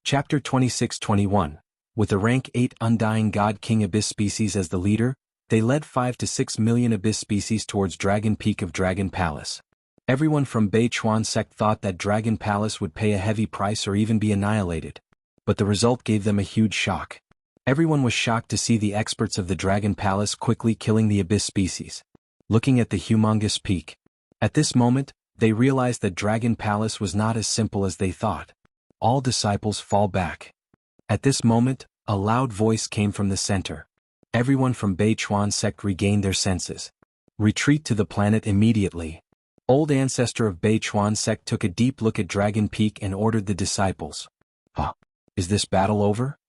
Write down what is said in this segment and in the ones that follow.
Chapter 26-21. With a rank 8 Undying God King Abyss species as the leader, they led 5 to 6 million Abyss species towards Dragon Peak of Dragon Palace. Everyone from Beichuan sect thought that Dragon Palace would pay a heavy price or even be annihilated. But the result gave them a huge shock. Everyone was shocked to see the experts of the Dragon Palace quickly killing the Abyss species. Looking at the humongous peak. At this moment, they realized that Dragon Palace was not as simple as they thought. All disciples fall back. At this moment, a loud voice came from the center. Everyone from Beichuan sect regained their senses. Retreat to the planet immediately. Old ancestor of Beichuan sect took a deep look at Dragon Peak and ordered the disciples. Is this battle over?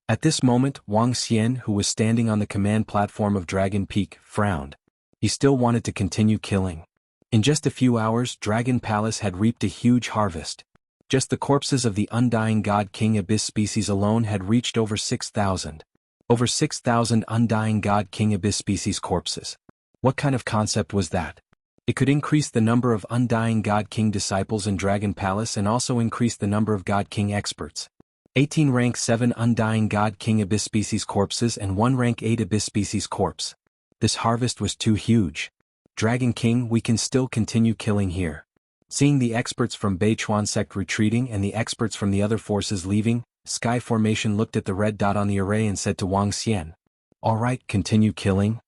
At this moment, Wang Xian, who was standing on the command platform of Dragon Peak, frowned. He still wanted to continue killing. In just a few hours, Dragon Palace had reaped a huge harvest. Just the corpses of the Undying God King Abyss species alone had reached over 6,000. Over 6,000 Undying God King Abyss species corpses. What kind of concept was that? It could increase the number of Undying God King disciples in Dragon Palace and also increase the number of God King experts. 18 rank 7 Undying God King Abyss species corpses and 1 rank 8 Abyss species corpse. This harvest was too huge. Dragon King, we can still continue killing here. Seeing the experts from Beichuan sect retreating and the experts from the other forces leaving, Sky Formation looked at the red dot on the array and said to Wang Xian, "All right, continue killing?"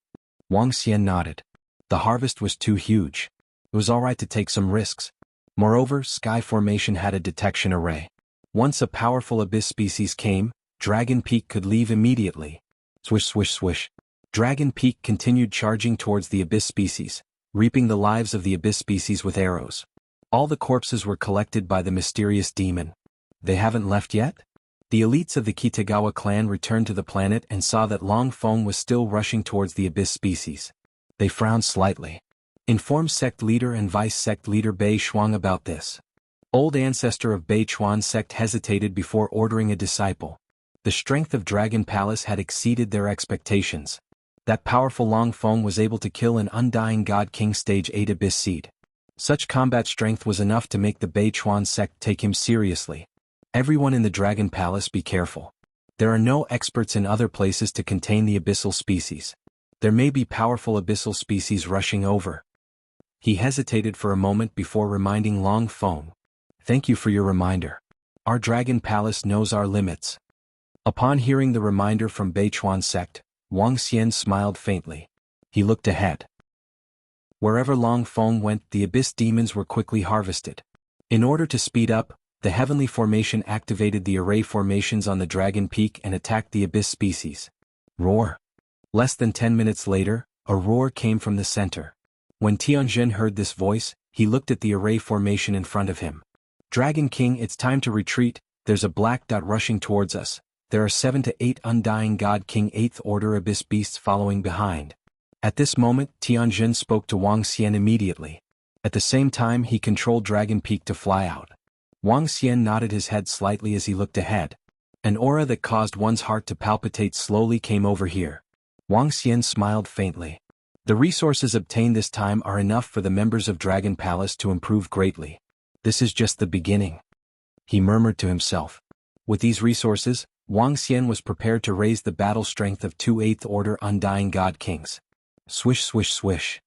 Wang Xian nodded. The harvest was too huge. It was all right to take some risks. Moreover, Sky Formation had a detection array. Once a powerful Abyss species came, Dragon Peak could leave immediately. Swish swish swish. Dragon Peak continued charging towards the Abyss species, reaping the lives of the Abyss species with arrows. All the corpses were collected by the mysterious demon. They haven't left yet? The elites of the Kitagawa clan returned to the planet and saw that Long Feng was still rushing towards the Abyss species. They frowned slightly. Inform sect leader and vice sect leader Bei Shuang about this. Old ancestor of Beichuan sect hesitated before ordering a disciple. The strength of Dragon Palace had exceeded their expectations. That powerful Long Feng was able to kill an Undying God King Stage 8 Abyss Seed. Such combat strength was enough to make the Beichuan sect take him seriously. Everyone in the Dragon Palace, be careful. There are no experts in other places to contain the abyssal species. There may be powerful abyssal species rushing over. He hesitated for a moment before reminding Long Feng. Thank you for your reminder. Our Dragon Palace knows our limits. Upon hearing the reminder from Beichuan sect, Wang Xian smiled faintly. He looked ahead. Wherever Long Feng went, the Abyss demons were quickly harvested. In order to speed up, the Heavenly Formation activated the array formations on the Dragon Peak and attacked the Abyss species. Roar. Less than 10 minutes later, a roar came from the center. When Tianjin heard this voice, he looked at the array formation in front of him. Dragon King, it's time to retreat. There's a black dot rushing towards us. There are 7 to 8 Undying God King 8th Order Abyss beasts following behind. At this moment, Tianjin spoke to Wang Xian immediately. At the same time, he controlled Dragon Peak to fly out. Wang Xian nodded his head slightly as he looked ahead. An aura that caused one's heart to palpitate slowly came over here. Wang Xian smiled faintly. The resources obtained this time are enough for the members of Dragon Palace to improve greatly. This is just the beginning. He murmured to himself. With these resources, Wang Xian was prepared to raise the battle strength of 2 8th Order Undying God Kings. Swish swish swish.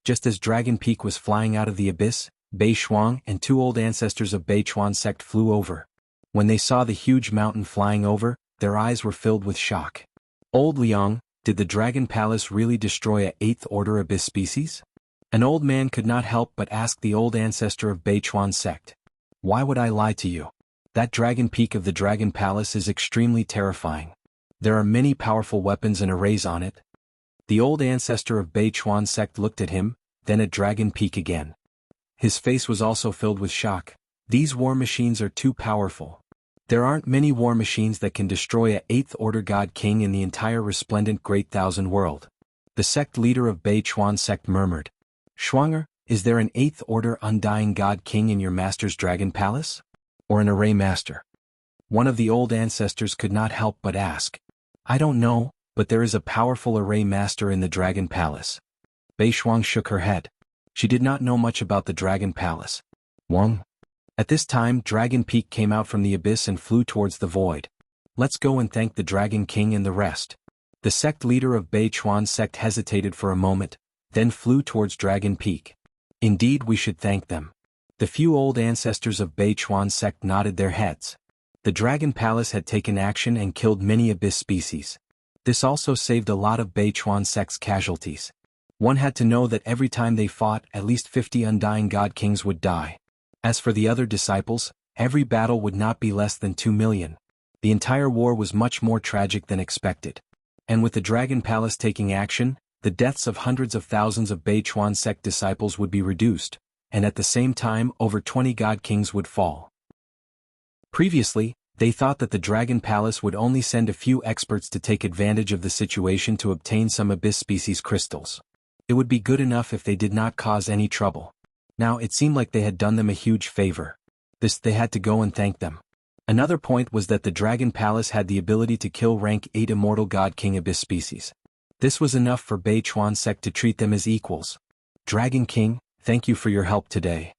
Just as Dragon Peak was flying out of the abyss, Bei Shuang and 2 old ancestors of Beichuan sect flew over. When they saw the huge mountain flying over, their eyes were filled with shock. Old Liang, did the Dragon Palace really destroy a 8th Order Abyss species? An old man could not help but ask the old ancestor of Beichuan sect. Why would I lie to you? That Dragon Peak of the Dragon Palace is extremely terrifying. There are many powerful weapons and arrays on it. The old ancestor of Beichuan sect looked at him, then at Dragon Peak again. His face was also filled with shock. These war machines are too powerful. There aren't many war machines that can destroy a 8th Order God King in the entire resplendent Great Thousand World. The sect leader of Beichuan sect murmured. Schwanger, is there an 8th Order Undying God King in your master's Dragon Palace? Or an array master? One of the old ancestors could not help but ask. I don't know, but there is a powerful array master in the Dragon Palace. Bei Shuang shook her head. She did not know much about the Dragon Palace. Wang? At this time Dragon Peak came out from the abyss and flew towards the void. Let's go and thank the Dragon King and the rest. The sect leader of Bei Chuan sect hesitated for a moment, then flew towards Dragon Peak. Indeed, we should thank them. The few old ancestors of Bei Chuan sect nodded their heads. The Dragon Palace had taken action and killed many abyss species. This also saved a lot of Bei Chuan sect's casualties. One had to know that every time they fought, at least 50 undying god kings would die. As for the other disciples, every battle would not be less than 2 million. The entire war was much more tragic than expected. And with the Dragon Palace taking action, the deaths of hundreds of thousands of Bei Chuan sect disciples would be reduced, and at the same time over 20 god kings would fall. Previously, they thought that the Dragon Palace would only send a few experts to take advantage of the situation to obtain some abyss species crystals. It would be good enough if they did not cause any trouble. Now it seemed like they had done them a huge favor. They had to go and thank them. Another point was that the Dragon Palace had the ability to kill rank 8 immortal god king abyss species. This was enough for Bei Chuan sect to treat them as equals. Dragon King, thank you for your help today.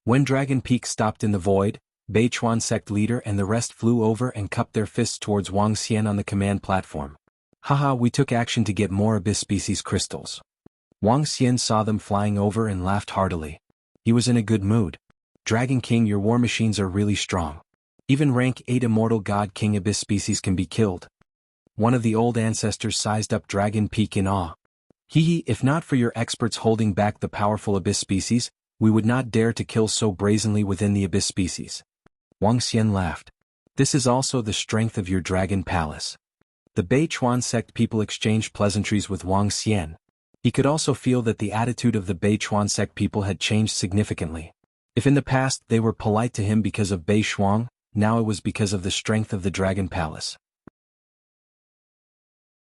When Dragon Peak stopped in the void, Bei Chuan sect leader and the rest flew over and cupped their fists towards Wuxia on the command platform. Haha, we took action to get more abyss species crystals. Wuxia saw them flying over and laughed heartily. He was in a good mood. Dragon King, your war machines are really strong. Even rank 8 immortal god king abyss species can be killed. One of the old ancestors sized up Dragon Peak in awe. Hee, if not for your experts holding back the powerful abyss species, we would not dare to kill so brazenly within the abyss species. Wuxia laughed. This is also the strength of your Dragon Palace. The Bei Chuan sect people exchanged pleasantries with Wuxia. He could also feel that the attitude of the Bei Chuan sect people had changed significantly. If in the past they were polite to him because of Bei Shuang, now it was because of the strength of the Dragon Palace.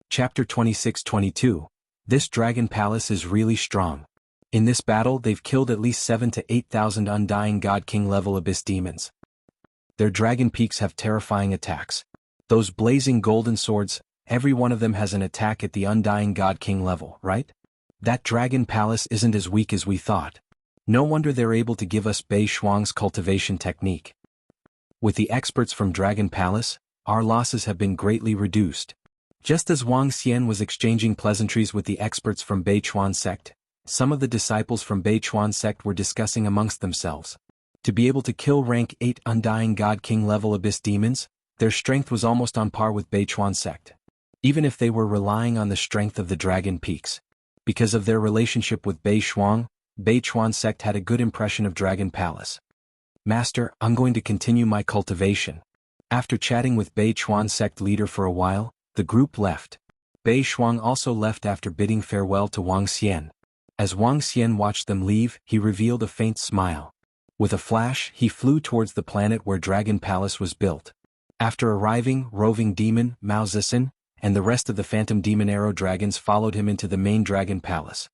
Chapter 26-22. This Dragon Palace is really strong. In this battle they've killed at least 7 to 8,000 undying god king level abyss demons. Their dragon peaks have terrifying attacks. Those blazing golden swords, every one of them has an attack at the undying god king level, right? That Dragon Palace isn't as weak as we thought. No wonder they're able to give us Bei Shuang's cultivation technique. With the experts from Dragon Palace, our losses have been greatly reduced. Just as Wuxia was exchanging pleasantries with the experts from Bei Chuan sect, some of the disciples from Bei Chuan sect were discussing amongst themselves. To be able to kill rank 8 undying god king level abyss demons, their strength was almost on par with Bei Chuan sect. Even if they were relying on the strength of the Dragon Peaks. Because of their relationship with Bei Shuang, Bei Chuan sect had a good impression of Dragon Palace. Master, I'm going to continue my cultivation. After chatting with Bei Chuan sect leader for a while, the group left. Bei Shuang also left after bidding farewell to Wuxia. As Wuxia watched them leave, he revealed a faint smile. With a flash, he flew towards the planet where Dragon Palace was built. After arriving, Roving Demon, Mao Zixin, and the rest of the Phantom Demon Arrow Dragons followed him into the main Dragon Palace.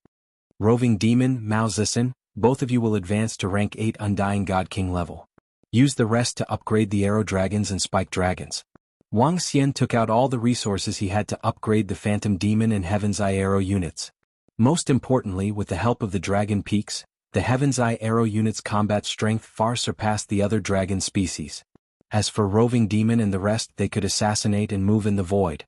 Roving Demon, Mao Zixin, both of you will advance to rank 8 Undying God King level. Use the rest to upgrade the Arrow Dragons and Spike Dragons. Wuxia took out all the resources he had to upgrade the Phantom Demon and Heaven's Eye Arrow units. Most importantly, with the help of the Dragon Peaks, the Heaven's Eye Arrow unit's combat strength far surpassed the other dragon species. As for Roving Demon and the rest, they could assassinate and move in the void.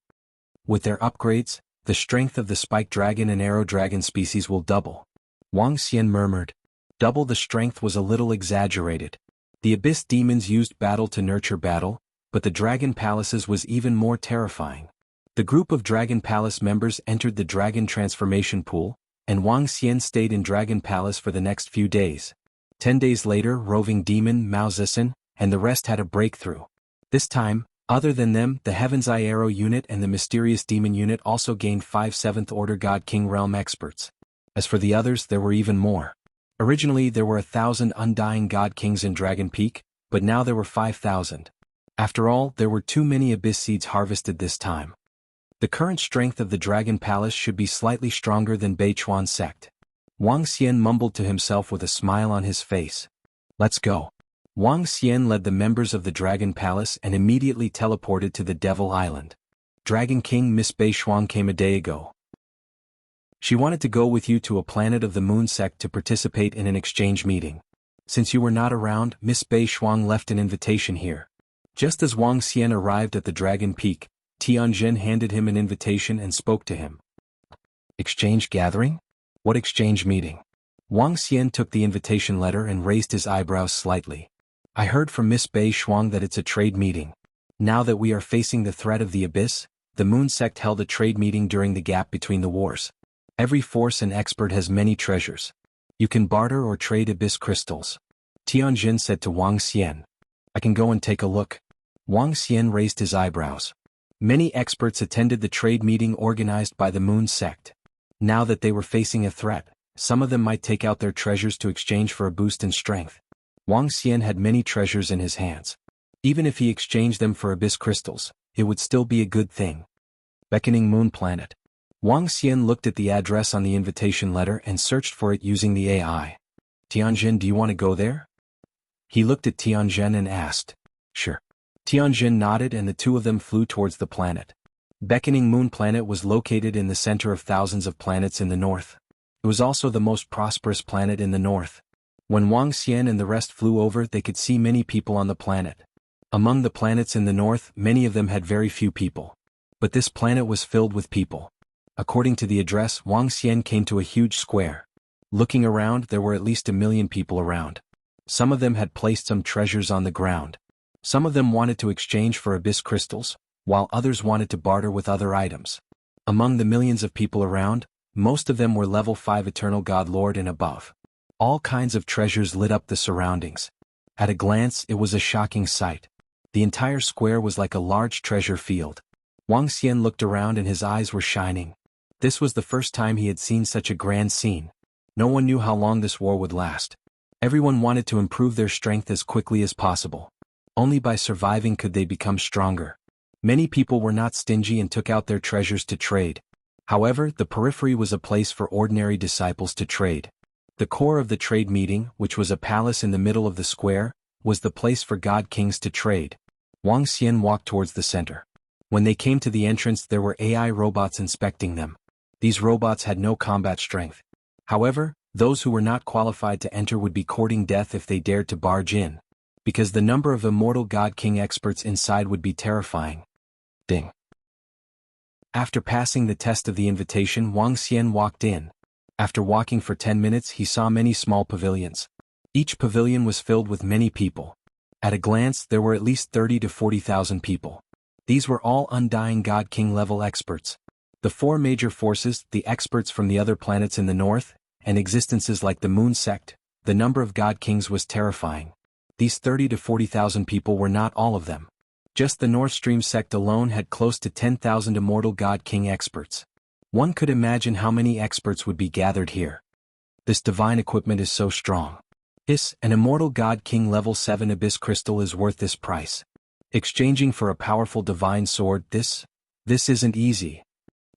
With their upgrades, the strength of the Spike Dragon and Arrow Dragon species will double. Wuxia murmured. Double the strength was a little exaggerated. The Abyss Demons used battle to nurture battle, but the Dragon Palaces was even more terrifying. The group of Dragon Palace members entered the Dragon Transformation Pool, and Wuxia stayed in Dragon Palace for the next few days. 10 days later, Roving Demon, Mao Zixin, and the rest had a breakthrough. This time, other than them, the Heaven's Eye Arrow unit and the Mysterious Demon unit also gained 5 7th Order God King Realm experts. As for the others, there were even more. Originally there were 1,000 Undying God Kings in Dragon Peak, but now there were 5,000. After all, there were too many Abyss Seeds harvested this time. The current strength of the Dragon Palace should be slightly stronger than Bei Chuan sect. Wuxia mumbled to himself with a smile on his face. Let's go. Wuxia led the members of the Dragon Palace and immediately teleported to the Devil Island. Dragon King Miss Bei Shuang came a day ago. She wanted to go with you to a planet of the Moon sect to participate in an exchange meeting. Since you were not around, Miss Bei Shuang left an invitation here. Just as Wang Xian arrived at the Dragon Peak, Tianjin handed him an invitation and spoke to him. Exchange gathering? What exchange meeting? Wang Xian took the invitation letter and raised his eyebrows slightly. I heard from Miss Bei Shuang that it's a trade meeting. Now that we are facing the threat of the abyss, the Moon Sect held a trade meeting during the gap between the wars. Every force and expert has many treasures. You can barter or trade abyss crystals. Tianjin said to Wang Xian. I can go and take a look. Wang Xian raised his eyebrows. Many experts attended the trade meeting organized by the Moon Sect. Now that they were facing a threat, some of them might take out their treasures to exchange for a boost in strength. Wang Xian had many treasures in his hands. Even if he exchanged them for abyss crystals, it would still be a good thing. Beckoning Moon Planet. Wang Xian looked at the address on the invitation letter and searched for it using the AI. Tianjin, do you want to go there? He looked at Tianjin and asked. Sure. Tianjin nodded and the two of them flew towards the planet. Beckoning Moon Planet was located in the center of thousands of planets in the north. It was also the most prosperous planet in the north. When Wang Xian and the rest flew over, they could see many people on the planet. Among the planets in the north, many of them had very few people. But this planet was filled with people. According to the address, Wang Xian came to a huge square. Looking around, there were at least 1 million people around. Some of them had placed some treasures on the ground. Some of them wanted to exchange for abyss crystals, while others wanted to barter with other items. Among the millions of people around, most of them were level 5 Eternal God Lord and above. All kinds of treasures lit up the surroundings. At a glance, it was a shocking sight. The entire square was like a large treasure field. Wang Xian looked around and his eyes were shining. This was the first time he had seen such a grand scene. No one knew how long this war would last. Everyone wanted to improve their strength as quickly as possible. Only by surviving could they become stronger. Many people were not stingy and took out their treasures to trade. However, the periphery was a place for ordinary disciples to trade. The core of the trade meeting, which was a palace in the middle of the square, was the place for god kings to trade. Wang Xian walked towards the center. When they came to the entrance, there were AI robots inspecting them. These robots had no combat strength. However, those who were not qualified to enter would be courting death if they dared to barge in. Because the number of immortal god king experts inside would be terrifying. Ding. After passing the test of the invitation, Wang Xian walked in. After walking for 10 minutes, he saw many small pavilions. Each pavilion was filled with many people. At a glance, there were at least 30 to 40,000 people. These were all undying god king level experts. The 4 major forces, the experts from the other planets in the north, and existences like the Moon Sect, the number of god kings was terrifying. These 30 to 40,000 people were not all of them. Just the North Stream sect alone had close to 10,000 immortal god king experts. One could imagine how many experts would be gathered here. This divine equipment is so strong. An immortal god king level 7 abyss crystal is worth this price. Exchanging for a powerful divine sword, this isn't easy.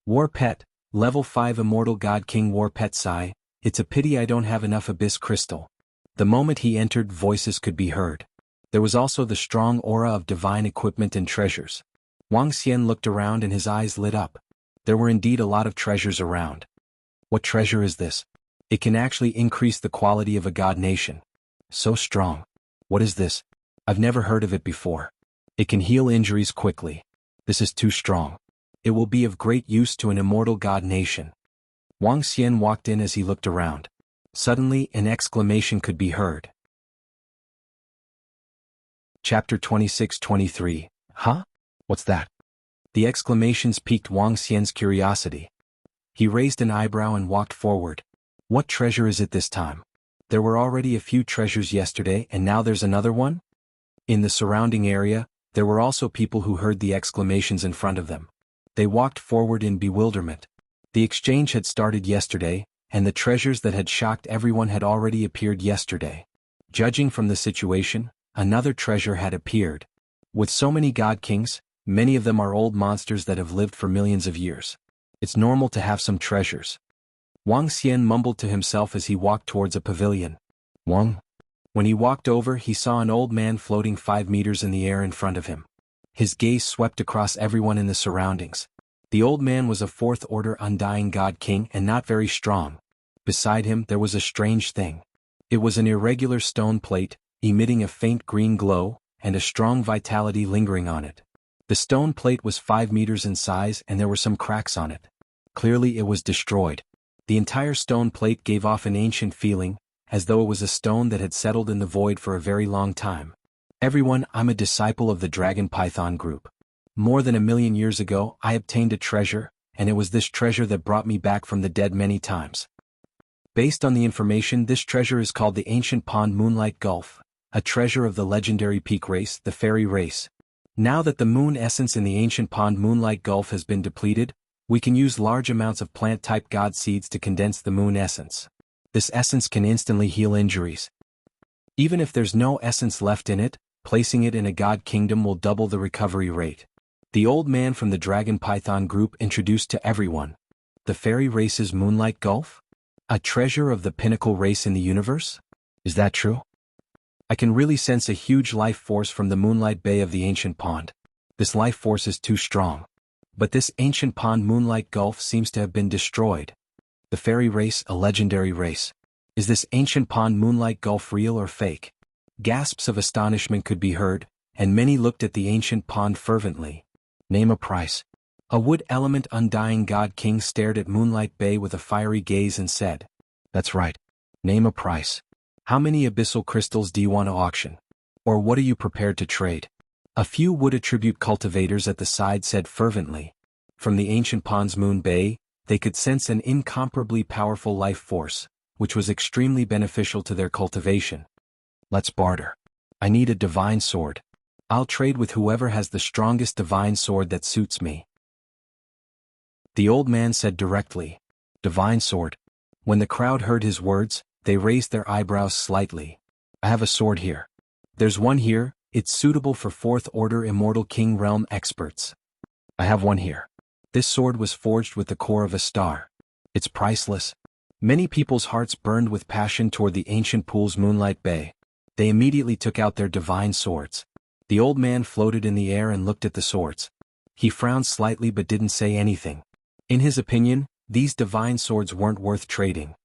War Pet, level 5 immortal god king War Pet sigh, it's a pity I don't have enough abyss crystal. The moment he entered, voices could be heard. There was also the strong aura of divine equipment and treasures. Wang Xian looked around and his eyes lit up. There were indeed a lot of treasures around. What treasure is this? It can actually increase the quality of a god nation. So strong. What is this? I've never heard of it before. It can heal injuries quickly. This is too strong. It will be of great use to an immortal god nation. Wang Xian walked in as he looked around. Suddenly, an exclamation could be heard. Chapter 26-23. Huh? What's that? The exclamations piqued Wang Xian's curiosity. He raised an eyebrow and walked forward. What treasure is it this time? There were already a few treasures yesterday and now there's another one? In the surrounding area, there were also people who heard the exclamations in front of them. They walked forward in bewilderment. The exchange had started yesterday, and the treasures that had shocked everyone had already appeared yesterday. Judging from the situation, another treasure had appeared. With so many god kings, many of them are old monsters that have lived for millions of years. It's normal to have some treasures. Wang Xian mumbled to himself as he walked towards a pavilion. Wang? When he walked over, he saw an old man floating 5 meters in the air in front of him. His gaze swept across everyone in the surroundings. The old man was a 4th-order undying god king and not very strong. Beside him, there was a strange thing. It was an irregular stone plate, emitting a faint green glow, and a strong vitality lingering on it. The stone plate was 5 meters in size and there were some cracks on it. Clearly it was destroyed. The entire stone plate gave off an ancient feeling, as though it was a stone that had settled in the void for a very long time. Everyone, I'm a disciple of the Dragon Python group. More than 1,000,000 years ago, I obtained a treasure, and it was this treasure that brought me back from the dead many times. Based on the information, this treasure is called the Ancient Pond Moonlight Gulf, a treasure of the legendary peak race, the fairy race. Now that the moon essence in the Ancient Pond Moonlight Gulf has been depleted, we can use large amounts of plant-type god seeds to condense the moon essence. This essence can instantly heal injuries. Even if there's no essence left in it, placing it in a god kingdom will double the recovery rate. The old man from the Dragon Python group introduced to everyone. The fairy race's Moonlight Gulf? A treasure of the pinnacle race in the universe? Is that true? I can really sense a huge life force from the Moonlight Bay of the Ancient Pond. This life force is too strong. But this Ancient Pond Moonlight Gulf seems to have been destroyed. The fairy race, a legendary race. Is this Ancient Pond Moonlight Gulf real or fake? Gasps of astonishment could be heard, and many looked at the ancient pond fervently. Name a price. A wood element undying god king stared at Moonlight Bay with a fiery gaze and said, "That's right. Name a price. How many abyssal crystals do you want to auction? Or what are you prepared to trade?" A few wood attribute cultivators at the side said fervently. From the ancient pond's Moon Bay, they could sense an incomparably powerful life force, which was extremely beneficial to their cultivation. Let's barter. I need a divine sword. I'll trade with whoever has the strongest divine sword that suits me. The old man said directly, "Divine sword." When the crowd heard his words, they raised their eyebrows slightly. "I have a sword here. There's one here, it's suitable for 4th Order Immortal King Realm experts. I have one here. This sword was forged with the core of a star. It's priceless." Many people's hearts burned with passion toward the ancient pool's Moonlight Bay. They immediately took out their divine swords. The old man floated in the air and looked at the swords. He frowned slightly but didn't say anything. In his opinion, these divine swords weren't worth trading.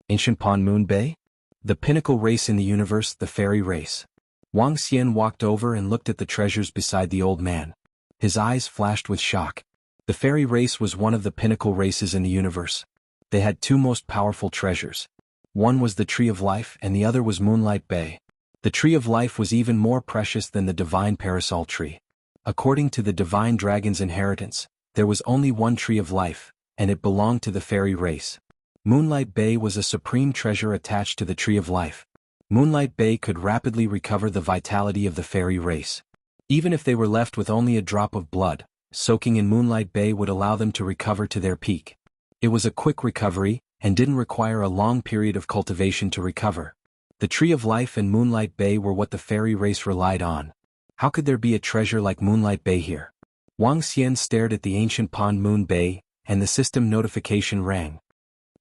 Ancient Pond Moon Bay? The pinnacle race in the universe, the fairy race. Wuxia walked over and looked at the treasures beside the old man. His eyes flashed with shock. The fairy race was one of the pinnacle races in the universe. They had 2 most powerful treasures. One was the Tree of Life and the other was Moonlight Bay. The Tree of Life was even more precious than the Divine Parasol Tree. According to the Divine Dragon's inheritance, there was only one Tree of Life, and it belonged to the fairy race. Moonlight Bay was a supreme treasure attached to the Tree of Life. Moonlight Bay could rapidly recover the vitality of the fairy race. Even if they were left with only a drop of blood, soaking in Moonlight Bay would allow them to recover to their peak. It was a quick recovery, and didn't require a long period of cultivation to recover. The Tree of Life and Moonlight Bay were what the fairy race relied on. How could there be a treasure like Moonlight Bay here? Wuxia stared at the ancient pond Moon Bay, and the system notification rang.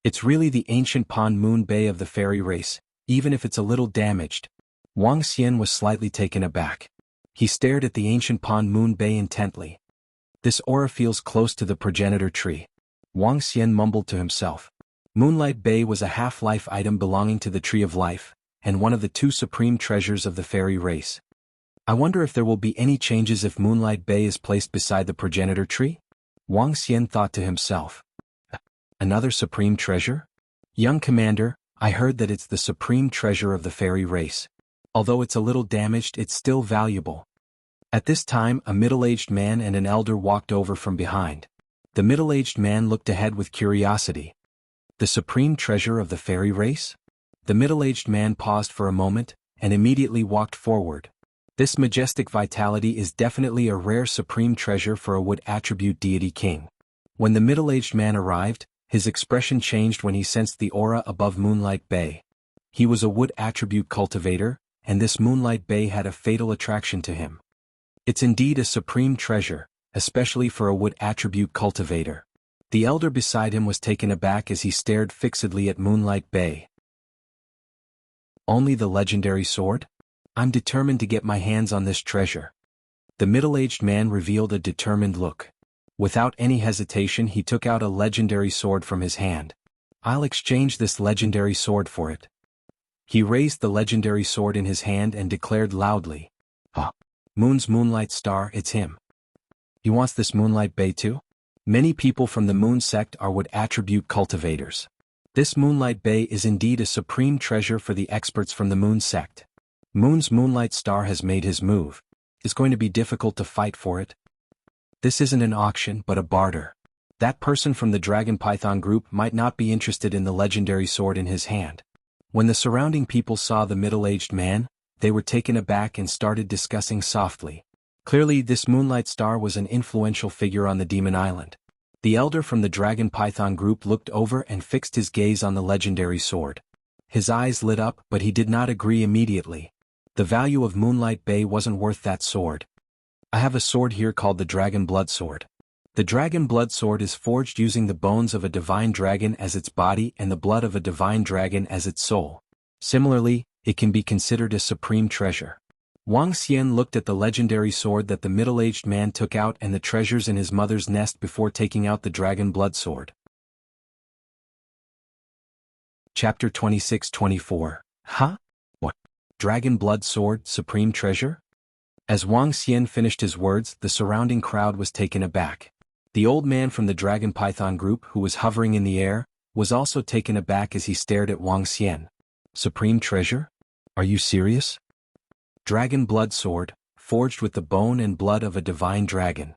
It's really the ancient pond Moon Bay of the fairy race, even if it's a little damaged. Wuxia was slightly taken aback. He stared at the ancient pond Moon Bay intently. This aura feels close to the progenitor tree. Wuxia mumbled to himself. Moonlight Bay was a half-life item belonging to the Tree of Life, and one of the 2 supreme treasures of the fairy race. I wonder if there will be any changes if Moonlight Bay is placed beside the progenitor tree? Wuxia thought to himself. Another supreme treasure? Young commander, I heard that it's the supreme treasure of the fairy race. Although it's a little damaged, it's still valuable. At this time, a middle-aged man and an elder walked over from behind. The middle-aged man looked ahead with curiosity. The supreme treasure of the fairy race? The middle-aged man paused for a moment, and immediately walked forward. This majestic vitality is definitely a rare supreme treasure for a wood attribute deity king. When the middle-aged man arrived, his expression changed when he sensed the aura above Moonlight Bay. He was a wood attribute cultivator, and this Moonlight Bay had a fatal attraction to him. It's indeed a supreme treasure, especially for a wood attribute cultivator. The elder beside him was taken aback as he stared fixedly at Moonlight Bay. Only the legendary sword? I'm determined to get my hands on this treasure. The middle-aged man revealed a determined look. Without any hesitation, he took out a legendary sword from his hand. I'll exchange this legendary sword for it. He raised the legendary sword in his hand and declared loudly, "Ah, Moon's Moonlight Star, it's him. He wants this Moonlight Bay too?" Many people from the Moon sect are what attribute cultivators. This Moonlight Bay is indeed a supreme treasure for the experts from the Moon sect. Moon's Moonlight Star has made his move. It's going to be difficult to fight for it. This isn't an auction but a barter. That person from the Dragon Python group might not be interested in the legendary sword in his hand. When the surrounding people saw the middle-aged man, they were taken aback and started discussing softly. Clearly this Moonlight Star was an influential figure on the Demon Island. The elder from the Dragon Python group looked over and fixed his gaze on the legendary sword. His eyes lit up, but he did not agree immediately. The value of Moonlight Bay wasn't worth that sword. "I have a sword here called the Dragon Blood Sword. The Dragon Blood Sword is forged using the bones of a divine dragon as its body and the blood of a divine dragon as its soul. Similarly, it can be considered a supreme treasure." Wang Xian looked at the legendary sword that the middle-aged man took out and the treasures in his mother's nest before taking out the Dragon Blood Sword. Chapter 26-24. Huh? What? Dragon Blood Sword, supreme treasure? As Wang Xian finished his words, the surrounding crowd was taken aback. The old man from the Dragon Python group, who was hovering in the air, was also taken aback as he stared at Wang Xian. "Supreme treasure? Are you serious? Dragon Blood Sword, forged with the bone and blood of a divine dragon.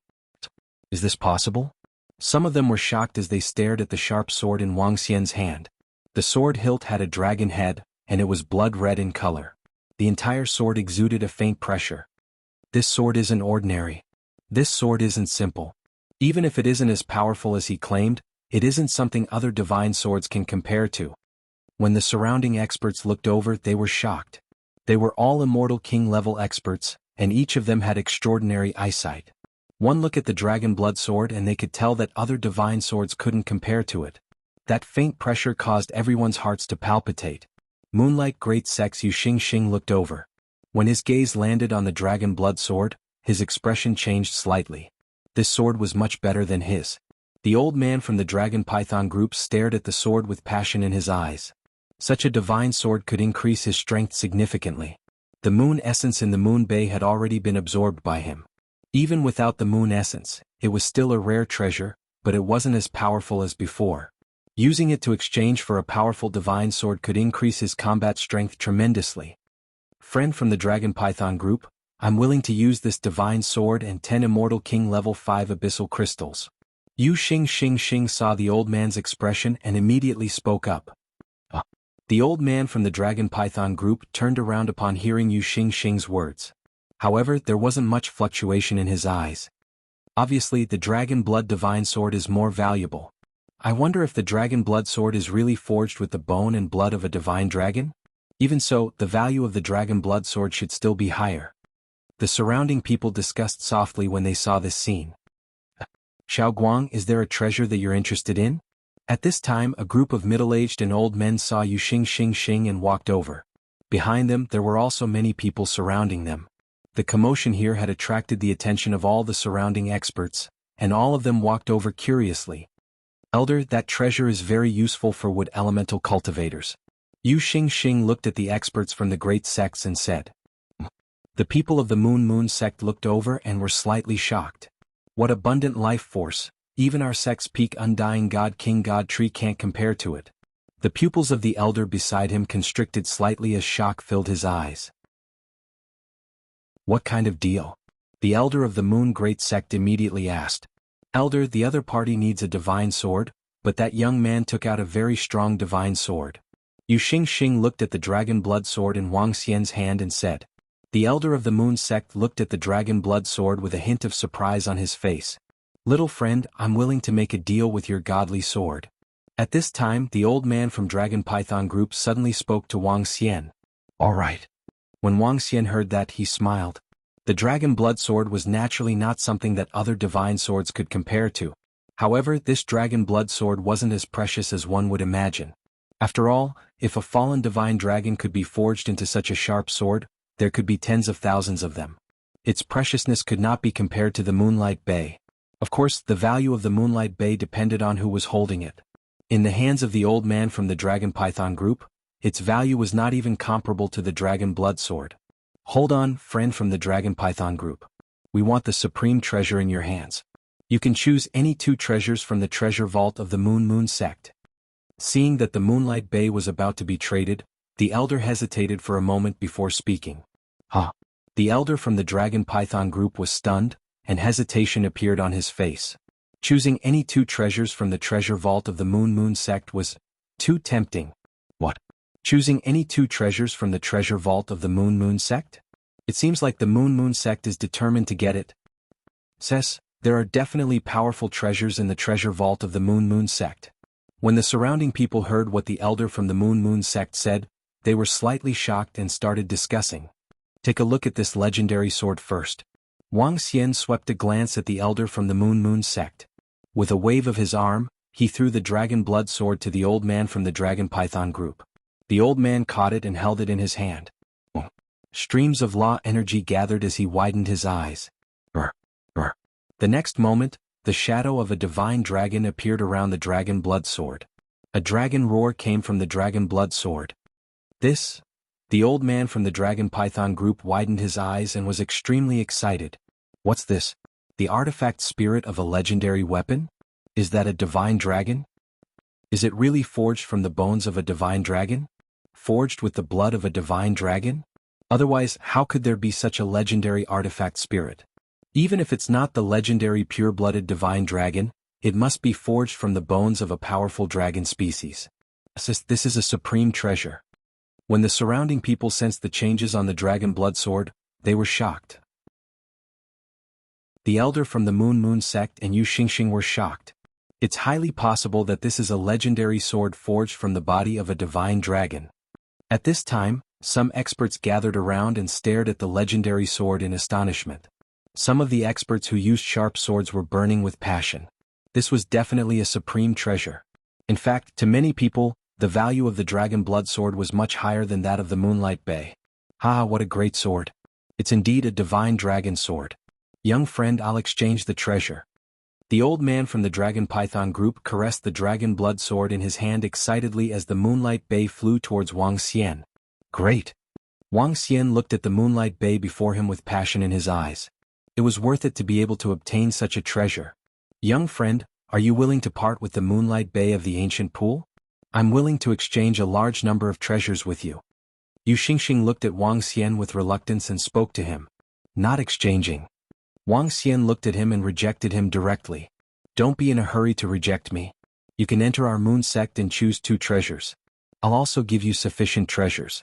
Is this possible?" Some of them were shocked as they stared at the sharp sword in Wang Xian's hand. The sword hilt had a dragon head, and it was blood red in color. The entire sword exuded a faint pressure. "This sword isn't ordinary. This sword isn't simple. Even if it isn't as powerful as he claimed, it isn't something other divine swords can compare to." When the surrounding experts looked over, they were shocked. They were all Immortal King level experts, and each of them had extraordinary eyesight. One look at the Dragon Blood Sword and they could tell that other divine swords couldn't compare to it. That faint pressure caused everyone's hearts to palpitate. Moonlight Great Sex Yu Xing looked over. When his gaze landed on the Dragon Blood Sword, his expression changed slightly. This sword was much better than his. The old man from the Dragon Python group stared at the sword with passion in his eyes. Such a divine sword could increase his strength significantly. The moon essence in the Moon Bay had already been absorbed by him. Even without the moon essence, it was still a rare treasure, but it wasn't as powerful as before. Using it to exchange for a powerful divine sword could increase his combat strength tremendously. "Friend from the Dragon Python group, I'm willing to use this divine sword and 10 Immortal King level 5 abyssal crystals." Yu Xing saw the old man's expression and immediately spoke up. The old man from the Dragon Python group turned around upon hearing Yu Xing's words. However, there wasn't much fluctuation in his eyes. Obviously, the Dragon Blood Divine Sword is more valuable. I wonder if the Dragon Blood Sword is really forged with the bone and blood of a divine dragon? Even so, the value of the Dragon Blood Sword should still be higher. The surrounding people discussed softly when they saw this scene. "Xiao Guang, is there a treasure that you're interested in?" At this time, a group of middle-aged and old men saw Yu Xing and walked over. Behind them, there were also many people surrounding them. The commotion here had attracted the attention of all the surrounding experts, and all of them walked over curiously. "Elder, that treasure is very useful for wood elemental cultivators." Yu Xing looked at the experts from the great sects and said. The people of the Moon sect looked over and were slightly shocked. "What abundant life force! Even our sect's peak Undying God King God Tree can't compare to it." The pupils of the elder beside him constricted slightly as shock filled his eyes. "What kind of deal?" the elder of the Moon Great Sect immediately asked. "Elder, the other party needs a divine sword, but that young man took out a very strong divine sword." Yu Xing looked at the Dragon Blood Sword in Wang Xian's hand and said. The elder of the Moon sect looked at the Dragon Blood Sword with a hint of surprise on his face. "Little friend, I'm willing to make a deal with your godly sword." At this time, the old man from Dragon Python group suddenly spoke to Wang Xian. "All right." When Wang Xian heard that, he smiled. The Dragon Blood Sword was naturally not something that other divine swords could compare to. However, this Dragon Blood Sword wasn't as precious as one would imagine. After all, if a fallen divine dragon could be forged into such a sharp sword, there could be tens of thousands of them. Its preciousness could not be compared to the Moonlight Bay. Of course, the value of the Moonlight Bay depended on who was holding it. In the hands of the old man from the Dragon Python group, its value was not even comparable to the dragon blood sword. Hold on, friend from the Dragon Python group. We want the supreme treasure in your hands. You can choose any 2 treasures from the treasure vault of the Moon sect. Seeing that the Moonlight Bay was about to be traded, the elder hesitated for a moment before speaking. The elder from the Dragon Python group was stunned, and hesitation appeared on his face. Choosing any 2 treasures from the treasure vault of the Moon sect was too tempting. What? Choosing any 2 treasures from the treasure vault of the Moon sect? It seems like the Moon sect is determined to get it. There are definitely powerful treasures in the treasure vault of the Moon sect. When the surrounding people heard what the elder from the Moon sect said, they were slightly shocked and started discussing. Take a look at this legendary sword first. Wang Xian swept a glance at the elder from the Moon sect. With a wave of his arm, he threw the dragon blood sword to the old man from the Dragon Python group. The old man caught it and held it in his hand. Streams of law energy gathered as he widened his eyes. The next moment, the shadow of a divine dragon appeared around the dragon blood sword. A dragon roar came from the dragon blood sword. The old man from the Dragon Python group widened his eyes and was extremely excited. What's this? The artifact spirit of a legendary weapon? Is that a divine dragon? Is it really forged from the bones of a divine dragon? Forged with the blood of a divine dragon? Otherwise, how could there be such a legendary artifact spirit? Even if it's not the legendary pure-blooded divine dragon, it must be forged from the bones of a powerful dragon species. This is a supreme treasure. When the surrounding people sensed the changes on the dragon blood sword, they were shocked. The elder from the Moon sect and Yu Xingxing were shocked. It's highly possible that this is a legendary sword forged from the body of a divine dragon. At this time, some experts gathered around and stared at the legendary sword in astonishment. Some of the experts who used sharp swords were burning with passion. This was definitely a supreme treasure. In fact, to many people, the value of the dragon blood sword was much higher than that of the Moonlight Bay. What a great sword. It's indeed a divine dragon sword. Young friend, I'll exchange the treasure. The old man from the Dragon Python group caressed the dragon blood sword in his hand excitedly as the Moonlight Bay flew towards Wang Xian. Great! Wang Xian looked at the Moonlight Bay before him with passion in his eyes. It was worth it to be able to obtain such a treasure. Young friend, are you willing to part with the Moonlight Bay of the ancient pool? I'm willing to exchange a large number of treasures with you. Yu Xingxing looked at Wang Xian with reluctance and spoke to him. Not exchanging. Wang Xian looked at him and rejected him directly. Don't be in a hurry to reject me. You can enter our Moon sect and choose 2 treasures. I'll also give you sufficient treasures.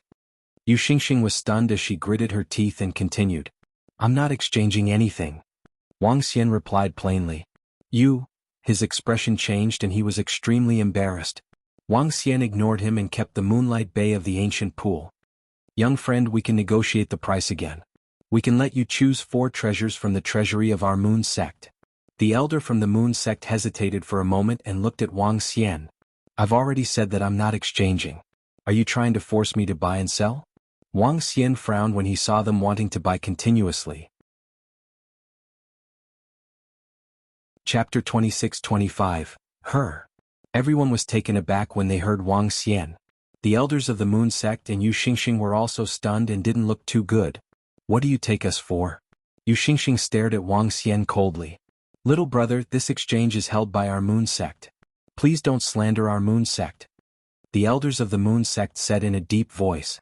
Yu Xingxing was stunned as she gritted her teeth and continued. I'm not exchanging anything. Wang Xian replied plainly. His expression changed and he was extremely embarrassed. Wang Xian ignored him and kept the Moonlight Bay of the ancient pool. Young friend, we can negotiate the price again. We can let you choose 4 treasures from the treasury of our Moon sect. The elder from the Moon sect hesitated for a moment and looked at Wang Xian. I've already said that I'm not exchanging. Are you trying to force me to buy and sell? Wang Xian frowned when he saw them wanting to buy continuously. Chapter 26-25. Everyone was taken aback when they heard Wang Xian. The elders of the Moon sect and Yu Xingxing were also stunned and didn't look too good. What do you take us for? Yu Xingxing stared at Wang Xian coldly. Little brother, this exchange is held by our Moon sect. Please don't slander our Moon sect. The elders of the Moon sect said in a deep voice.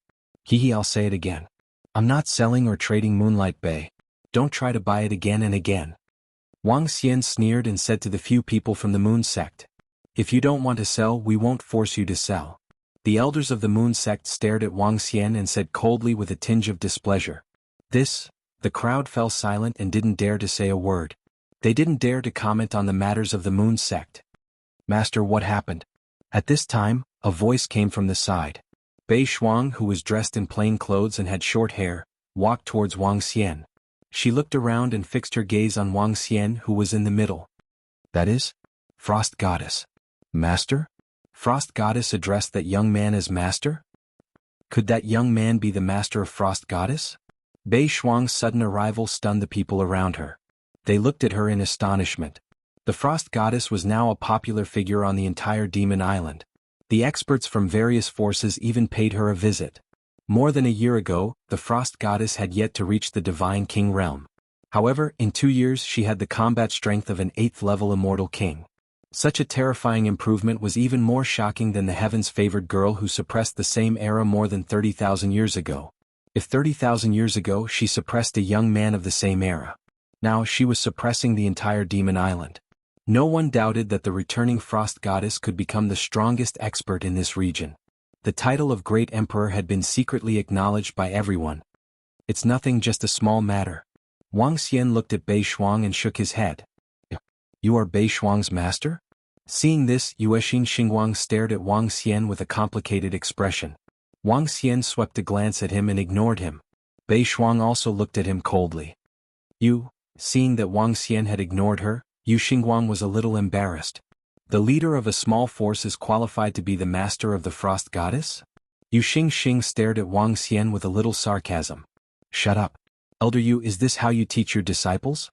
I'll say it again. I'm not selling or trading Moonlight Bay. Don't try to buy it again and again. Wang Xian sneered and said to the few people from the Moon sect. If you don't want to sell, we won't force you to sell. The elders of the Moon sect stared at Wang Xian and said coldly with a tinge of displeasure. The crowd fell silent and didn't dare to say a word. They didn't dare to comment on the matters of the Moon sect. Master, what happened? At this time, a voice came from the side. Bei Shuang, who was dressed in plain clothes and had short hair, walked towards Wang Xian. She looked around and fixed her gaze on Wang Xian, who was in the middle. That is? Frost Goddess. Master? Frost Goddess addressed that young man as Master? Could that young man be the Master of Frost Goddess? Bei Shuang's sudden arrival stunned the people around her. They looked at her in astonishment. The Frost Goddess was now a popular figure on the entire Demon Island. The experts from various forces even paid her a visit. More than a year ago, the Frost Goddess had yet to reach the Divine King realm. However, in 2 years she had the combat strength of an 8th-level immortal king. Such a terrifying improvement was even more shocking than the heavens-favored girl who suppressed the same era more than 30,000 years ago. If 30,000 years ago she suppressed a young man of the same era, now she was suppressing the entire Demon Island. No one doubted that the returning Frost Goddess could become the strongest expert in this region. The title of Great Emperor had been secretly acknowledged by everyone. It's nothing, just a small matter. Wang Xian looked at Bei Shuang and shook his head. You are Bei Shuang's master? Seeing this, Yuexin Xingguang stared at Wang Xian with a complicated expression. Wang Xian swept a glance at him and ignored him. Bei Shuang also looked at him coldly. Seeing that Wang Xian had ignored her, Yu Xingguang was a little embarrassed. The leader of a small force is qualified to be the master of the Frost Goddess? Yu Xingxing stared at Wang Xian with a little sarcasm. Shut up. Elder Yu, is this how you teach your disciples?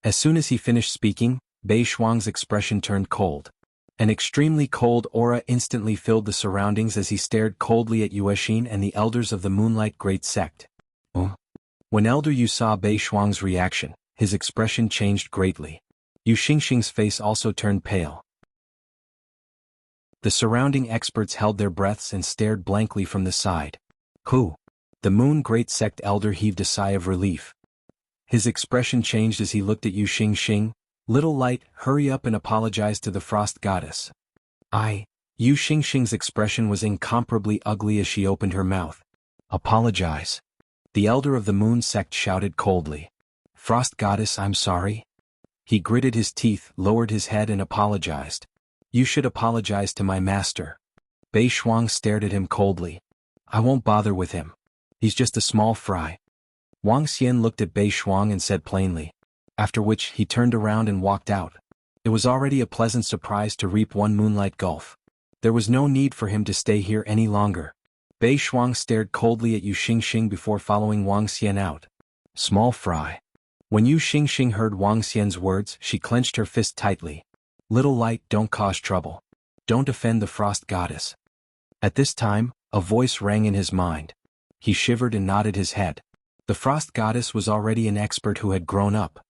As soon as he finished speaking, Bei Shuang's expression turned cold. An extremely cold aura instantly filled the surroundings as he stared coldly at Yuexin and the elders of the Moonlight Great Sect. When Elder Yu saw Bei Shuang's reaction, his expression changed greatly. Yu Xingxing's face also turned pale. The surrounding experts held their breaths and stared blankly from the side. Who? The Moon Great Sect elder heaved a sigh of relief. His expression changed as he looked at Yu Xingxing. Little light, hurry up and apologize to the Frost Goddess. Yu Xingxing's expression was incomparably ugly as she opened her mouth. Apologize. The elder of the Moon Sect shouted coldly. Frost Goddess, I'm sorry. He gritted his teeth, lowered his head and apologized. You should apologize to my master. Bei Shuang stared at him coldly. I won't bother with him. He's just a small fry. Wang Xian looked at Bei Shuang and said plainly. After which he turned around and walked out. It was already a pleasant surprise to reap one Moonlight Gulf. There was no need for him to stay here any longer. Bei Shuang stared coldly at Yu Xingxing before following Wang Xian out. Small fry. When Yu Xingxing heard Wang Xian's words, she clenched her fist tightly. Little light, don't cause trouble. Don't offend the Frost Goddess. At this time, a voice rang in his mind. He shivered and nodded his head. The Frost Goddess was already an expert who had grown up.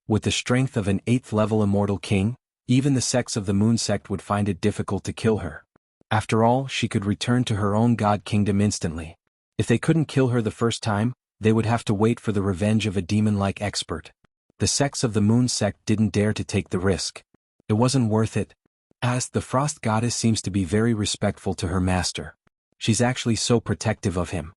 With the strength of an 8th-level immortal king, even the sects of the Moon Sect would find it difficult to kill her. After all, she could return to her own god kingdom instantly. If they couldn't kill her the first time, they would have to wait for the revenge of a demon-like expert. The sects of the Moon Sect didn't dare to take the risk. It wasn't worth it. As the Frost Goddess seems to be very respectful to her master. She's actually so protective of him.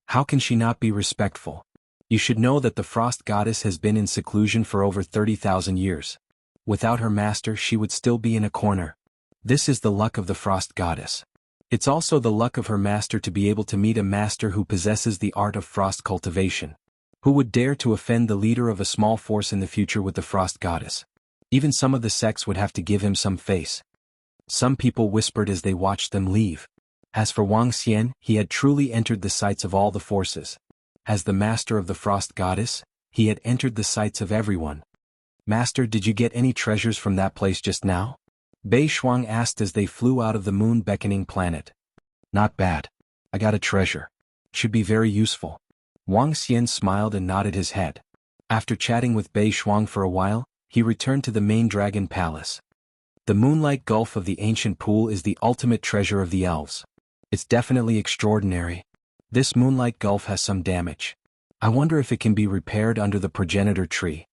How can she not be respectful? You should know that the Frost Goddess has been in seclusion for over 30,000 years. Without her master she would still be in a corner. This is the luck of the Frost Goddess. It's also the luck of her master to be able to meet a master who possesses the art of frost cultivation. Who would dare to offend the leader of a small force in the future with the Frost Goddess? Even some of the sects would have to give him some face. Some people whispered as they watched them leave. As for Wang Xian, he had truly entered the sights of all the forces. As the master of the Frost Goddess, he had entered the sights of everyone. Master, did you get any treasures from that place just now? Bei Shuang asked as they flew out of the moon-beckoning planet. Not bad. I got a treasure. Should be very useful. Wang Xian smiled and nodded his head. After chatting with Bei Shuang for a while, he returned to the main dragon palace. The Moonlight Gulf of the Ancient Pool is the ultimate treasure of the elves. It's definitely extraordinary. This Moonlight Gulf has some damage. I wonder if it can be repaired under the progenitor tree.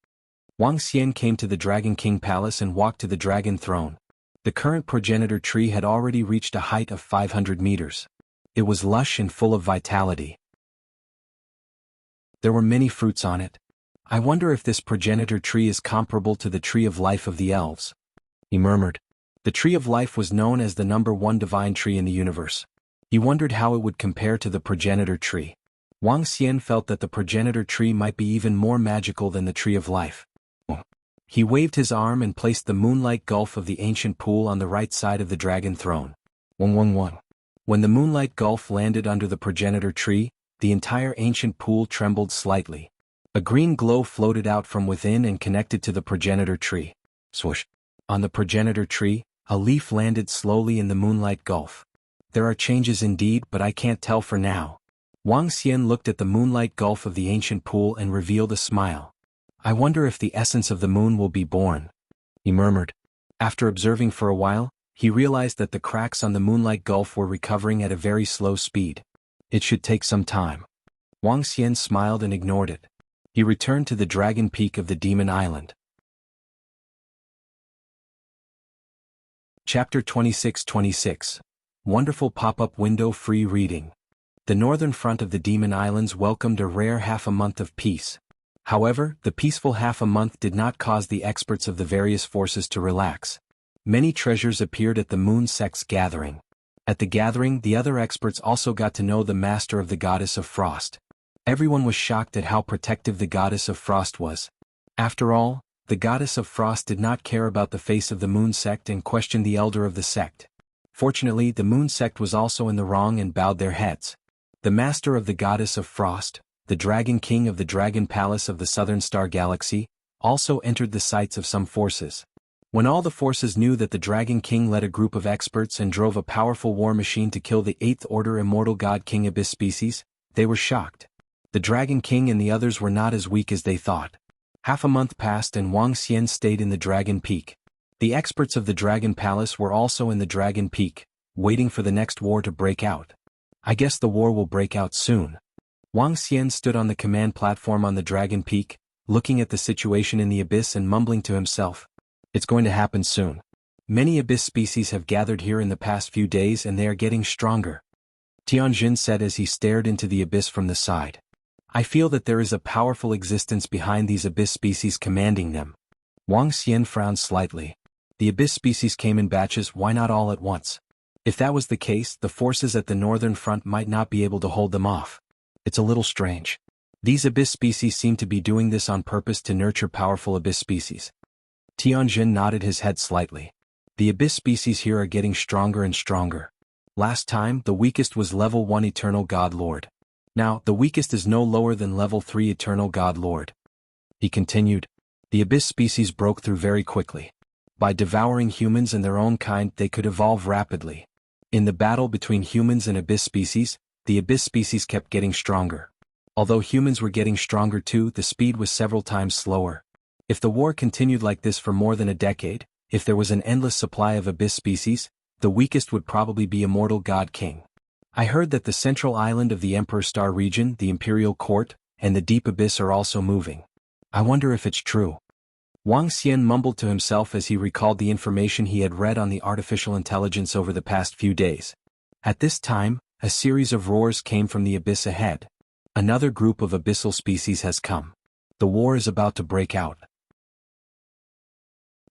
Wang Xian came to the Dragon King Palace and walked to the dragon throne. The current progenitor tree had already reached a height of 500 meters. It was lush and full of vitality. There were many fruits on it. I wonder if this progenitor tree is comparable to the tree of life of the elves. He murmured. The tree of life was known as the #1 divine tree in the universe. He wondered how it would compare to the progenitor tree. Wang Xian felt that the progenitor tree might be even more magical than the tree of life. He waved his arm and placed the Moonlight Gulf of the Ancient Pool on the right side of the dragon throne. When the Moonlight Gulf landed under the progenitor tree, the entire ancient pool trembled slightly. A green glow floated out from within and connected to the progenitor tree. Swoosh! On the progenitor tree, A leaf landed slowly in the moonlight gulf. There are changes indeed, but I can't tell for now. Wang Xian looked at the moonlight gulf of the ancient pool and revealed a smile. I wonder if the essence of the moon will be born, he murmured. After observing for a while, he realized that the cracks on the moonlight gulf were recovering at a very slow speed. It should take some time. Wang Xian smiled and ignored it. He returned to the dragon peak of the Demon Island. Chapter 26. Wonderful pop-up window free reading. The northern front of the Demon Islands welcomed a rare half-a-month of peace. However, the peaceful half-a-month did not cause the experts of the various forces to relax. Many treasures appeared at the Moon Sect's gathering. At the gathering, the other experts also got to know the master of the Goddess of Frost. Everyone was shocked at how protective the Goddess of Frost was. After all, the Goddess of Frost did not care about the face of the Moon Sect and questioned the elder of the sect. Fortunately, the Moon Sect was also in the wrong and bowed their heads. The master of the Goddess of Frost, the Dragon King of the Dragon Palace of the Southern Star Galaxy, also entered the sights of some forces. When all the forces knew that the Dragon King led a group of experts and drove a powerful war machine to kill the 8th Order Immortal God King Abyss species, they were shocked. The Dragon King and the others were not as weak as they thought. Half a month passed and Wang Xian stayed in the Dragon Peak. The experts of the Dragon Palace were also in the Dragon Peak, waiting for the next war to break out. I guess the war will break out soon. Wang Xian stood on the command platform on the Dragon Peak, looking at the situation in the abyss and mumbling to himself. It's going to happen soon. Many abyss species have gathered here in the past few days and they are getting stronger. Tianjin said as he stared into the abyss from the side. I feel that there is a powerful existence behind these abyss species commanding them. Wang Xian frowned slightly. The abyss species came in batches, why not all at once? If that was the case, the forces at the northern front might not be able to hold them off. It's a little strange. These abyss species seem to be doing this on purpose to nurture powerful abyss species. Tianjin nodded his head slightly. The abyss species here are getting stronger and stronger. Last time, the weakest was level 1 Eternal God Lord. Now, the weakest is no lower than level 3 Eternal God Lord. He continued. The abyss species broke through very quickly. By devouring humans and their own kind, they could evolve rapidly. In the battle between humans and abyss species, the abyss species kept getting stronger. Although humans were getting stronger too, the speed was several times slower. If the war continued like this for more than a decade, if there was an endless supply of abyss species, the weakest would probably be Immortal God King. I heard that the central island of the Emperor Star region, the Imperial Court, and the Deep Abyss are also moving. I wonder if it's true. Wang Xian mumbled to himself as he recalled the information he had read on the artificial intelligence over the past few days. At this time, a series of roars came from the abyss ahead. Another group of abyssal species has come. The war is about to break out.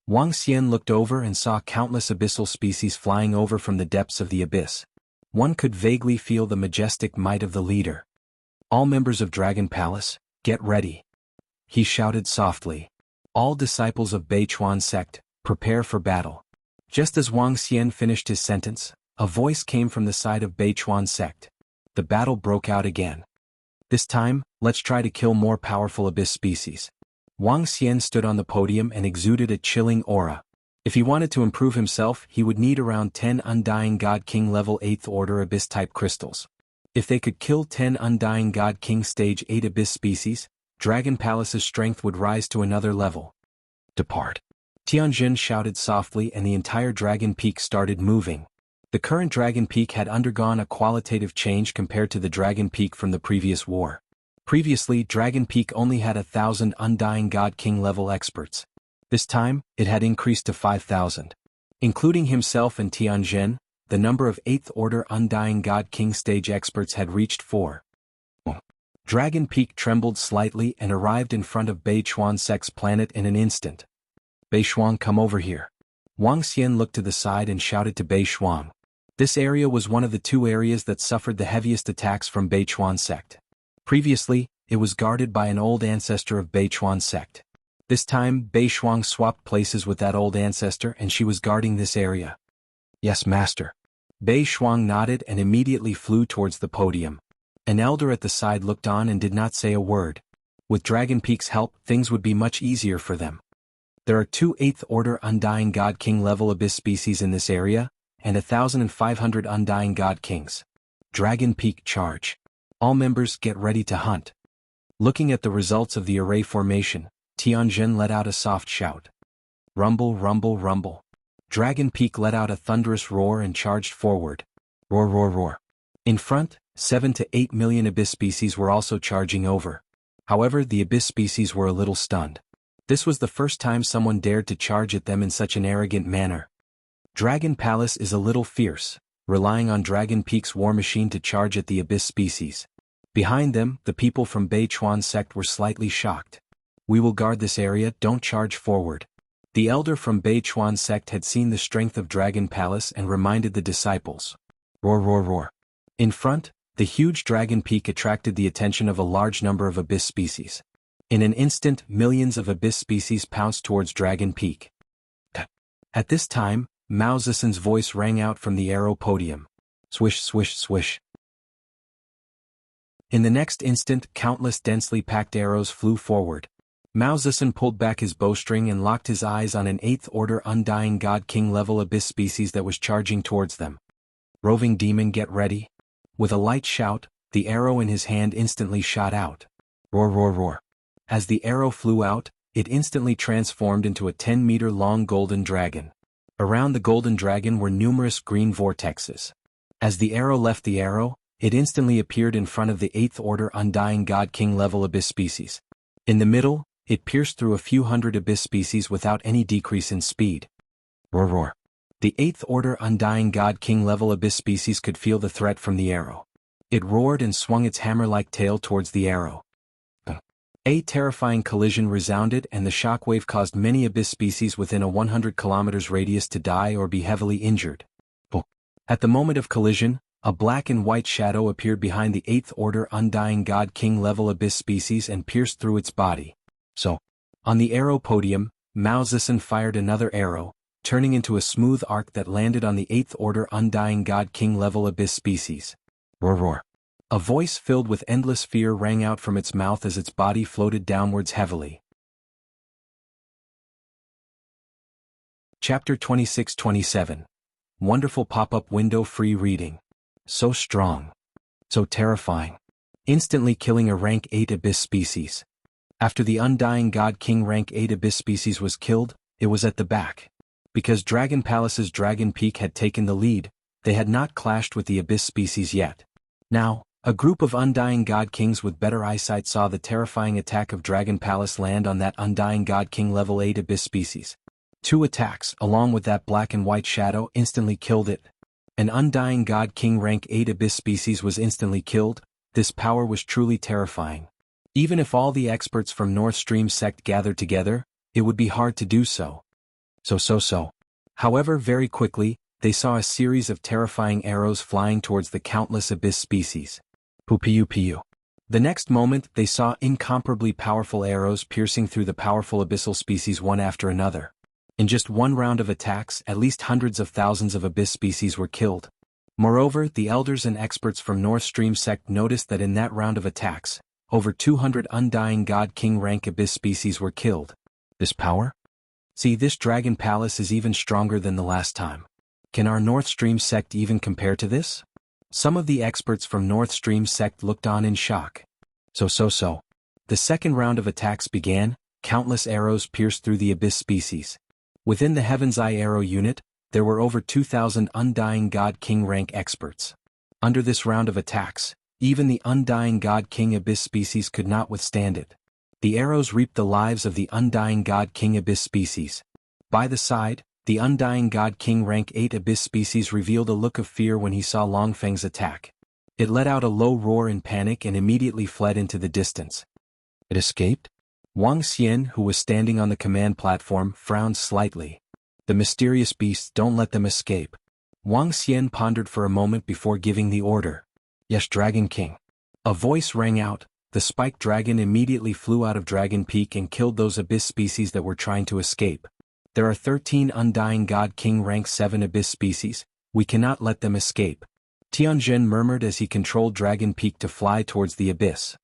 Wang Xian looked over and saw countless abyssal species flying over from the depths of the abyss. One could vaguely feel the majestic might of the leader. All members of Dragon Palace, get ready. He shouted softly. All disciples of Beichuan sect, prepare for battle. Just as Wang Xian finished his sentence, a voice came from the side of Beichuan sect. The battle broke out again. This time, let's try to kill more powerful abyss species. Wang Xian stood on the podium and exuded a chilling aura. If he wanted to improve himself, he would need around 10 Undying God King level 8th Order Abyss-type crystals. If they could kill 10 Undying God King Stage 8 Abyss species, Dragon Palace's strength would rise to another level. Depart. Tianjin shouted softly and the entire Dragon Peak started moving. The current Dragon Peak had undergone a qualitative change compared to the Dragon Peak from the previous war. Previously, Dragon Peak only had 1,000 Undying God King level experts. This time, it had increased to 5,000. Including himself and Tianjin, the number of 8th Order Undying God King stage experts had reached 4. Dragon Peak trembled slightly and arrived in front of Beichuan Sect's planet in an instant. Beichuan, come over here. Wang Xian looked to the side and shouted to Beichuan. This area was one of the 2 areas that suffered the heaviest attacks from Beichuan Sect. Previously, it was guarded by an old ancestor of Beichuan Sect. This time, Beichuan swapped places with that old ancestor and she was guarding this area. Yes, master. Beichuan nodded and immediately flew towards the podium. An elder at the side looked on and did not say a word. With Dragon Peak's help, things would be much easier for them. There are two 8th Order Undying God King level Abyss species in this area, and 1,500 Undying God Kings. Dragon Peak Charge. All members get ready to hunt. Looking at the results of the array formation, Tianjin let out a soft shout. Rumble, rumble, rumble. Dragon Peak let out a thunderous roar and charged forward. Roar, roar, roar. In front, 7 to 8 million Abyss species were also charging over. However, the Abyss species were a little stunned. This was the first time someone dared to charge at them in such an arrogant manner. Dragon Palace is a little fierce, relying on Dragon Peak's war machine to charge at the Abyss species. Behind them, the people from Beichuan sect were slightly shocked. We will guard this area, don't charge forward. The elder from Beichuan sect had seen the strength of Dragon Palace and reminded the disciples. Roar, roar, roar. In front, the huge Dragon Peak attracted the attention of a large number of Abyss species. In an instant, millions of Abyss species pounced towards Dragon Peak. At this time, Mao Zedong's voice rang out from the arrow podium. Swish, swish, swish. In the next instant, countless densely packed arrows flew forward. Mao Zedong pulled back his bowstring and locked his eyes on an 8th Order Undying God King level Abyss species that was charging towards them. Roving demon, get ready. With a light shout, the arrow in his hand instantly shot out. Roar, roar, roar. As the arrow flew out, it instantly transformed into a 10-meter-long golden dragon. Around the golden dragon were numerous green vortexes. As the arrow left the arrow, it instantly appeared in front of the 8th Order Undying God King level Abyss species. In the middle, it pierced through a few hundred Abyss species without any decrease in speed. Roar, roar. The 8th Order Undying God King level Abyss species could feel the threat from the arrow. It roared and swung its hammer-like tail towards the arrow. A terrifying collision resounded, and the shockwave caused many Abyss species within a 100 kilometers radius to die or be heavily injured. At the moment of collision, a black and white shadow appeared behind the 8th Order Undying God King level Abyss species and pierced through its body. On the arrow podium, Mao Zedong fired another arrow, turning into a smooth arc that landed on the 8th Order Undying God King level Abyss species. Roar, roar. A voice filled with endless fear rang out from its mouth as its body floated downwards heavily. Chapter 26-27. Wonderful pop-up window free reading. So strong. So terrifying. Instantly killing a rank 8 Abyss species. After the Undying God King rank 8 Abyss species was killed, it was at the back. Because Dragon Palace's Dragon Peak had taken the lead, they had not clashed with the Abyss species yet. Now, a group of Undying God Kings with better eyesight saw the terrifying attack of Dragon Palace land on that Undying God King level 8 Abyss species. 2 attacks, along with that black and white shadow, instantly killed it. An Undying God King rank 8 Abyss species was instantly killed. This power was truly terrifying. Even if all the experts from North Stream sect gathered together, it would be hard to do so. However, very quickly, they saw a series of terrifying arrows flying towards the countless Abyss species. Pupiu. The next moment, they saw incomparably powerful arrows piercing through the powerful abyssal species one after another. In just one round of attacks, at least hundreds of thousands of Abyss species were killed. Moreover, the elders and experts from North Stream sect noticed that in that round of attacks, over 200 Undying God King rank Abyss species were killed. This power? See, this Dragon Palace is even stronger than the last time. Can our North Stream sect even compare to this? Some of the experts from North Stream sect looked on in shock. The second round of attacks began. Countless arrows pierced through the Abyss species. Within the Heaven's Eye arrow unit, there were over 2,000 Undying God King rank experts. Under this round of attacks, even the Undying God King Abyss species could not withstand it. The arrows reaped the lives of the Undying God King Abyss species. By the side, the Undying God King rank 8 Abyss species revealed a look of fear when he saw Longfeng's attack. It let out a low roar in panic and immediately fled into the distance. It escaped? Wang Xian, who was standing on the command platform, frowned slightly. The mysterious beasts, don't let them escape. Wang Xian pondered for a moment before giving the order. Yes, Dragon King. A voice rang out. The spiked dragon immediately flew out of Dragon Peak and killed those Abyss species that were trying to escape. There are 13 Undying God King rank 7 Abyss species. We cannot let them escape. Tianjin murmured as he controlled Dragon Peak to fly towards the abyss.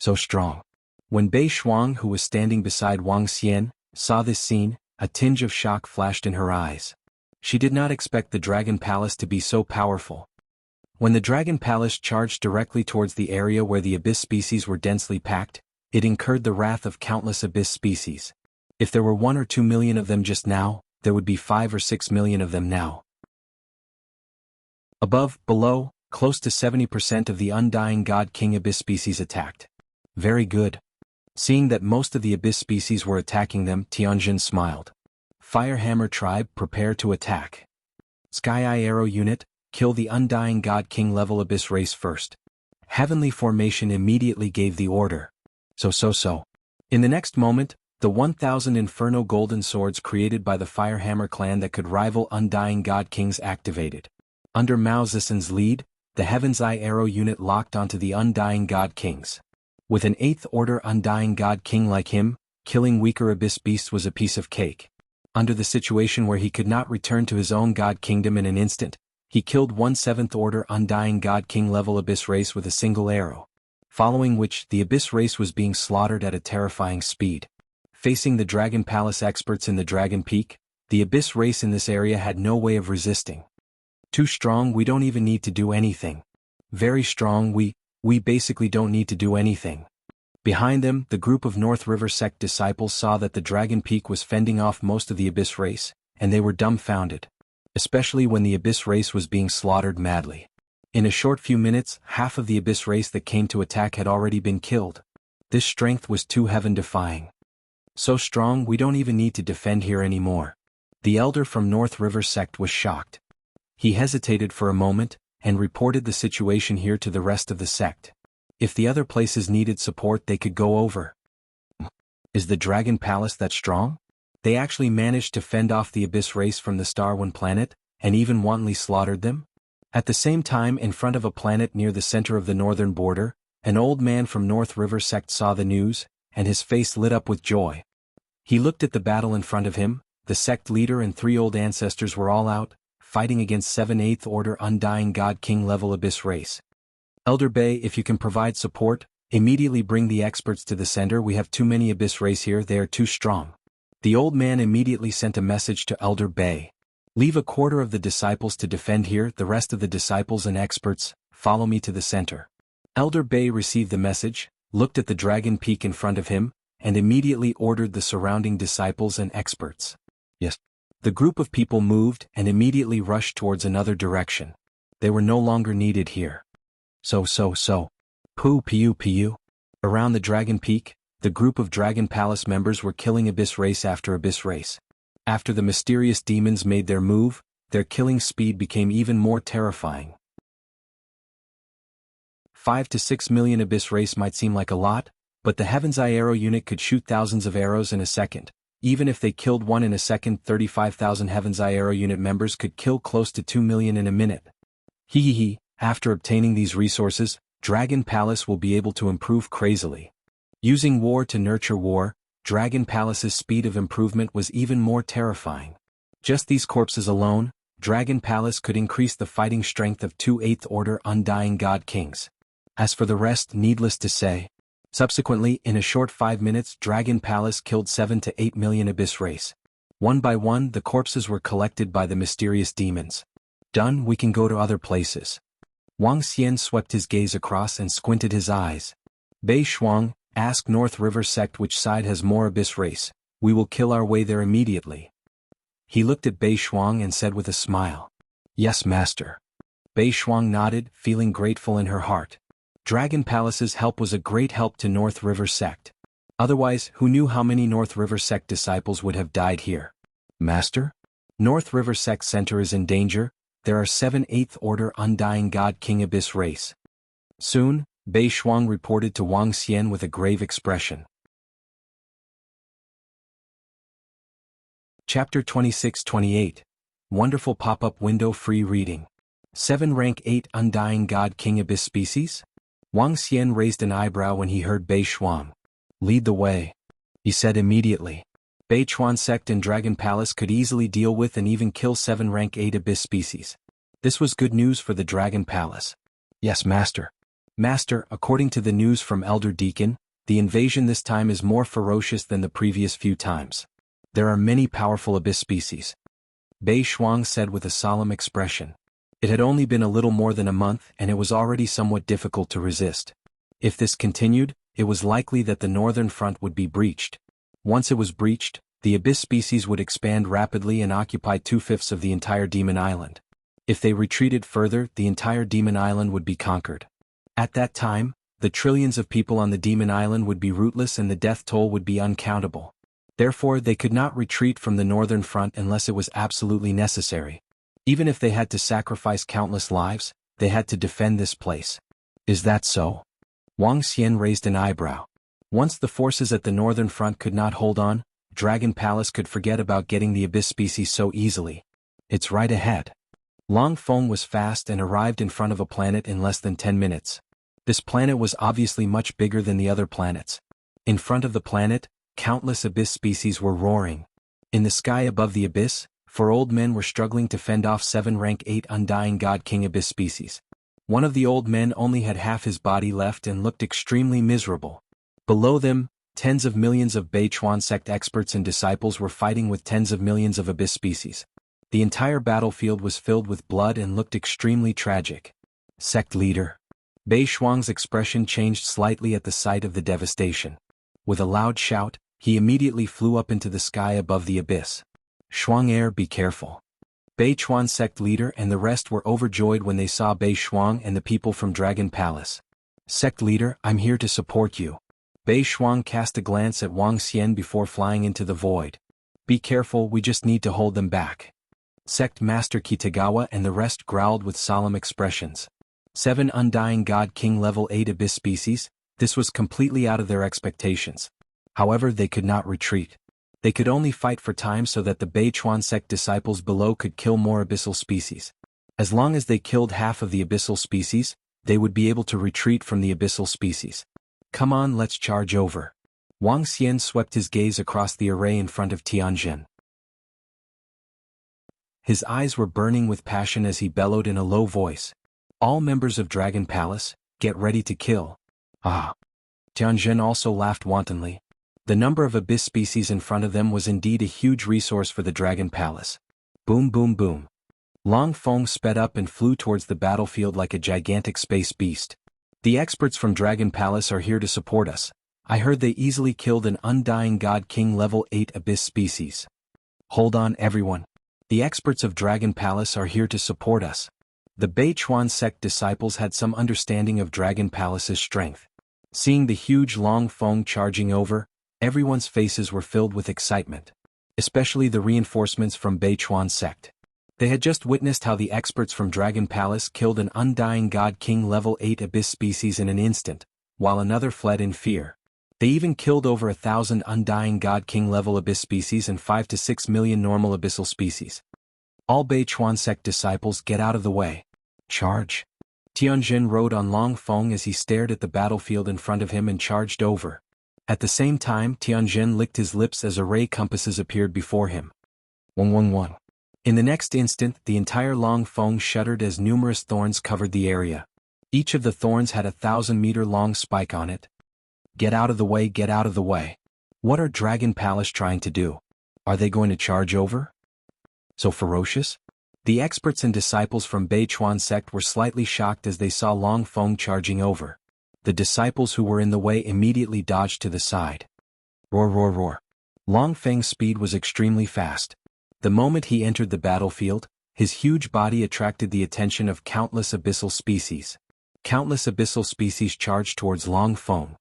So strong. When Bei Shuang, who was standing beside Wang Xian, saw this scene, a tinge of shock flashed in her eyes. She did not expect the Dragon Palace to be so powerful. When the Dragon Palace charged directly towards the area where the Abyss species were densely packed, it incurred the wrath of countless Abyss species. If there were 1 or 2 million of them just now, there would be 5 or 6 million of them now. Above, below, close to 70% of the Undying God King Abyss species attacked. Very good. Seeing that most of the Abyss species were attacking them, Tianjin smiled. Firehammer Tribe, prepare to attack. Sky Eye Arrow Unit, kill the Undying God King level Abyss race first. Heavenly Formation immediately gave the order. So. In the next moment, the 1,000 Inferno Golden Swords created by the Firehammer clan that could rival Undying God Kings activated. Under Mao Zishan's lead, the Heaven's Eye Arrow Unit locked onto the Undying God Kings. With an 8th Order Undying God King like him, killing weaker Abyss beasts was a piece of cake. Under the situation where he could not return to his own God Kingdom in an instant, he killed one 7th Order Undying God King level Abyss race with a single arrow. Following which, the Abyss race was being slaughtered at a terrifying speed. Facing the Dragon Palace experts in the Dragon Peak, the Abyss race in this area had no way of resisting. Too strong, we don't even need to do anything. Very strong, we basically don't need to do anything. Behind them, the group of North River sect disciples saw that the Dragon Peak was fending off most of the Abyss race, and they were dumbfounded. Especially when the Abyss race was being slaughtered madly. In a short few minutes, half of the Abyss race that came to attack had already been killed. This strength was too heaven-defying. So strong, we don't even need to defend here anymore. The elder from North River sect was shocked. He hesitated for a moment, and reported the situation here to the rest of the sect. If the other places needed support, they could go over. Is the Dragon Palace that strong? They actually managed to fend off the Abyss race from the Star One planet, and even wantonly slaughtered them? At the same time, in front of a planet near the center of the northern border, an old man from North River sect saw the news, and his face lit up with joy. He looked at the battle in front of him. The sect leader and 3 old ancestors were all out, fighting against 7 8th Order Undying God King level Abyss race. Elder Bay, if you can provide support, immediately bring the experts to the center. We have too many Abyss race here, they are too strong. The old man immediately sent a message to Elder Bay. Leave a quarter of the disciples to defend here, the rest of the disciples and experts, follow me to the center. Elder Bay received the message, looked at the Dragon Peak in front of him, and immediately ordered the surrounding disciples and experts. Yes. The group of people moved and immediately rushed towards another direction. They were no longer needed here. So. Pu. Around the Dragon Peak, the group of Dragon Palace members were killing Abyss race after Abyss race. After the mysterious demons made their move, their killing speed became even more terrifying. 5 to 6 million Abyss race might seem like a lot, but the Heaven's Eye Arrow unit could shoot thousands of arrows in a second. Even if they killed one in a second, 35,000 Heaven's Eye Arrow unit members could kill close to 2 million in a minute. After obtaining these resources, Dragon Palace will be able to improve crazily. Using war to nurture war, Dragon Palace's speed of improvement was even more terrifying. Just these corpses alone, Dragon Palace could increase the fighting strength of 2 8th Order Undying God Kings. As for the rest, needless to say. Subsequently, in a short 5 minutes, Dragon Palace killed 7 to 8 million Abyss race. One by one, the corpses were collected by the mysterious demons. Done, we can go to other places. Wang Xian swept his gaze across and squinted his eyes. Bei Shuang, ask North River sect which side has more Abyss race. We will kill our way there immediately. He looked at Bei Shuang and said with a smile. Yes, master. Bei Shuang nodded, feeling grateful in her heart. Dragon Palace's help was a great help to North River sect. Otherwise, who knew how many North River sect disciples would have died here? Master? North River sect center is in danger. There are 7 8th Order Undying God King Abyss race. Soon, Bei Shuang reported to Wang Xian with a grave expression. Chapter 26-28. Wonderful pop-up window free reading. 7 rank 8 Undying God King Abyss species? Wang Xian raised an eyebrow when he heard Bei Shuang. Lead the way, he said immediately. Bei Chuan sect and Dragon Palace could easily deal with and even kill 7 rank 8 Abyss species. This was good news for the Dragon Palace. Yes, master. Master, according to the news from Elder Deacon, the invasion this time is more ferocious than the previous few times. There are many powerful abyss species. Bei Shuang said with a solemn expression. It had only been a little more than a month and it was already somewhat difficult to resist. If this continued, it was likely that the northern front would be breached. Once it was breached, the abyss species would expand rapidly and occupy 2/5 of the entire Demon Island. If they retreated further, the entire Demon Island would be conquered. At that time, the trillions of people on the Demon Island would be rootless and the death toll would be uncountable. Therefore, they could not retreat from the northern front unless it was absolutely necessary. Even if they had to sacrifice countless lives, they had to defend this place. Is that so? Wang Xian raised an eyebrow. Once the forces at the northern front could not hold on, Dragon Palace could forget about getting the abyss species so easily. It's right ahead. Long Feng was fast and arrived in front of a planet in less than 10 minutes. This planet was obviously much bigger than the other planets. In front of the planet, countless abyss species were roaring. In the sky above the abyss, 4 old men were struggling to fend off 7 rank 8 Undying God King abyss species. One of the old men only had half his body left and looked extremely miserable. Below them, tens of millions of Beichuan sect experts and disciples were fighting with tens of millions of abyss species. The entire battlefield was filled with blood and looked extremely tragic. Sect leader. Bei Shuang's expression changed slightly at the sight of the devastation. With a loud shout, he immediately flew up into the sky above the abyss. Shuang Heir, be careful. Bei Chuan sect leader and the rest were overjoyed when they saw Bei Shuang and the people from Dragon Palace. Sect leader, I'm here to support you. Bei Shuang cast a glance at Wang Xian before flying into the void. Be careful, we just need to hold them back. Sect Master Kitagawa and the rest growled with solemn expressions. 7 Undying God King level 8 abyss species, this was completely out of their expectations. However, they could not retreat. They could only fight for time so that the Beichuan sect disciples below could kill more abyssal species. As long as they killed half of the abyssal species, they would be able to retreat from the abyssal species. Come on, let's charge over. Wang Xian swept his gaze across the array in front of Tianjin. His eyes were burning with passion as he bellowed in a low voice. All members of Dragon Palace, get ready to kill. Ah! Tianjin also laughed wantonly. The number of abyss species in front of them was indeed a huge resource for the Dragon Palace. Boom boom boom. Long Feng sped up and flew towards the battlefield like a gigantic space beast. The experts from Dragon Palace are here to support us. I heard they easily killed an Undying God King level 8 abyss species. Hold on everyone. The experts of Dragon Palace are here to support us. The Beichuan sect disciples had some understanding of Dragon Palace's strength. Seeing the huge Long Feng charging over, everyone's faces were filled with excitement. Especially the reinforcements from Beichuan sect. They had just witnessed how the experts from Dragon Palace killed an Undying God King level 8 abyss species in an instant, while another fled in fear. They even killed over 1,000 Undying God King level abyss species and 5 to 6 million normal abyssal species. All Beichuan sect disciples, get out of the way. Charge. Tianjin rode on Long Feng as he stared at the battlefield in front of him and charged over. At the same time, Tianjin licked his lips as array compasses appeared before him. 111. In the next instant, the entire Long Feng shuddered as numerous thorns covered the area. Each of the thorns had a 1,000-meter-long spike on it. Get out of the way, get out of the way. What are Dragon Palace trying to do? Are they going to charge over? So ferocious? The experts and disciples from Beichuan sect were slightly shocked as they saw Long Feng charging over. The disciples who were in the way immediately dodged to the side. Roar roar roar. Long Feng's speed was extremely fast. The moment he entered the battlefield, his huge body attracted the attention of countless abyssal species. Countless abyssal species charged towards Long Feng.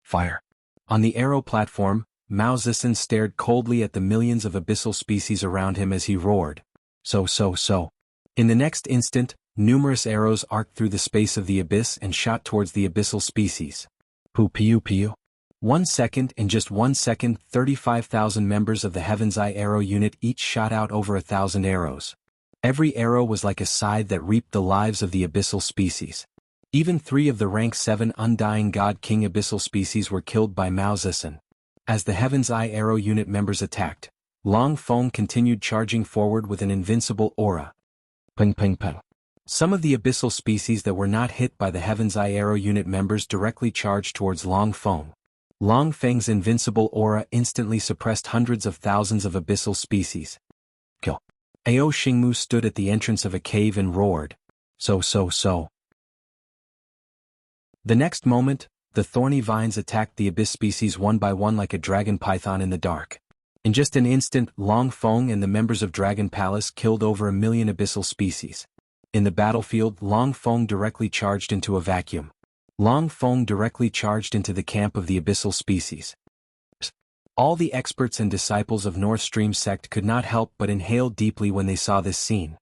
Fire. On the arrow platform, Mao Zisen stared coldly at the millions of abyssal species around him as he roared. So. In the next instant, numerous arrows arced through the space of the abyss and shot towards the abyssal species. Pu piu piu. 1 second, in just 1 second, 35,000 members of the Heaven's Eye arrow unit each shot out over 1,000 arrows. Every arrow was like a scythe that reaped the lives of the abyssal species. Even 3 of the rank 7 Undying God King abyssal species were killed by Mao Zisen. As the Heaven's Eye arrow unit members attacked, Long Feng continued charging forward with an invincible aura. Ping ping ping. Some of the abyssal species that were not hit by the Heaven's Eye arrow unit members directly charged towards Long Feng. Long Feng's invincible aura instantly suppressed hundreds of thousands of abyssal species. Kill. Ao Xingmu stood at the entrance of a cave and roared. So. The next moment, the thorny vines attacked the abyss species one by one like a dragon python in the dark. In just an instant, Long Feng and the members of Dragon Palace killed over 1 million abyssal species. In the battlefield, Long Feng directly charged into a vacuum. Long Feng directly charged into the camp of the abyssal species. All the experts and disciples of North Stream sect could not help but inhale deeply when they saw this scene.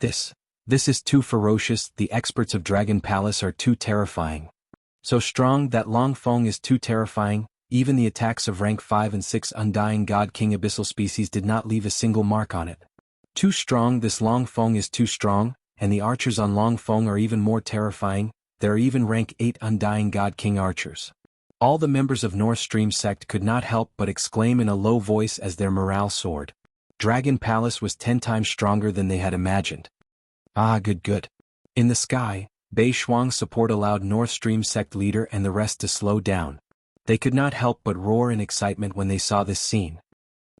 This is too ferocious. The experts of Dragon Palace are too terrifying. So strong that Long Feng is too terrifying. Even the attacks of rank 5 and 6 Undying God King abyssal species did not leave a single mark on it. Too strong. This Long Feng is too strong, and the archers on Long Feng are even more terrifying. There are even rank 8 Undying God King archers. All the members of North Stream sect could not help but exclaim in a low voice as their morale soared. Dragon Palace was 10 times stronger than they had imagined. Ah, good. In the sky, Bei Shuang's support allowed North Stream sect leader and the rest to slow down. They could not help but roar in excitement when they saw this scene.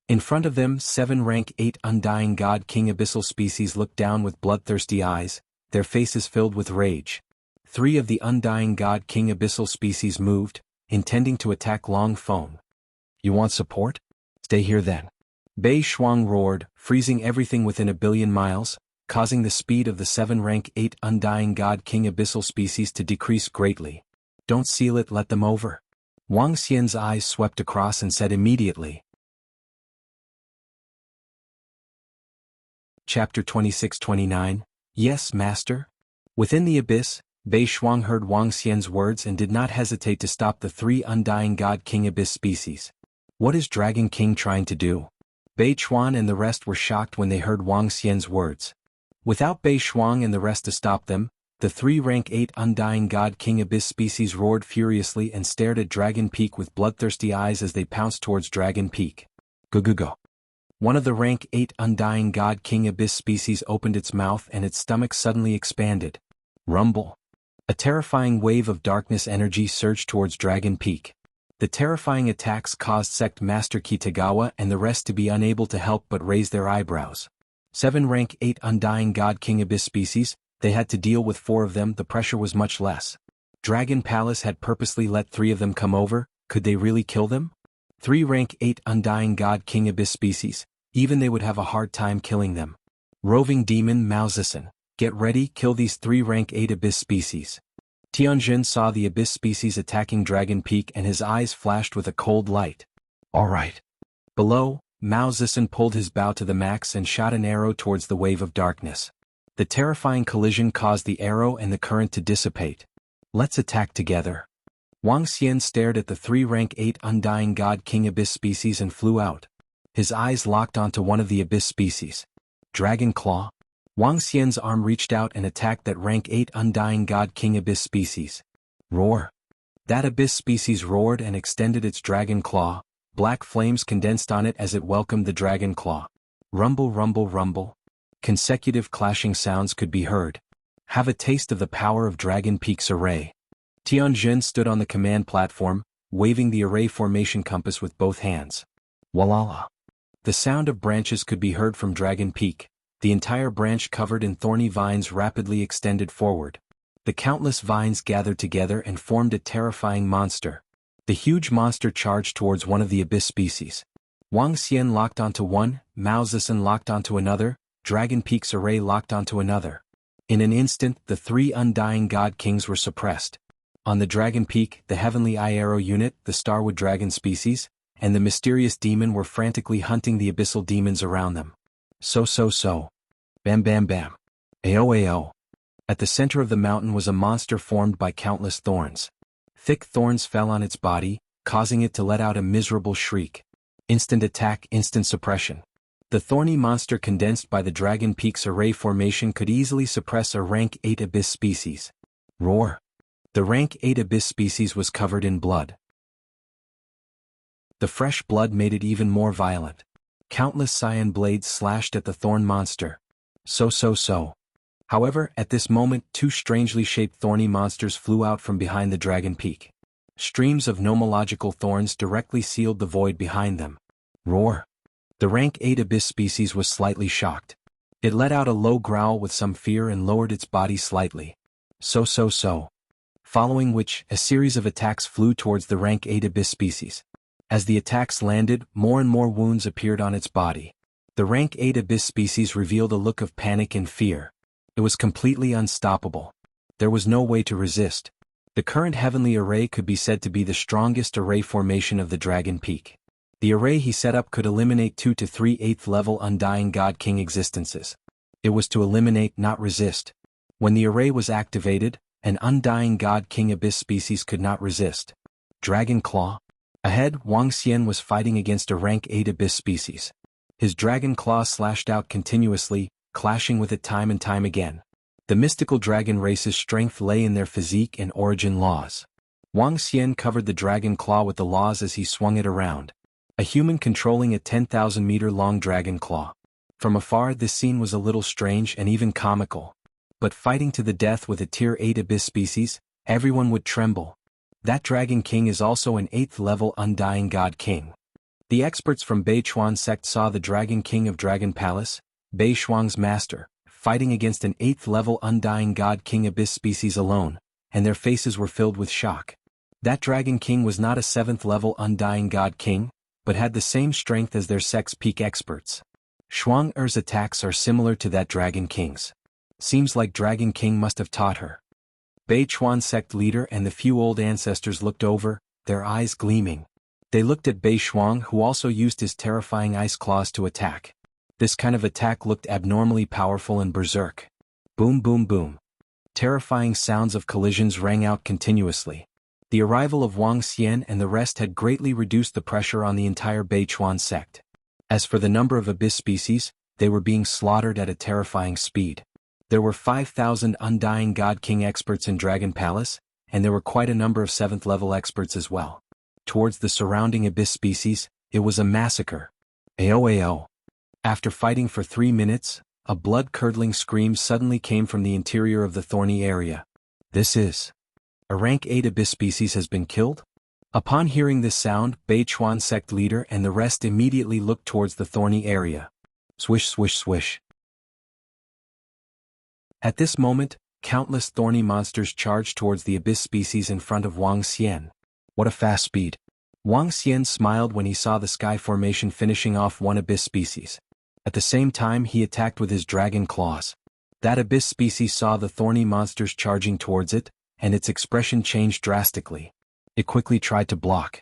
In front of them, 7 rank 8 Undying God King abyssal species looked down with bloodthirsty eyes, their faces filled with rage. 3 of the Undying God King abyssal species moved, intending to attack Long Feng. You want support? Stay here then. Bei Shuang roared, freezing everything within 1 billion miles, causing the speed of the 7 rank 8 Undying God King abyssal species to decrease greatly. Don't seal it, let them over. Wang Xian's eyes swept across and said immediately. Chapter 26-29, Yes, Master? Within the abyss, Bei Shuang heard Wang Xian's words and did not hesitate to stop the 3 Undying God King abyss species. What is Dragon King trying to do? Bei Chuan and the rest were shocked when they heard Wang Xian's words. Without Bei Shuang and the rest to stop them, the 3 rank 8 Undying God King abyss species roared furiously and stared at Dragon Peak with bloodthirsty eyes as they pounced towards Dragon Peak. Go. One of the rank 8 Undying God King abyss species opened its mouth and its stomach suddenly expanded. Rumble. A terrifying wave of darkness energy surged towards Dragon Peak. The terrifying attacks caused Sect Master Kitagawa and the rest to be unable to help but raise their eyebrows. 7 rank 8 Undying God King abyss species, they had to deal with 4 of them. The pressure was much less. Dragon Palace had purposely let 3 of them come over. Could they really kill them? 3 rank 8 Undying God King abyss species, even they would have a hard time killing them. Roving Demon Mao Zisen, get ready, kill these 3 rank 8 abyss species. Tianjin saw the abyss species attacking Dragon Peak and his eyes flashed with a cold light. Alright. Below, Mao Zisen pulled his bow to the max and shot an arrow towards the wave of darkness. The terrifying collision caused the arrow and the current to dissipate. Let's attack together. Wang Xian stared at the 3 rank 8 Undying God King abyss species and flew out. His eyes locked onto one of the abyss species. Dragon Claw. Wang Xian's arm reached out and attacked that rank 8 Undying God King abyss species. Roar. That abyss species roared and extended its dragon claw. Black flames condensed on it as it welcomed the dragon claw. Rumble, rumble, rumble. Consecutive clashing sounds could be heard. Have a taste of the power of Dragon Peak's array. Tianjin stood on the command platform, waving the array formation compass with both hands. Walala. The sound of branches could be heard from Dragon Peak. The entire branch covered in thorny vines rapidly extended forward. The countless vines gathered together and formed a terrifying monster. The huge monster charged towards one of the abyss species. Wang Xian locked onto one, Mao Zisen locked onto another, Dragon Peak's array locked onto another. In an instant, the 3 Undying God Kings were suppressed. On the Dragon Peak, the Heavenly Eye Arrow unit, the Starwood Dragon species, and the mysterious demon were frantically hunting the abyssal demons around them. So. Bam bam bam. Ao. At the center of the mountain was a monster formed by countless thorns. Thick thorns fell on its body, causing it to let out a miserable shriek. Instant attack, instant suppression. The thorny monster condensed by the Dragon Peak's array formation could easily suppress a rank 8 abyss species. Roar. The rank 8 abyss species was covered in blood. The fresh blood made it even more violent. Countless cyan blades slashed at the thorn monster. So. However, at this moment 2 strangely shaped thorny monsters flew out from behind the Dragon Peak. Streams of nomological thorns directly sealed the void behind them. Roar! The rank 8 abyss species was slightly shocked. It let out a low growl with some fear and lowered its body slightly. So. Following which, a series of attacks flew towards the rank 8 abyss species. As the attacks landed, more and more wounds appeared on its body. The rank 8 abyss species revealed a look of panic and fear. It was completely unstoppable. There was no way to resist. The current heavenly array could be said to be the strongest array formation of the Dragon Peak. The array he set up could eliminate 2 to 3 8th level Undying God King existences. It was to eliminate, not resist. When the array was activated, an Undying God King abyss species could not resist. Dragon Claw. Ahead, Wuxia was fighting against a rank 8 abyss species. His dragon claw slashed out continuously, clashing with it time and time again. The mystical dragon race's strength lay in their physique and origin laws. Wuxia covered the dragon claw with the laws as he swung it around. A human controlling a 10,000-meter-long dragon claw. From afar this scene was a little strange and even comical. But fighting to the death with a tier 8 abyss species, everyone would tremble. That Dragon King is also an 8th level Undying God King. The experts from Beichuan sect saw the Dragon King of Dragon Palace, Beishuang's master, fighting against an 8th level Undying God King abyss species alone, and their faces were filled with shock. That Dragon King was not a 7th level Undying God King, but had the same strength as their sect's peak experts. Shuang Er's attacks are similar to that Dragon King's. Seems like Dragon King must have taught her. Beichuan sect leader and the few old ancestors looked over, their eyes gleaming. They looked at Beishuang, who also used his terrifying ice claws to attack. This kind of attack looked abnormally powerful and berserk. Boom boom boom. Terrifying sounds of collisions rang out continuously. The arrival of Wuxia and the rest had greatly reduced the pressure on the entire Beichuan sect. As for the number of abyss species, they were being slaughtered at a terrifying speed. There were 5,000 Undying God King experts in Dragon Palace, and there were quite a number of 7th level experts as well. Towards the surrounding abyss species, it was a massacre. Ao. After fighting for 3 minutes, a blood-curdling scream suddenly came from the interior of the thorny area. This is... a rank 8 abyss species has been killed? Upon hearing this sound, Beichuan sect leader and the rest immediately looked towards the thorny area. Swish swish swish. At this moment, countless thorny monsters charged towards the abyss species in front of Wuxia. What a fast speed. Wuxia smiled when he saw the sky formation finishing off one abyss species. At the same time he attacked with his dragon claws. That abyss species saw the thorny monsters charging towards it, and its expression changed drastically. It quickly tried to block.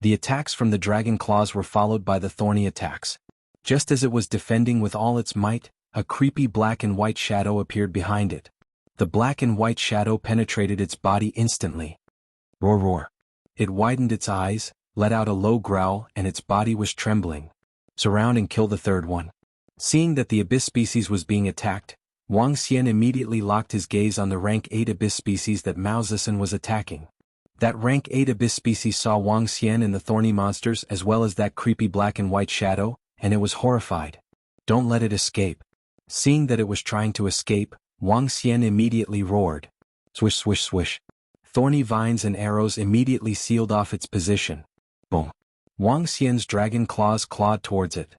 The attacks from the dragon claws were followed by the thorny attacks. Just as it was defending with all its might, a creepy black and white shadow appeared behind it. The black and white shadow penetrated its body instantly. Roar roar. It widened its eyes, let out a low growl, and its body was trembling. Surround and kill the third one. Seeing that the abyss species was being attacked, Wuxia immediately locked his gaze on the rank 8 abyss species that Mao Zedong was attacking. That rank 8 abyss species saw Wuxia and the thorny monsters as well as that creepy black and white shadow, and it was horrified. Don't let it escape. Seeing that it was trying to escape, Wuxia immediately roared. Swish swish swish. Thorny vines and arrows immediately sealed off its position. Boom. Wuxia's dragon claws clawed towards it.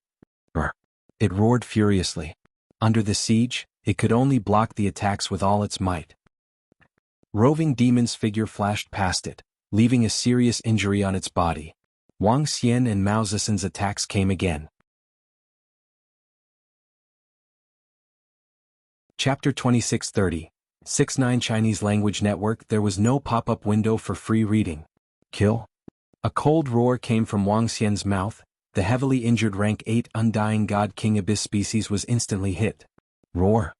Brr. It roared furiously. Under the siege, it could only block the attacks with all its might. Roving demon's figure flashed past it, leaving a serious injury on its body. Wuxia and Mao Zedong's attacks came again. Chapter 2630. 6-9 Chinese Language Network. There was no pop-up window for free reading. Kill. A cold roar came from Wuxia's mouth. The heavily injured rank 8 Undying God King abyss species was instantly hit. Roar.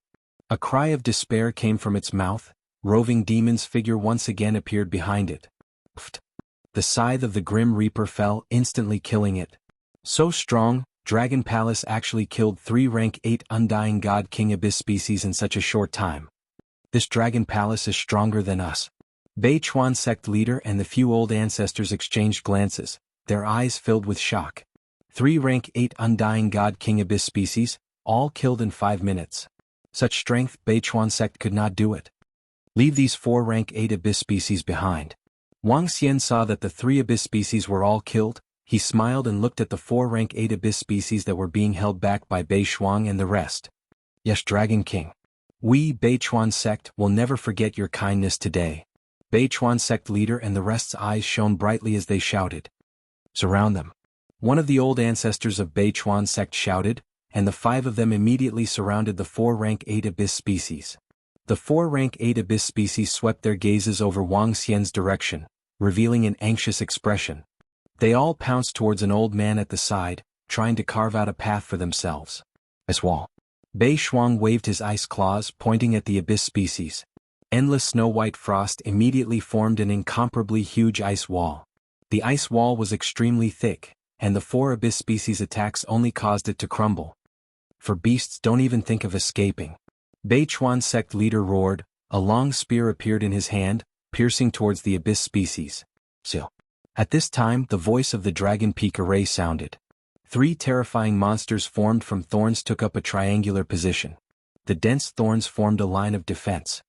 A cry of despair came from its mouth. Roving demon's figure once again appeared behind it. Pfft. The scythe of the Grim Reaper fell, instantly killing it. So strong, Dragon Palace actually killed 3 rank 8 Undying God King abyss species in such a short time. This Dragon Palace is stronger than us. Beichuan sect leader and the few old ancestors exchanged glances, their eyes filled with shock. 3 rank 8 Undying God King abyss species, all killed in 5 minutes. Such strength, Beichuan sect could not do it. Leave these 4 rank 8 abyss species behind. Wang Xian saw that the 3 abyss species were all killed. He smiled and looked at the 4 rank 8 abyss species that were being held back by Bei Shuang and the rest. Yes, Dragon King. We, Beichuan sect, will never forget your kindness today. Beichuan sect leader and the rest's eyes shone brightly as they shouted. Surround them. One of the old ancestors of Beichuan sect shouted, and the 5 of them immediately surrounded the 4 rank 8 abyss species. The 4 rank 8 abyss species swept their gazes over Wang Xian's direction, revealing an anxious expression. They all pounced towards an old man at the side, trying to carve out a path for themselves. Ice wall. Bei Shuang waved his ice claws, pointing at the abyss species. Endless snow-white frost immediately formed an incomparably huge ice wall. The ice wall was extremely thick, and the 4 abyss species' attacks only caused it to crumble. For beasts don't even think of escaping. Beichuan sect leader roared. A long spear appeared in his hand, piercing towards the abyss species. So, at this time the voice of the Dragon Peak array sounded. 3 terrifying monsters formed from thorns took up a triangular position. The dense thorns formed a line of defense.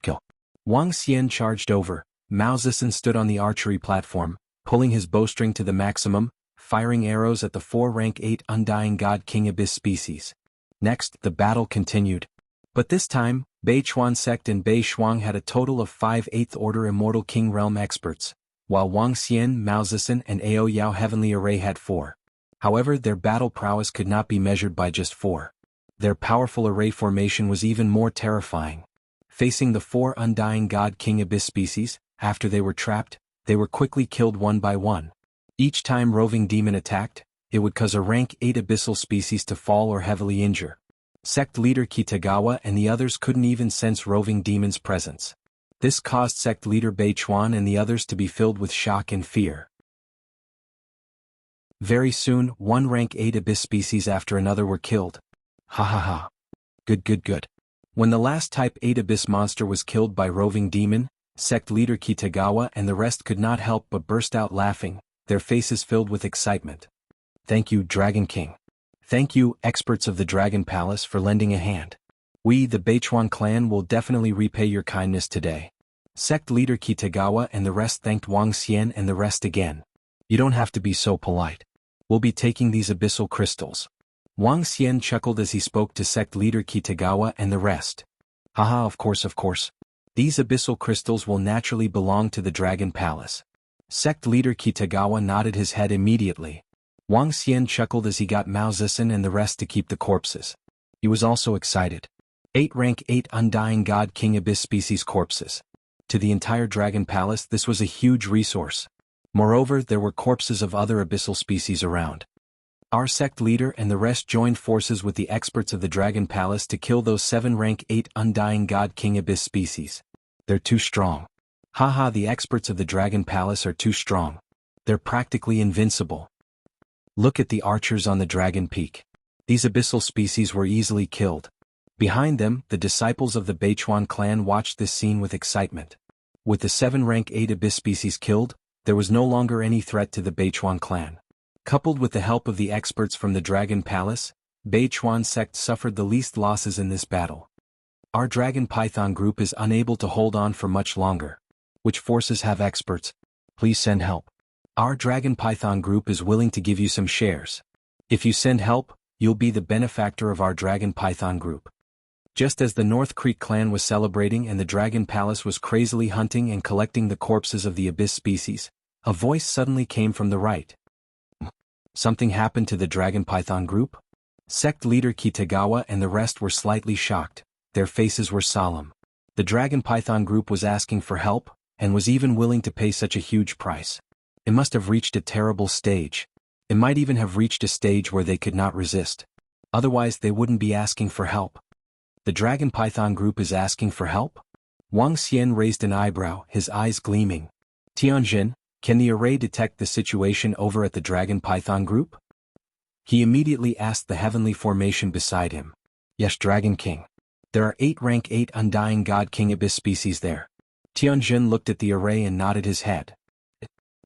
Kill. Wang Xian charged over. Mao Zixin stood on the archery platform, pulling his bowstring to the maximum, firing arrows at the 4 rank 8 Undying God King Abyss species. Next, the battle continued. But this time, Beichuan sect and Bei Shuang had a total of 5 8th Order Immortal King Realm experts, while Wang Xian, Mao Zixin and Ao Yao Heavenly Array had 4. However, their battle prowess could not be measured by just 4. Their powerful array formation was even more terrifying. Facing the 4 Undying God King Abyss species, after they were trapped, they were quickly killed one by one. Each time Roving Demon attacked, it would cause a rank 8 abyssal species to fall or heavily injure. Sect leader Kitagawa and the others couldn't even sense Roving Demon's presence. This caused sect leader Beichuan and the others to be filled with shock and fear. Very soon, 1 rank 8 abyss species after another were killed. Ha ha ha. Good. When the last type 8 abyss monster was killed by Roving Demon, sect leader Kitagawa and the rest could not help but burst out laughing, their faces filled with excitement. Thank you, Dragon King. Thank you, experts of the Dragon Palace, for lending a hand. We, the Beichuan clan, will definitely repay your kindness today. Sect leader Kitagawa and the rest thanked Wang Xian and the rest again. You don't have to be so polite. We'll be taking these abyssal crystals. Wang Xian chuckled as he spoke to sect leader Kitagawa and the rest. Haha, of course. These abyssal crystals will naturally belong to the Dragon Palace. Sect leader Kitagawa nodded his head immediately. Wang Xian chuckled as he got Mao Zixin and the rest to keep the corpses. He was also excited. 8 rank 8 Undying God King Abyss species corpses. To the entire Dragon Palace this was a huge resource. Moreover, there were corpses of other abyssal species around. Our sect leader and the rest joined forces with the experts of the Dragon Palace to kill those 7 rank 8 Undying God King Abyss species. They're too strong. Haha, the experts of the Dragon Palace are too strong. They're practically invincible. Look at the archers on the Dragon Peak. These abyssal species were easily killed. Behind them, the disciples of the Beichuan clan watched this scene with excitement. With the 7 rank 8 abyss species killed, there was no longer any threat to the Beichuan clan. Coupled with the help of the experts from the Dragon Palace, Beichuan sect suffered the least losses in this battle. Our Dragon Python group is unable to hold on for much longer. Which forces have experts? Please send help. Our Dragon Python group is willing to give you some shares. If you send help, you'll be the benefactor of our Dragon Python group. Just as the North Creek clan was celebrating and the Dragon Palace was crazily hunting and collecting the corpses of the abyss species, a voice suddenly came from the right. Something happened to the Dragon Python group? Sect leader Kitagawa and the rest were slightly shocked. Their faces were solemn. The Dragon Python group was asking for help, and was even willing to pay such a huge price. It must have reached a terrible stage. It might even have reached a stage where they could not resist. Otherwise they wouldn't be asking for help. The Dragon Python group is asking for help? Wang Xian raised an eyebrow, his eyes gleaming. Tianjin, can the array detect the situation over at the Dragon Python group? He immediately asked the heavenly formation beside him. Yes, Dragon King. There are 8 rank 8 Undying God King Abyss species there. Tianjin looked at the array and nodded his head.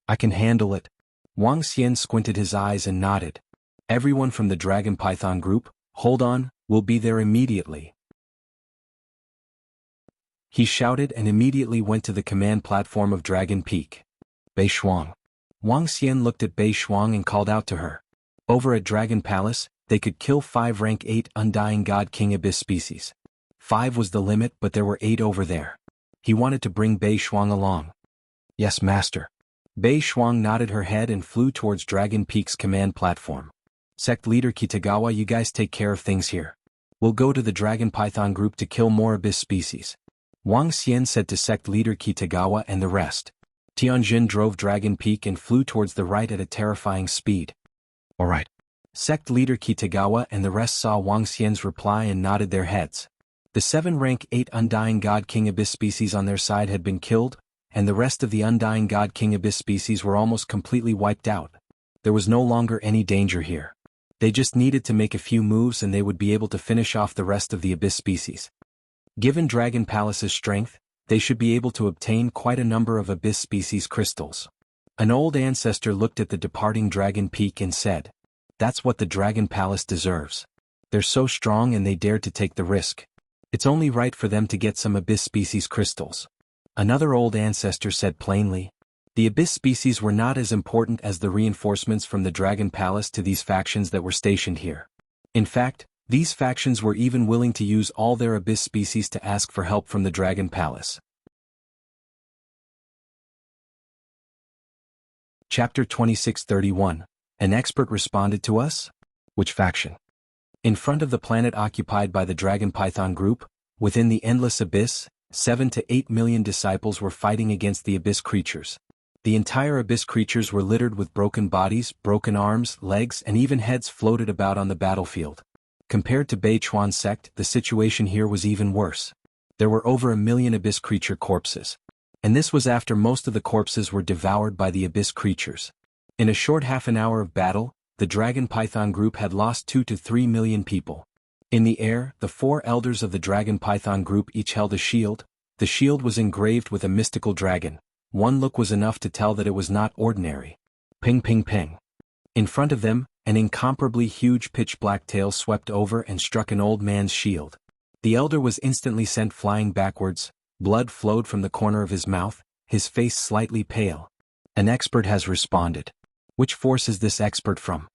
I can handle it. Wang Xian squinted his eyes and nodded. Everyone from the Dragon Python group, hold on, we'll be there immediately. he shouted and immediately went to the command platform of Dragon Peak. Bei Shuang. Wang Xian looked at Bei Shuang and called out to her. Over at Dragon Palace, they could kill 5 rank 8 Undying God King Abyss species. 5 was the limit, but there were 8 over there. He wanted to bring Bei Shuang along. Yes, master. Bei Shuang nodded her head and flew towards Dragon Peak's command platform. Sect leader Kitagawa, you guys take care of things here. We'll go to the Dragon Python group to kill more Abyss species. Wang Xian said to sect leader Kitagawa and the rest. Tianjin drove Dragon Peak and flew towards the right at a terrifying speed. Alright. Sect leader Kitagawa and the rest saw Wang Xian's reply and nodded their heads. The 7 rank 8 Undying God King Abyss species on their side had been killed, and the rest of the Undying God King Abyss species were almost completely wiped out. There was no longer any danger here. They just needed to make a few moves and they would be able to finish off the rest of the Abyss species. Given Dragon Palace's strength, they should be able to obtain quite a number of Abyss species crystals. An old ancestor looked at the departing Dragon Peak and said, "That's what the Dragon Palace deserves. They're so strong and they dared to take the risk. It's only right for them to get some Abyss species crystals." Another old ancestor said plainly, "The Abyss species were not as important as the reinforcements from the Dragon Palace to these factions that were stationed here. In fact, these factions were even willing to use all their Abyss species to ask for help from the Dragon Palace." Chapter 2631. An expert responded to us? Which faction? In front of the planet occupied by the Dragon Python group, within the endless abyss, 7 to 8 million disciples were fighting against the Abyss creatures. The entire Abyss creatures were littered with broken bodies, broken arms, legs, and even heads floated about on the battlefield. Compared to Bei Chuan's sect, the situation here was even worse. There were over 1 million Abyss creature corpses. And this was after most of the corpses were devoured by the Abyss creatures. In a short half an hour of battle, the Dragon Python group had lost 2 to 3 million people. In the air, the 4 elders of the Dragon Python group each held a shield. The shield was engraved with a mystical dragon. One look was enough to tell that it was not ordinary. Ping ping ping. In front of them, an incomparably huge pitch-black tail swept over and struck an old man's shield. The elder was instantly sent flying backwards, blood flowed from the corner of his mouth, his face slightly pale. An expert has responded. Which force is this expert from?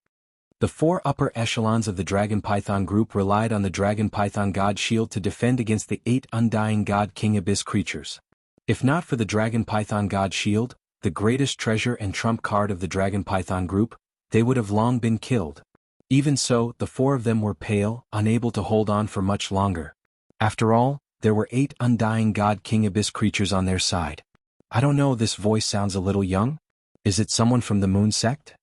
The 4 upper echelons of the Dragon Python group relied on the Dragon Python God Shield to defend against the 8 Undying God King Abyss creatures. If not for the Dragon Python God Shield, the greatest treasure and trump card of the Dragon Python group, they would have long been killed. Even so, the 4 of them were pale, unable to hold on for much longer. After all, there were 8 Undying God King Abyss creatures on their side. I don't know, this voice sounds a little young? Is it someone from the Moon sect?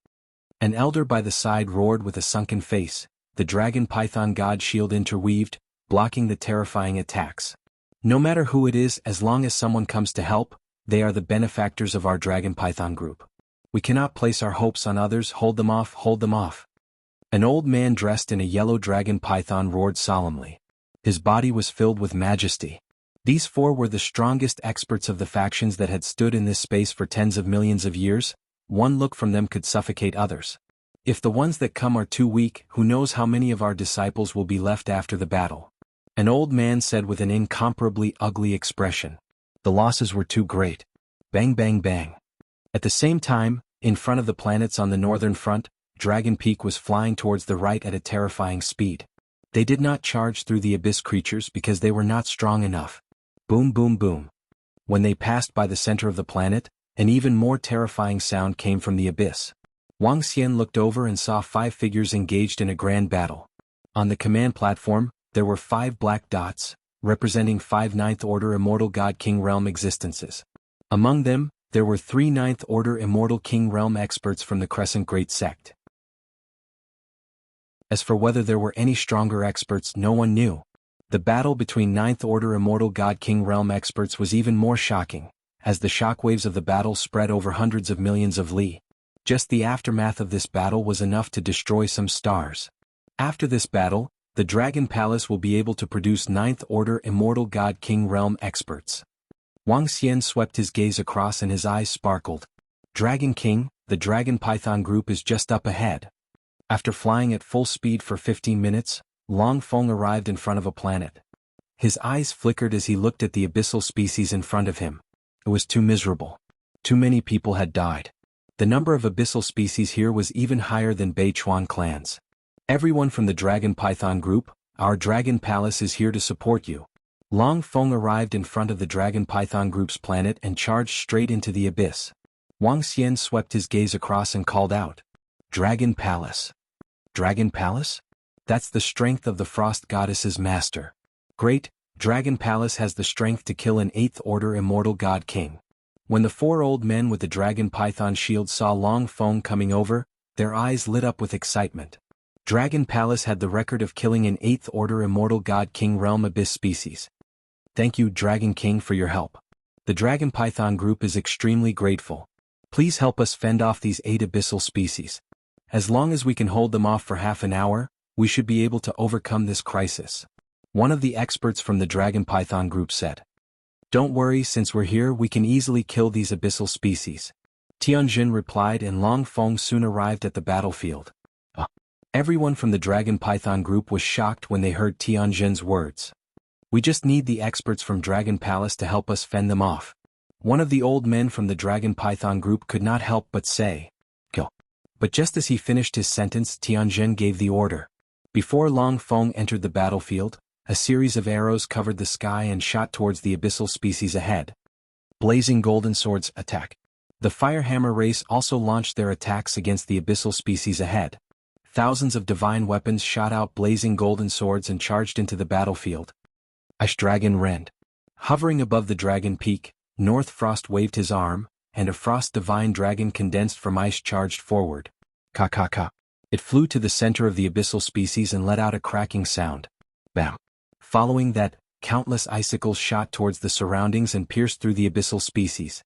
An elder by the side roared with a sunken face, the Dragon Python God Shield interweaved, blocking the terrifying attacks. No matter who it is, as long as someone comes to help, they are the benefactors of our Dragon Python group. We cannot place our hopes on others, hold them off, hold them off. An old man dressed in a yellow dragon python roared solemnly. His body was filled with majesty. These 4 were the strongest experts of the factions that had stood in this space for tens of millions of years. One look from them could suffocate others. If the ones that come are too weak, who knows how many of our disciples will be left after the battle? An old man said with an incomparably ugly expression. The losses were too great. Bang bang bang. At the same time, in front of the planets on the northern front, Dragon Peak was flying towards the right at a terrifying speed. They did not charge through the Abyss creatures because they were not strong enough. Boom boom boom. When they passed by the center of the planet, an even more terrifying sound came from the Abyss. Wang Xian looked over and saw 5 figures engaged in a grand battle. On the command platform, there were 5 black dots, representing 5 Ninth Order Immortal God King Realm existences. Among them, there were 3 Ninth Order Immortal King Realm experts from the Crescent Great Sect. As for whether there were any stronger experts, no one knew. The battle between Ninth Order Immortal God King Realm experts was even more shocking, as the shockwaves of the battle spread over hundreds of millions of li. Just the aftermath of this battle was enough to destroy some stars. After this battle, the Dragon Palace will be able to produce Ninth Order Immortal God King Realm experts. Wang Xian swept his gaze across and his eyes sparkled. Dragon King, the Dragon Python group is just up ahead. After flying at full speed for 15 minutes, Long Feng arrived in front of a planet. His eyes flickered as he looked at the abyssal species in front of him. It was too miserable. Too many people had died. The number of abyssal species here was even higher than Beichuan clans. Everyone from the Dragon Python group, our Dragon Palace is here to support you. Long Feng arrived in front of the Dragon Python group's planet and charged straight into the abyss. Wang Xian swept his gaze across and called out, "Dragon Palace." Dragon Palace? That's the strength of the Frost Goddess's master. Great, Dragon Palace has the strength to kill an 8th Order Immortal God King. When the 4 old men with the Dragon Python shield saw Long Feng coming over, their eyes lit up with excitement. Dragon Palace had the record of killing an 8th Order Immortal God King realm abyss species. Thank you, Dragon King, for your help. The Dragon Python group is extremely grateful. Please help us fend off these 8 abyssal species. As long as we can hold them off for half an hour, we should be able to overcome this crisis. One of the experts from the Dragon Python group said. Don't worry, since we're here we can easily kill these abyssal species. Tianjin replied, and Long Feng soon arrived at the battlefield. Everyone from the Dragon Python group was shocked when they heard Tianjin's words. We just need the experts from Dragon Palace to help us fend them off. One of the old men from the Dragon Python group could not help but say, "Kill." But just as he finished his sentence, Tianjin gave the order. Before Long Feng entered the battlefield, a series of arrows covered the sky and shot towards the abyssal species ahead. Blazing Golden Swords attack. The Firehammer race also launched their attacks against the abyssal species ahead. Thousands of divine weapons shot out blazing golden swords and charged into the battlefield. Ice Dragon Rend. Hovering above the dragon peak, North Frost waved his arm, and a frost divine dragon condensed from ice charged forward. Ka. It flew to the center of the abyssal species and let out a cracking sound. Bam. Following that, countless icicles shot towards the surroundings and pierced through the abyssal species.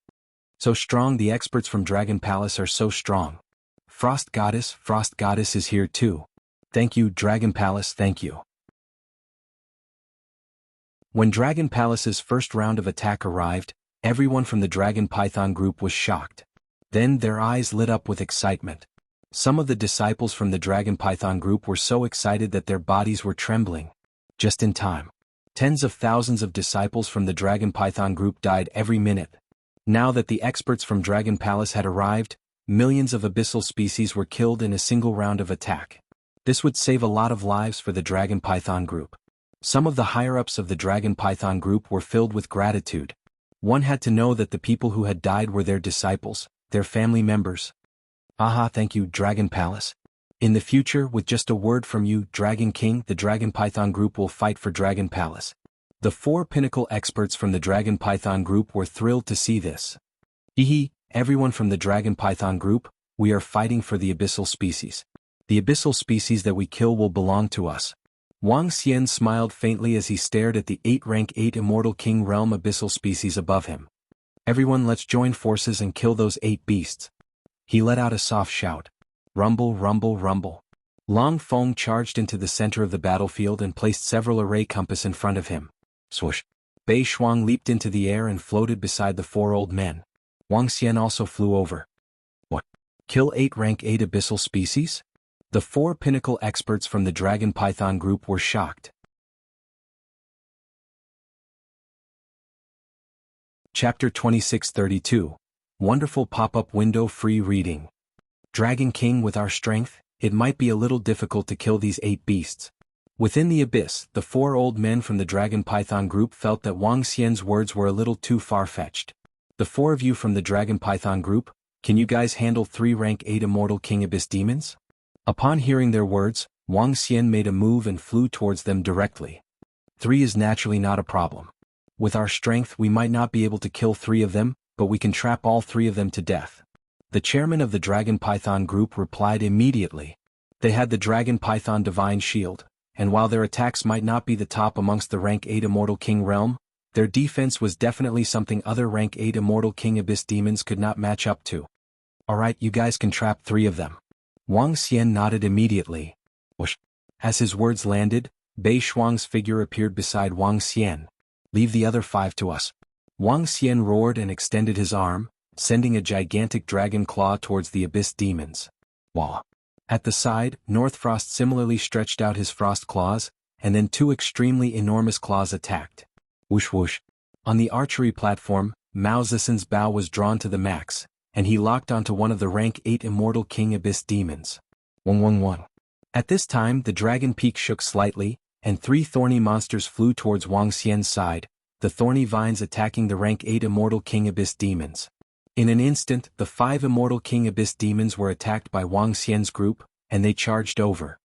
So strong, the experts from Dragon Palace are so strong. Frost Goddess is here too. Thank you, Dragon Palace, thank you. When Dragon Palace's first round of attack arrived, everyone from the Dragon Python group was shocked. Then their eyes lit up with excitement. Some of the disciples from the Dragon Python group were so excited that their bodies were trembling. Just in time. Tens of thousands of disciples from the Dragon Python group died every minute. Now that the experts from Dragon Palace had arrived, millions of abyssal species were killed in a single round of attack. This would save a lot of lives for the Dragon Python group. Some of the higher-ups of the Dragon Python group were filled with gratitude. One had to know that the people who had died were their disciples, their family members. Thank you, Dragon Palace. In the future, with just a word from you, Dragon King, the Dragon Python group will fight for Dragon Palace. The 4 pinnacle experts from the Dragon Python group were thrilled to see this. Everyone from the Dragon Python group, we are fighting for the abyssal species. The abyssal species that we kill will belong to us. Wang Xian smiled faintly as he stared at the 8-rank 8 Immortal King realm abyssal species above him. Everyone, let's join forces and kill those 8 beasts. He let out a soft shout. Rumble, rumble, rumble. Long Feng charged into the center of the battlefield and placed several array compass in front of him. Swoosh. Bei Shuang leaped into the air and floated beside the 4 old men. Wang Xian also flew over. What? Kill 8 rank 8 abyssal species? The 4 pinnacle experts from the Dragon Python group were shocked. Chapter 2632. Wonderful pop-up window free reading. Dragon King, with our strength, it might be a little difficult to kill these 8 beasts. Within the abyss, the 4 old men from the Dragon Python group felt that Wang Xian's words were a little too far-fetched. The 4 of you from the Dragon Python group, can you guys handle 3 rank 8 Immortal King Abyss demons? Upon hearing their words, Wang Xian made a move and flew towards them directly. 3 is naturally not a problem. With our strength we might not be able to kill 3 of them, but we can trap all 3 of them to death. The chairman of the Dragon Python group replied immediately. They had the Dragon Python Divine Shield, and while their attacks might not be the top amongst the rank 8 Immortal King realm, their defense was definitely something other rank 8 Immortal King Abyss demons could not match up to. Alright, you guys can trap 3 of them. Wang Xian nodded immediately. Whoosh. As his words landed, Bei Shuang's figure appeared beside Wang Xian. Leave the other 5 to us. Wang Xian roared and extended his arm, sending a gigantic dragon claw towards the abyss demons. Wah! At the side, North Frost similarly stretched out his frost claws, and then two extremely enormous claws attacked. Whoosh whoosh. On the archery platform, Mao Zedong's bow was drawn to the max, and he locked onto one of the rank 8 Immortal King Abyss demons. 111. At this time the dragon peak shook slightly, and three thorny monsters flew towards Wang Xian's side, the thorny vines attacking the rank 8 Immortal King Abyss demons. In an instant, the 5 Immortal King Abyss demons were attacked by Wang Xian's group, and they charged over.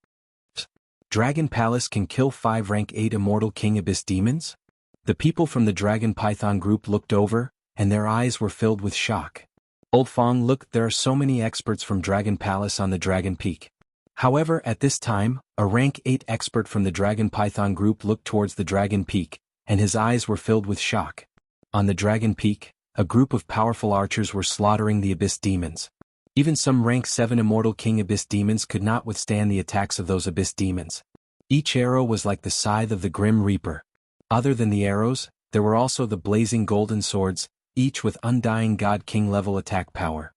Dragon Palace can kill 5 rank 8 Immortal King Abyss demons? The people from the Dragon Python group looked over, and their eyes were filled with shock. Old Fong, look, there are so many experts from Dragon Palace on the Dragon Peak. However, at this time, a rank 8 expert from the Dragon Python group looked towards the Dragon Peak, and his eyes were filled with shock. On the Dragon Peak, a group of powerful archers were slaughtering the Abyss demons. Even some rank 7 Immortal King Abyss demons could not withstand the attacks of those Abyss demons. Each arrow was like the scythe of the Grim Reaper. Other than the arrows, there were also the blazing golden swords, each with undying God King level attack power.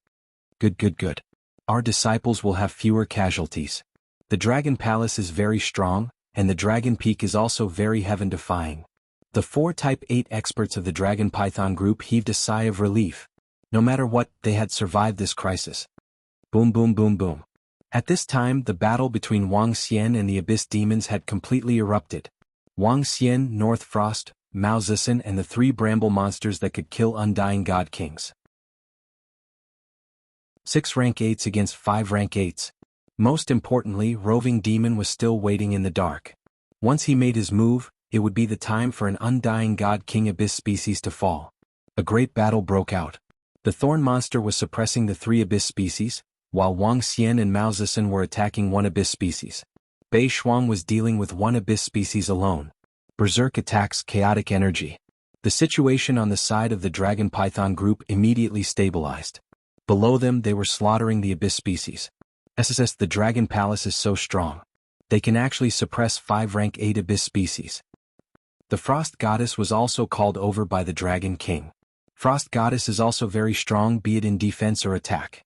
Good. Our disciples will have fewer casualties. The Dragon Palace is very strong, and the Dragon Peak is also very heaven-defying. The 4 Type 8 experts of the Dragon Python group heaved a sigh of relief. No matter what, they had survived this crisis. Boom boom boom boom. At this time the battle between Wang Xian and the Abyss demons had completely erupted. Wang Xian, North Frost, Mao Zedong and the 3 bramble monsters that could kill undying God Kings. 6 rank 8s against 5 rank 8s. Most importantly, Roving Demon was still waiting in the dark. Once he made his move, it would be the time for an undying God King Abyss species to fall. A great battle broke out. The Thorn Monster was suppressing the 3 Abyss species, while Wang Xian and Mao Zedong were attacking 1 Abyss species. Bei Shuang was dealing with 1 Abyss species alone. Berserk attacks, chaotic energy. The situation on the side of the Dragon Python group immediately stabilized. Below them they were slaughtering the Abyss species. SSS, the Dragon Palace is so strong. They can actually suppress 5 rank 8 Abyss species. The Frost Goddess was also called over by the Dragon King. Frost Goddess is also very strong, be it in defense or attack.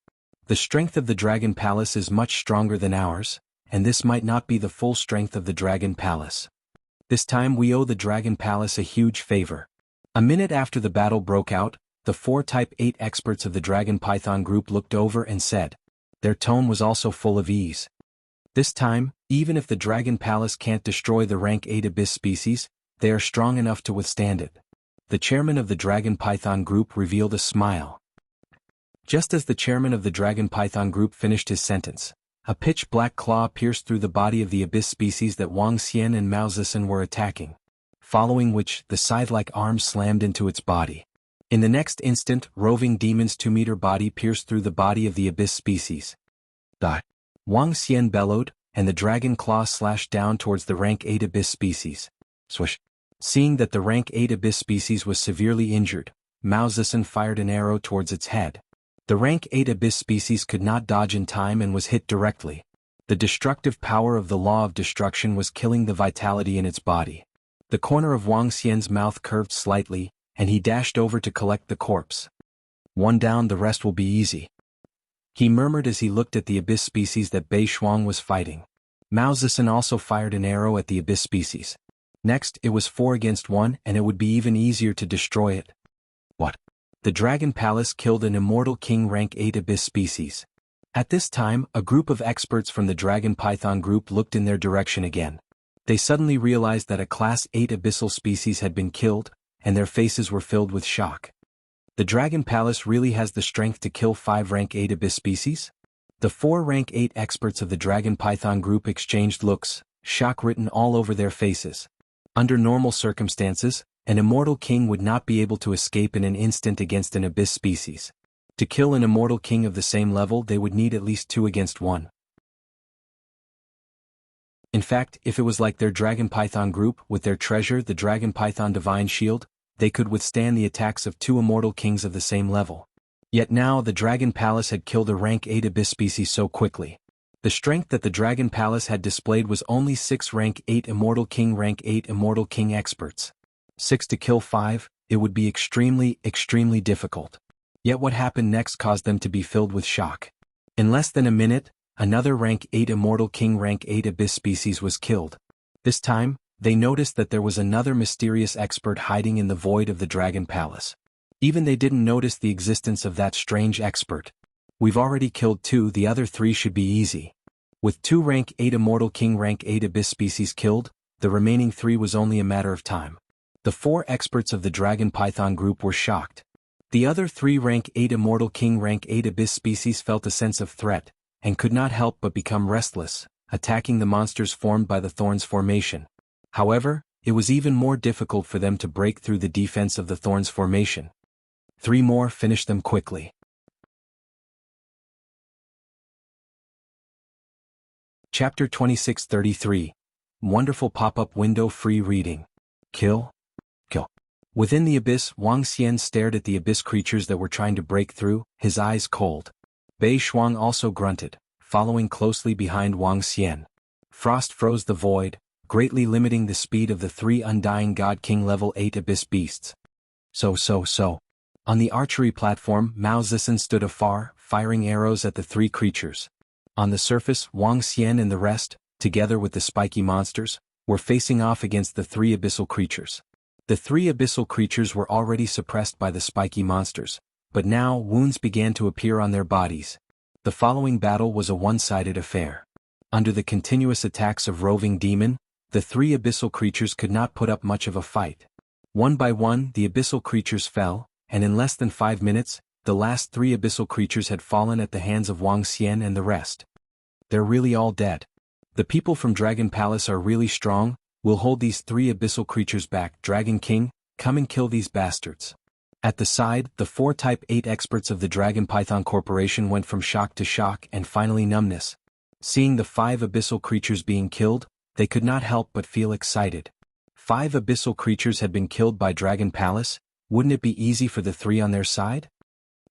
The strength of the Dragon Palace is much stronger than ours, and this might not be the full strength of the Dragon Palace. This time we owe the Dragon Palace a huge favor. A minute after the battle broke out, the 4 Type 8 experts of the Dragon Python group looked over and said. Their tone was also full of ease. This time, even if the Dragon Palace can't destroy the rank 8 Abyss species, they are strong enough to withstand it. The chairman of the Dragon Python group revealed a smile. Just as the chairman of the Dragon Python group finished his sentence, a pitch-black claw pierced through the body of the Abyss species that Wang Xian and Mao Zedong were attacking, following which the scythe-like arm slammed into its body. In the next instant, Roving Demon's 2-meter body pierced through the body of the Abyss species. Wang Xian bellowed, and the dragon claw slashed down towards the rank 8 Abyss species. Swish. Seeing that the rank 8 Abyss species was severely injured, Mao Zedong fired an arrow towards its head. The rank 8 Abyss species could not dodge in time and was hit directly. The destructive power of the law of destruction was killing the vitality in its body. The corner of Wang Xian's mouth curved slightly, and he dashed over to collect the corpse. One down, the rest will be easy. He murmured as he looked at the Abyss species that Bei Shuang was fighting. Mao Zedong also fired an arrow at the Abyss species. Next, it was 4 against 1 and it would be even easier to destroy it. What? The Dragon Palace killed an Immortal King rank 8 Abyss species. At this time, a group of experts from the Dragon Python group looked in their direction again. They suddenly realized that a Class 8 Abyssal species had been killed, and their faces were filled with shock. The Dragon Palace really has the strength to kill 5 rank 8 Abyss species? The 4 rank 8 experts of the Dragon Python group exchanged looks, shock written all over their faces. Under normal circumstances, an Immortal King would not be able to escape in an instant against an Abyss species. To kill an Immortal King of the same level they would need at least 2 against 1. In fact, if it was like their Dragon Python group, with their treasure the Dragon Python Divine Shield, they could withstand the attacks of 2 Immortal Kings of the same level. Yet now the Dragon Palace had killed a rank 8 Abyss species so quickly. The strength that the Dragon Palace had displayed was only 6 rank 8 Immortal King rank 8 Immortal King experts. 6 to kill 5, it would be extremely difficult. Yet what happened next caused them to be filled with shock. In less than a minute, another rank 8 Immortal King rank 8 Abyss species was killed. This time, they noticed that there was another mysterious expert hiding in the void of the Dragon Palace. Even they didn't notice the existence of that strange expert. We've already killed 2, the other 3 should be easy. With 2 rank 8 Immortal King rank 8 Abyss species killed, the remaining 3 was only a matter of time. The 4 experts of the Dragon Python group were shocked. The other 3 rank 8 Immortal King rank 8 Abyss species felt a sense of threat, and could not help but become restless, attacking the monsters formed by the Thorns formation. However, it was even more difficult for them to break through the defense of the Thorns formation. 3 more finished them quickly. Chapter 2633. Wonderful pop-up window free reading. Kill. Within the abyss, Wang Xian stared at the abyss creatures that were trying to break through, his eyes cold. Bei Shuang also grunted, following closely behind Wang Xian. Frost froze the void, greatly limiting the speed of the 3 Undying God King level 8 abyss beasts. So. On the archery platform, Mao Zisen stood afar, firing arrows at the 3 creatures. On the surface, Wang Xian and the rest, together with the spiky monsters, were facing off against the 3 abyssal creatures. The 3 abyssal creatures were already suppressed by the spiky monsters, but now wounds began to appear on their bodies. The following battle was a one-sided affair. Under the continuous attacks of Roving Demon, the 3 abyssal creatures could not put up much of a fight. One by one, the abyssal creatures fell, and in less than 5 minutes, the last 3 abyssal creatures had fallen at the hands of Wang Xian and the rest. They're really all dead. The people from Dragon Palace are really strong. We'll hold these 3 abyssal creatures back. Dragon King, come and kill these bastards. At the side, the 4 Type 8 experts of the Dragon Python Corporation went from shock to shock and finally numbness. Seeing the 5 abyssal creatures being killed, they could not help but feel excited. 5 abyssal creatures had been killed by Dragon Palace. Wouldn't it be easy for the 3 on their side?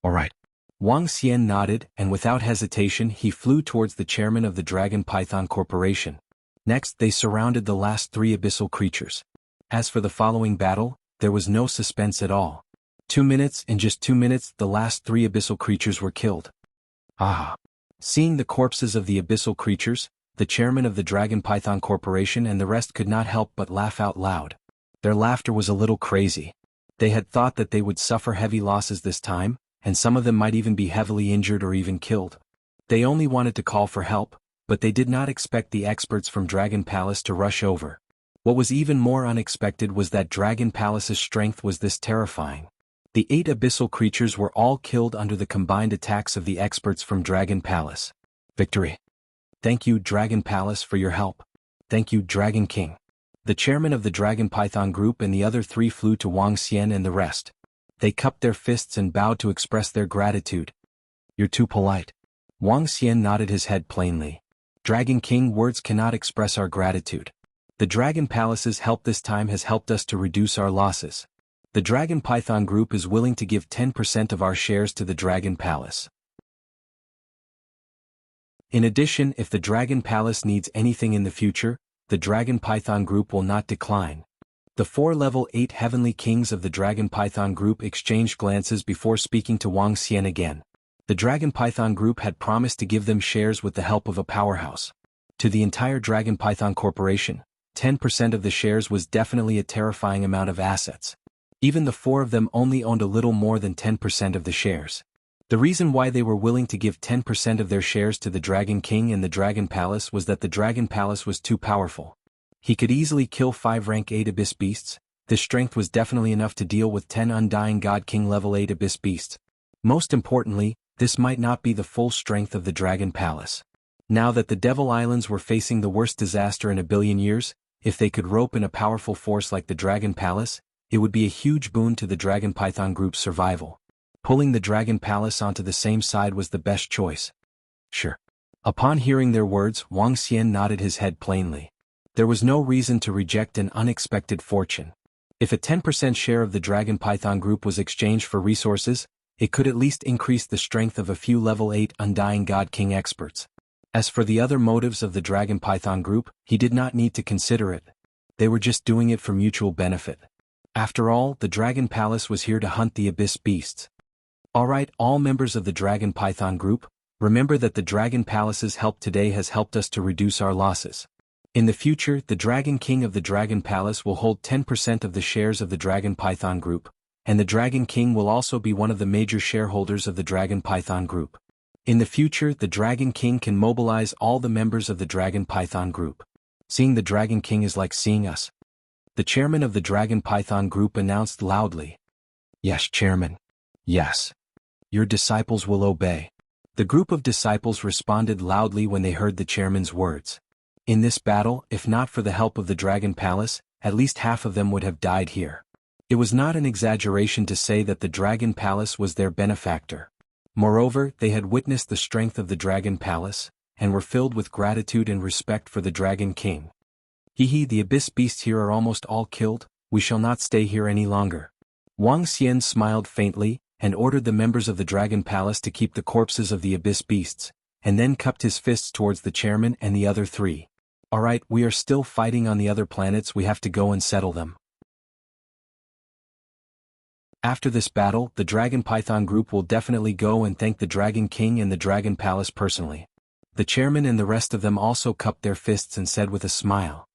Alright. Wang Xian nodded, and without hesitation he flew towards the chairman of the Dragon Python Corporation. Next, they surrounded the last 3 abyssal creatures. As for the following battle, there was no suspense at all. 2 minutes, in just 2 minutes, the last 3 abyssal creatures were killed. Ah! Seeing the corpses of the abyssal creatures, the chairman of the Dragon Python Corporation and the rest could not help but laugh out loud. Their laughter was a little crazy. They had thought that they would suffer heavy losses this time, and some of them might even be heavily injured or even killed. They only wanted to call for help, but they did not expect the experts from Dragon Palace to rush over. What was even more unexpected was that Dragon Palace's strength was this terrifying. The 8 abyssal creatures were all killed under the combined attacks of the experts from Dragon Palace. Victory. Thank you, Dragon Palace, for your help. Thank you, Dragon King. The chairman of the Dragon Python group and the other 3 flew to Wang Xian and the rest. They cupped their fists and bowed to express their gratitude. You're too polite. Wang Xian nodded his head plainly. Dragon King, words cannot express our gratitude. The Dragon Palace's help this time has helped us to reduce our losses. The Dragon Python group is willing to give 10% of our shares to the Dragon Palace. In addition, if the Dragon Palace needs anything in the future, the Dragon Python group will not decline. The 4 level 8 Heavenly Kings of the Dragon Python group exchanged glances before speaking to Wang Xian again. The Dragon Python group had promised to give them shares with the help of a powerhouse. To the entire Dragon Python Corporation, 10% of the shares was definitely a terrifying amount of assets. Even the 4 of them only owned a little more than 10% of the shares. The reason why they were willing to give 10% of their shares to the Dragon King and the Dragon Palace was that the Dragon Palace was too powerful. He could easily kill 5 rank 8 Abyss Beasts. This strength was definitely enough to deal with 10 Undying God King level 8 Abyss Beasts. Most importantly, this might not be the full strength of the Dragon Palace. Now that the Devil Islands were facing the worst disaster in a billion years, if they could rope in a powerful force like the Dragon Palace, it would be a huge boon to the Dragon Python group's survival. Pulling the Dragon Palace onto the same side was the best choice. Sure. Upon hearing their words, Wang Xian nodded his head plainly. There was no reason to reject an unexpected fortune. If a 10% share of the Dragon Python group was exchanged for resources, it could at least increase the strength of a few level 8 Undying God King experts. As for the other motives of the Dragon Python group, he did not need to consider it. They were just doing it for mutual benefit. After all, the Dragon Palace was here to hunt the Abyss Beasts. Alright, all members of the Dragon Python group, remember that the Dragon Palace's help today has helped us to reduce our losses. In the future, the Dragon King of the Dragon Palace will hold 10% of the shares of the Dragon Python Group, and the Dragon King will also be one of the major shareholders of the Dragon Python Group. In the future, the Dragon King can mobilize all the members of the Dragon Python Group. Seeing the Dragon King is like seeing us. The chairman of the Dragon Python Group announced loudly. Yes, Chairman. Yes. Your disciples will obey. The group of disciples responded loudly when they heard the chairman's words. In this battle, if not for the help of the Dragon Palace, at least half of them would have died here. It was not an exaggeration to say that the Dragon Palace was their benefactor. Moreover, they had witnessed the strength of the Dragon Palace, and were filled with gratitude and respect for the Dragon King. The abyss beasts here are almost all killed, we shall not stay here any longer. Wang Xian smiled faintly, and ordered the members of the Dragon Palace to keep the corpses of the abyss beasts, and then cupped his fists towards the chairman and the other three. Alright, we are still fighting on the other planets, we have to go and settle them. After this battle, the Dragon Python Group will definitely go and thank the Dragon King and the Dragon Palace personally. The chairman and the rest of them also cupped their fists and said with a smile.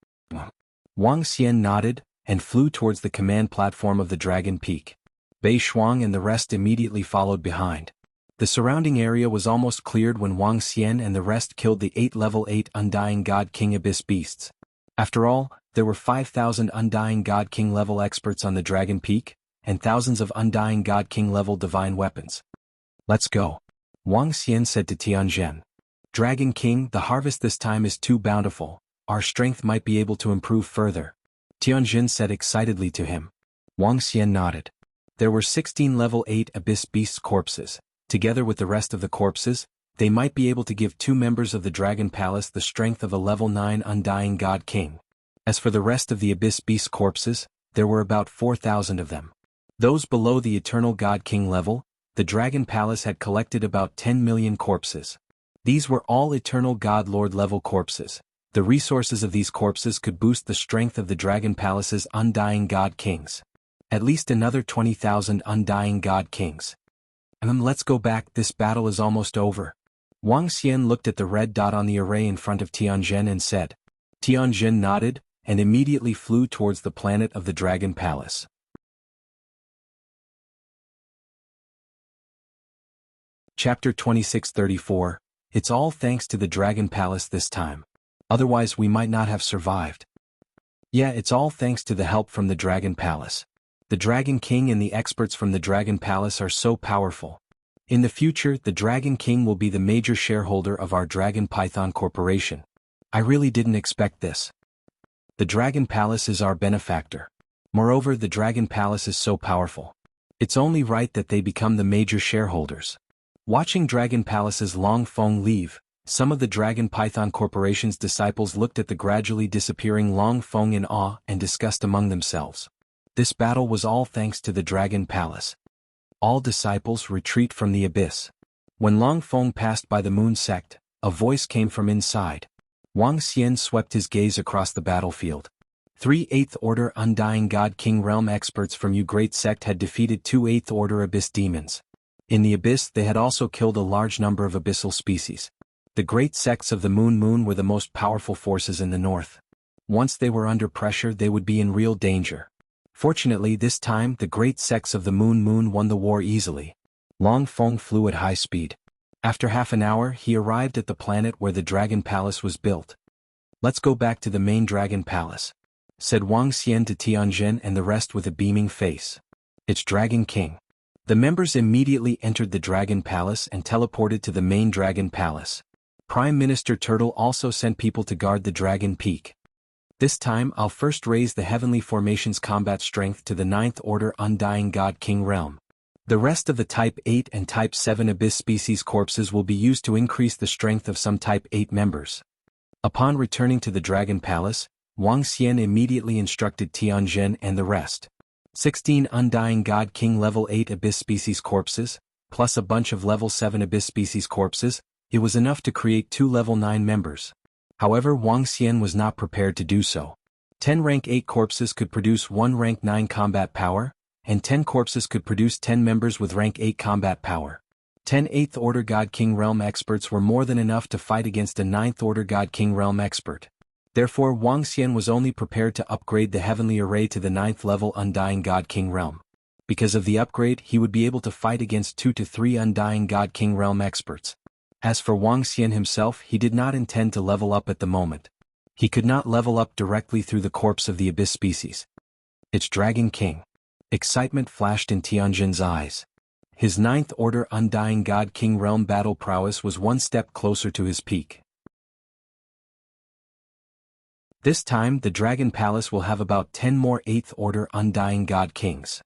Wang Xian nodded, and flew towards the command platform of the Dragon Peak. Bei Shuang and the rest immediately followed behind. The surrounding area was almost cleared when Wang Xian and the rest killed the 8 level 8 Undying God King Abyss Beasts. After all, there were 5,000 Undying God King level experts on the Dragon Peak, and thousands of Undying God King level divine weapons. Let's go. Wang Xian said to Tianzhen. Dragon King, the harvest this time is too bountiful. Our strength might be able to improve further. Tianzhen said excitedly to him. Wang Xian nodded. There were 16 level 8 Abyss Beasts corpses. Together with the rest of the corpses, they might be able to give 2 members of the Dragon Palace the strength of a level 9 Undying God King. As for the rest of the Abyss Beast corpses, there were about 4,000 of them. Those below the Eternal God King level, the Dragon Palace had collected about 10 million corpses. These were all Eternal God Lord level corpses. The resources of these corpses could boost the strength of the Dragon Palace's Undying God Kings. At least another 20,000 Undying God Kings. Let's go back, this battle is almost over. Wang Xian looked at the red dot on the array in front of Tianzhen and said. Tianzhen nodded, and immediately flew towards the planet of the Dragon Palace. Chapter 2634, It's all thanks to the Dragon Palace this time. Otherwise we might not have survived. Yeah, it's all thanks to the help from the Dragon Palace. The Dragon King and the experts from the Dragon Palace are so powerful. In the future, the Dragon King will be the major shareholder of our Dragon Python Corporation. I really didn't expect this. The Dragon Palace is our benefactor. Moreover, the Dragon Palace is so powerful. It's only right that they become the major shareholders. Watching Dragon Palace's Long Feng leave, some of the Dragon Python Corporation's disciples looked at the gradually disappearing Long Feng in awe and discussed among themselves. This battle was all thanks to the Dragon Palace. All disciples retreat from the abyss. When Long Feng passed by the Moon Sect, a voice came from inside. Wang Xian swept his gaze across the battlefield. 3 8th Order Undying God King Realm experts from Yu Great Sect had defeated 2 8th Order Abyss demons. In the abyss they had also killed a large number of abyssal species. The great sects of the Moon were the most powerful forces in the north. Once they were under pressure they would be in real danger. Fortunately this time the great sects of the Moon won the war easily. Long Feng flew at high speed. After half an hour he arrived at the planet where the Dragon Palace was built. Let's go back to the main Dragon Palace, said Wang Xian to Tianzhen and the rest with a beaming face. It's Dragon King. The members immediately entered the Dragon Palace and teleported to the main Dragon Palace. Prime Minister Turtle also sent people to guard the Dragon Peak. This time I'll first raise the Heavenly Formation's combat strength to the 9th Order Undying God King realm. The rest of the Type 8 and Type 7 Abyss species corpses will be used to increase the strength of some Type 8 members. Upon returning to the Dragon Palace, Wang Xian immediately instructed Tianzhen and the rest. 16 Undying God King Level 8 Abyss species corpses, plus a bunch of Level 7 Abyss species corpses, it was enough to create 2 Level 9 members. However, Wang Xian was not prepared to do so. 10 Rank 8 corpses could produce 1 Rank 9 combat power, and 10 corpses could produce 10 members with Rank 8 combat power. 10 8th Order God King Realm experts were more than enough to fight against a 9th Order God King Realm expert. Therefore Wang Xian was only prepared to upgrade the heavenly array to the 9th level Undying God King realm. Because of the upgrade he would be able to fight against 2 to 3 Undying God King realm experts. As for Wang Xian himself, he did not intend to level up at the moment. He could not level up directly through the corpse of the Abyss species. It's Dragon King. Excitement flashed in Tianjin's eyes. His 9th Order Undying God King realm battle prowess was one step closer to his peak. This time the Dragon Palace will have about 10 more 8th Order Undying God Kings.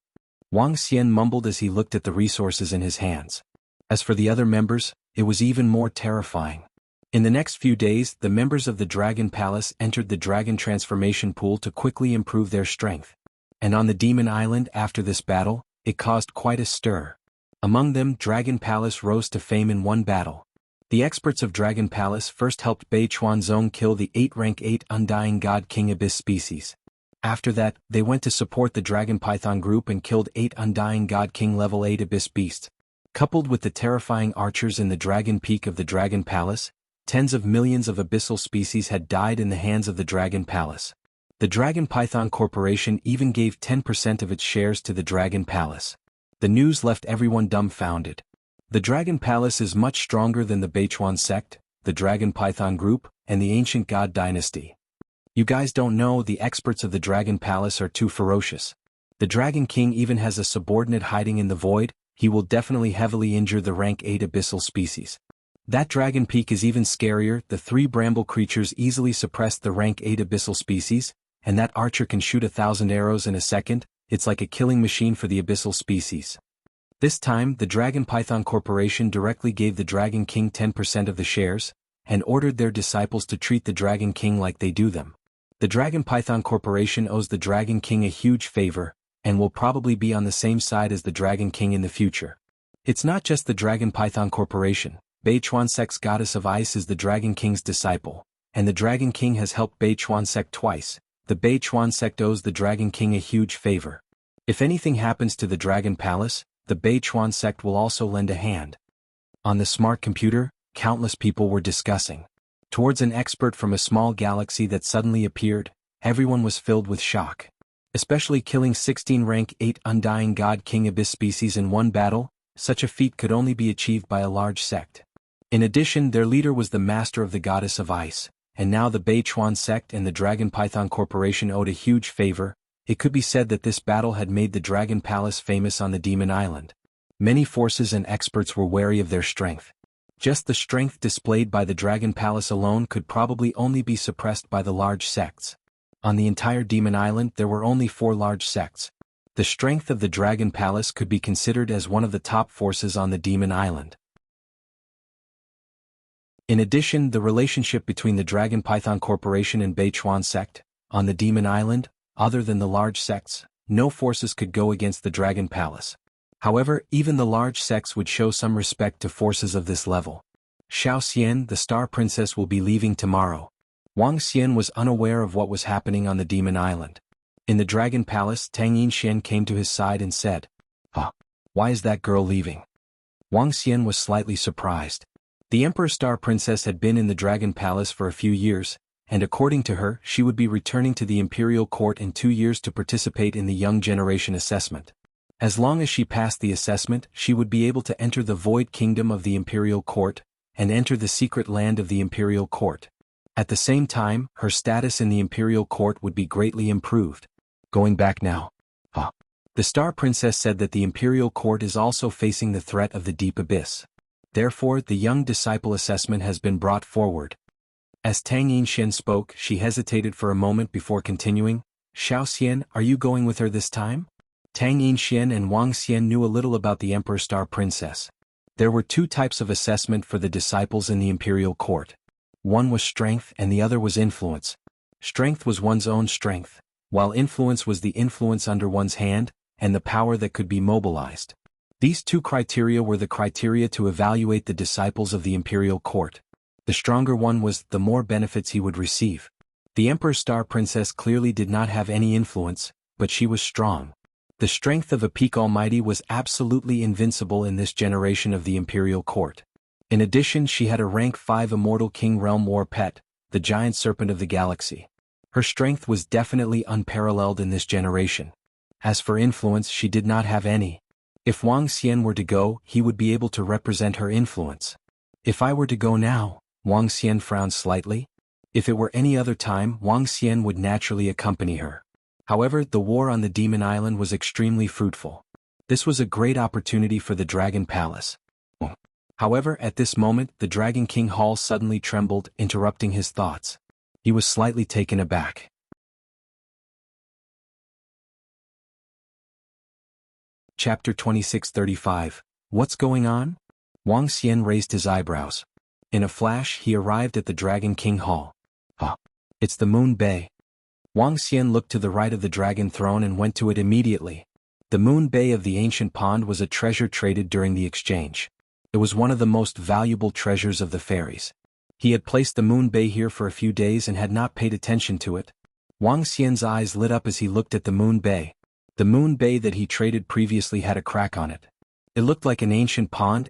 Wang Xian mumbled as he looked at the resources in his hands. As for the other members, it was even more terrifying. In the next few days, the members of the Dragon Palace entered the Dragon Transformation Pool to quickly improve their strength. And on the Demon Island after this battle, it caused quite a stir. Among them, Dragon Palace rose to fame in one battle. The experts of Dragon Palace first helped Bei Chuanzong kill the 8 rank 8 Undying God King Abyss species. After that, they went to support the Dragon Python group and killed 8 Undying God King level 8 Abyss beasts. Coupled with the terrifying archers in the Dragon Peak of the Dragon Palace, tens of millions of abyssal species had died in the hands of the Dragon Palace. The Dragon Python Corporation even gave 10% of its shares to the Dragon Palace. The news left everyone dumbfounded. The Dragon Palace is much stronger than the Beichuan sect, the Dragon Python group, and the Ancient God Dynasty. You guys don't know, the experts of the Dragon Palace are too ferocious. The Dragon King even has a subordinate hiding in the void. He will definitely heavily injure the rank 8 abyssal species. That Dragon Peak is even scarier. The 3 bramble creatures easily suppressed the rank 8 abyssal species, and that archer can shoot 1,000 arrows in a second. It's like a killing machine for the abyssal species. This time, the Dragon Python Corporation directly gave the Dragon King 10% of the shares, and ordered their disciples to treat the Dragon King like they do them. The Dragon Python Corporation owes the Dragon King a huge favor, and will probably be on the same side as the Dragon King in the future. It's not just the Dragon Python Corporation. Bei Chuansec's Goddess of Ice is the Dragon King's disciple, and the Dragon King has helped Bei Chuansec twice. The Bei Chuansec owes the Dragon King a huge favor. If anything happens to the Dragon Palace, the Bei Chuansec will also lend a hand. On the smart computer, countless people were discussing. Towards an expert from a small galaxy that suddenly appeared, everyone was filled with shock. Especially killing 16 rank 8 Undying God King Abyss species in one battle, such a feat could only be achieved by a large sect. In addition, their leader was the master of the Goddess of Ice, and now the Bei Chuan sect and the Dragon Python Corporation owed a huge favor. It could be said that this battle had made the Dragon Palace famous on the Demon Island. Many forces and experts were wary of their strength. Just the strength displayed by the Dragon Palace alone could probably only be suppressed by the large sects. On the entire Demon Island there were only 4 large sects. The strength of the Dragon Palace could be considered as one of the top forces on the Demon Island. In addition, the relationship between the Dragon Python Corporation and Bei Chuan sect, on the Demon Island, other than the large sects, no forces could go against the Dragon Palace. However, even the large sects would show some respect to forces of this level. Xiao Xian, the Star Princess, will be leaving tomorrow. Wang Xian was unaware of what was happening on the Demon Island. In the Dragon Palace, Tang Yinxian came to his side and said, Why is that girl leaving?" Wang Xian was slightly surprised. The Emperor Star Princess had been in the Dragon Palace for a few years, and according to her, she would be returning to the Imperial Court in 2 years to participate in the Young Generation Assessment. As long as she passed the assessment, she would be able to enter the Void Kingdom of the Imperial Court, and enter the secret land of the Imperial Court. At the same time, her status in the Imperial Court would be greatly improved. Going back now. The Star Princess said that the Imperial Court is also facing the threat of the Deep Abyss. Therefore, the Young Disciple Assessment has been brought forward. As Tang Yinxian spoke, she hesitated for a moment before continuing. "Xiao Xian, are you going with her this time?" Tang Yinxian and Wang Xian knew a little about the Emperor Star Princess. There were 2 types of assessment for the disciples in the Imperial Court. One was strength and the other was influence. Strength was one's own strength, while influence was the influence under one's hand, and the power that could be mobilized. These 2 criteria were the criteria to evaluate the disciples of the Imperial Court. The stronger one was, the more benefits he would receive. The Emperor Star Princess clearly did not have any influence, but she was strong. The strength of a Peak Almighty was absolutely invincible in this generation of the Imperial Court. In addition, she had a rank 5 Immortal King Realm War Pet, the giant serpent of the galaxy. Her strength was definitely unparalleled in this generation. As for influence, she did not have any. If Wang Xian were to go, he would be able to represent her influence. If I were to go now, Wang Xian frowned slightly. If it were any other time, Wang Xian would naturally accompany her. However, the war on the Demon Island was extremely fruitful. This was a great opportunity for the Dragon Palace. However, at this moment, the Dragon King Hall suddenly trembled, interrupting his thoughts. He was slightly taken aback. Chapter 2635. What's going on? Wang Xian raised his eyebrows. In a flash, he arrived at the Dragon King Hall. It's the Moon Bay. Wang Xian looked to the right of the Dragon Throne and went to it immediately. The Moon Bay of the ancient pond was a treasure traded during the exchange. It was one of the most valuable treasures of the fairies. He had placed the Moon Bay here for a few days and had not paid attention to it. Wang Xian's eyes lit up as he looked at the Moon Bay. The Moon Bay that he traded previously had a crack on it. It looked like an ancient pond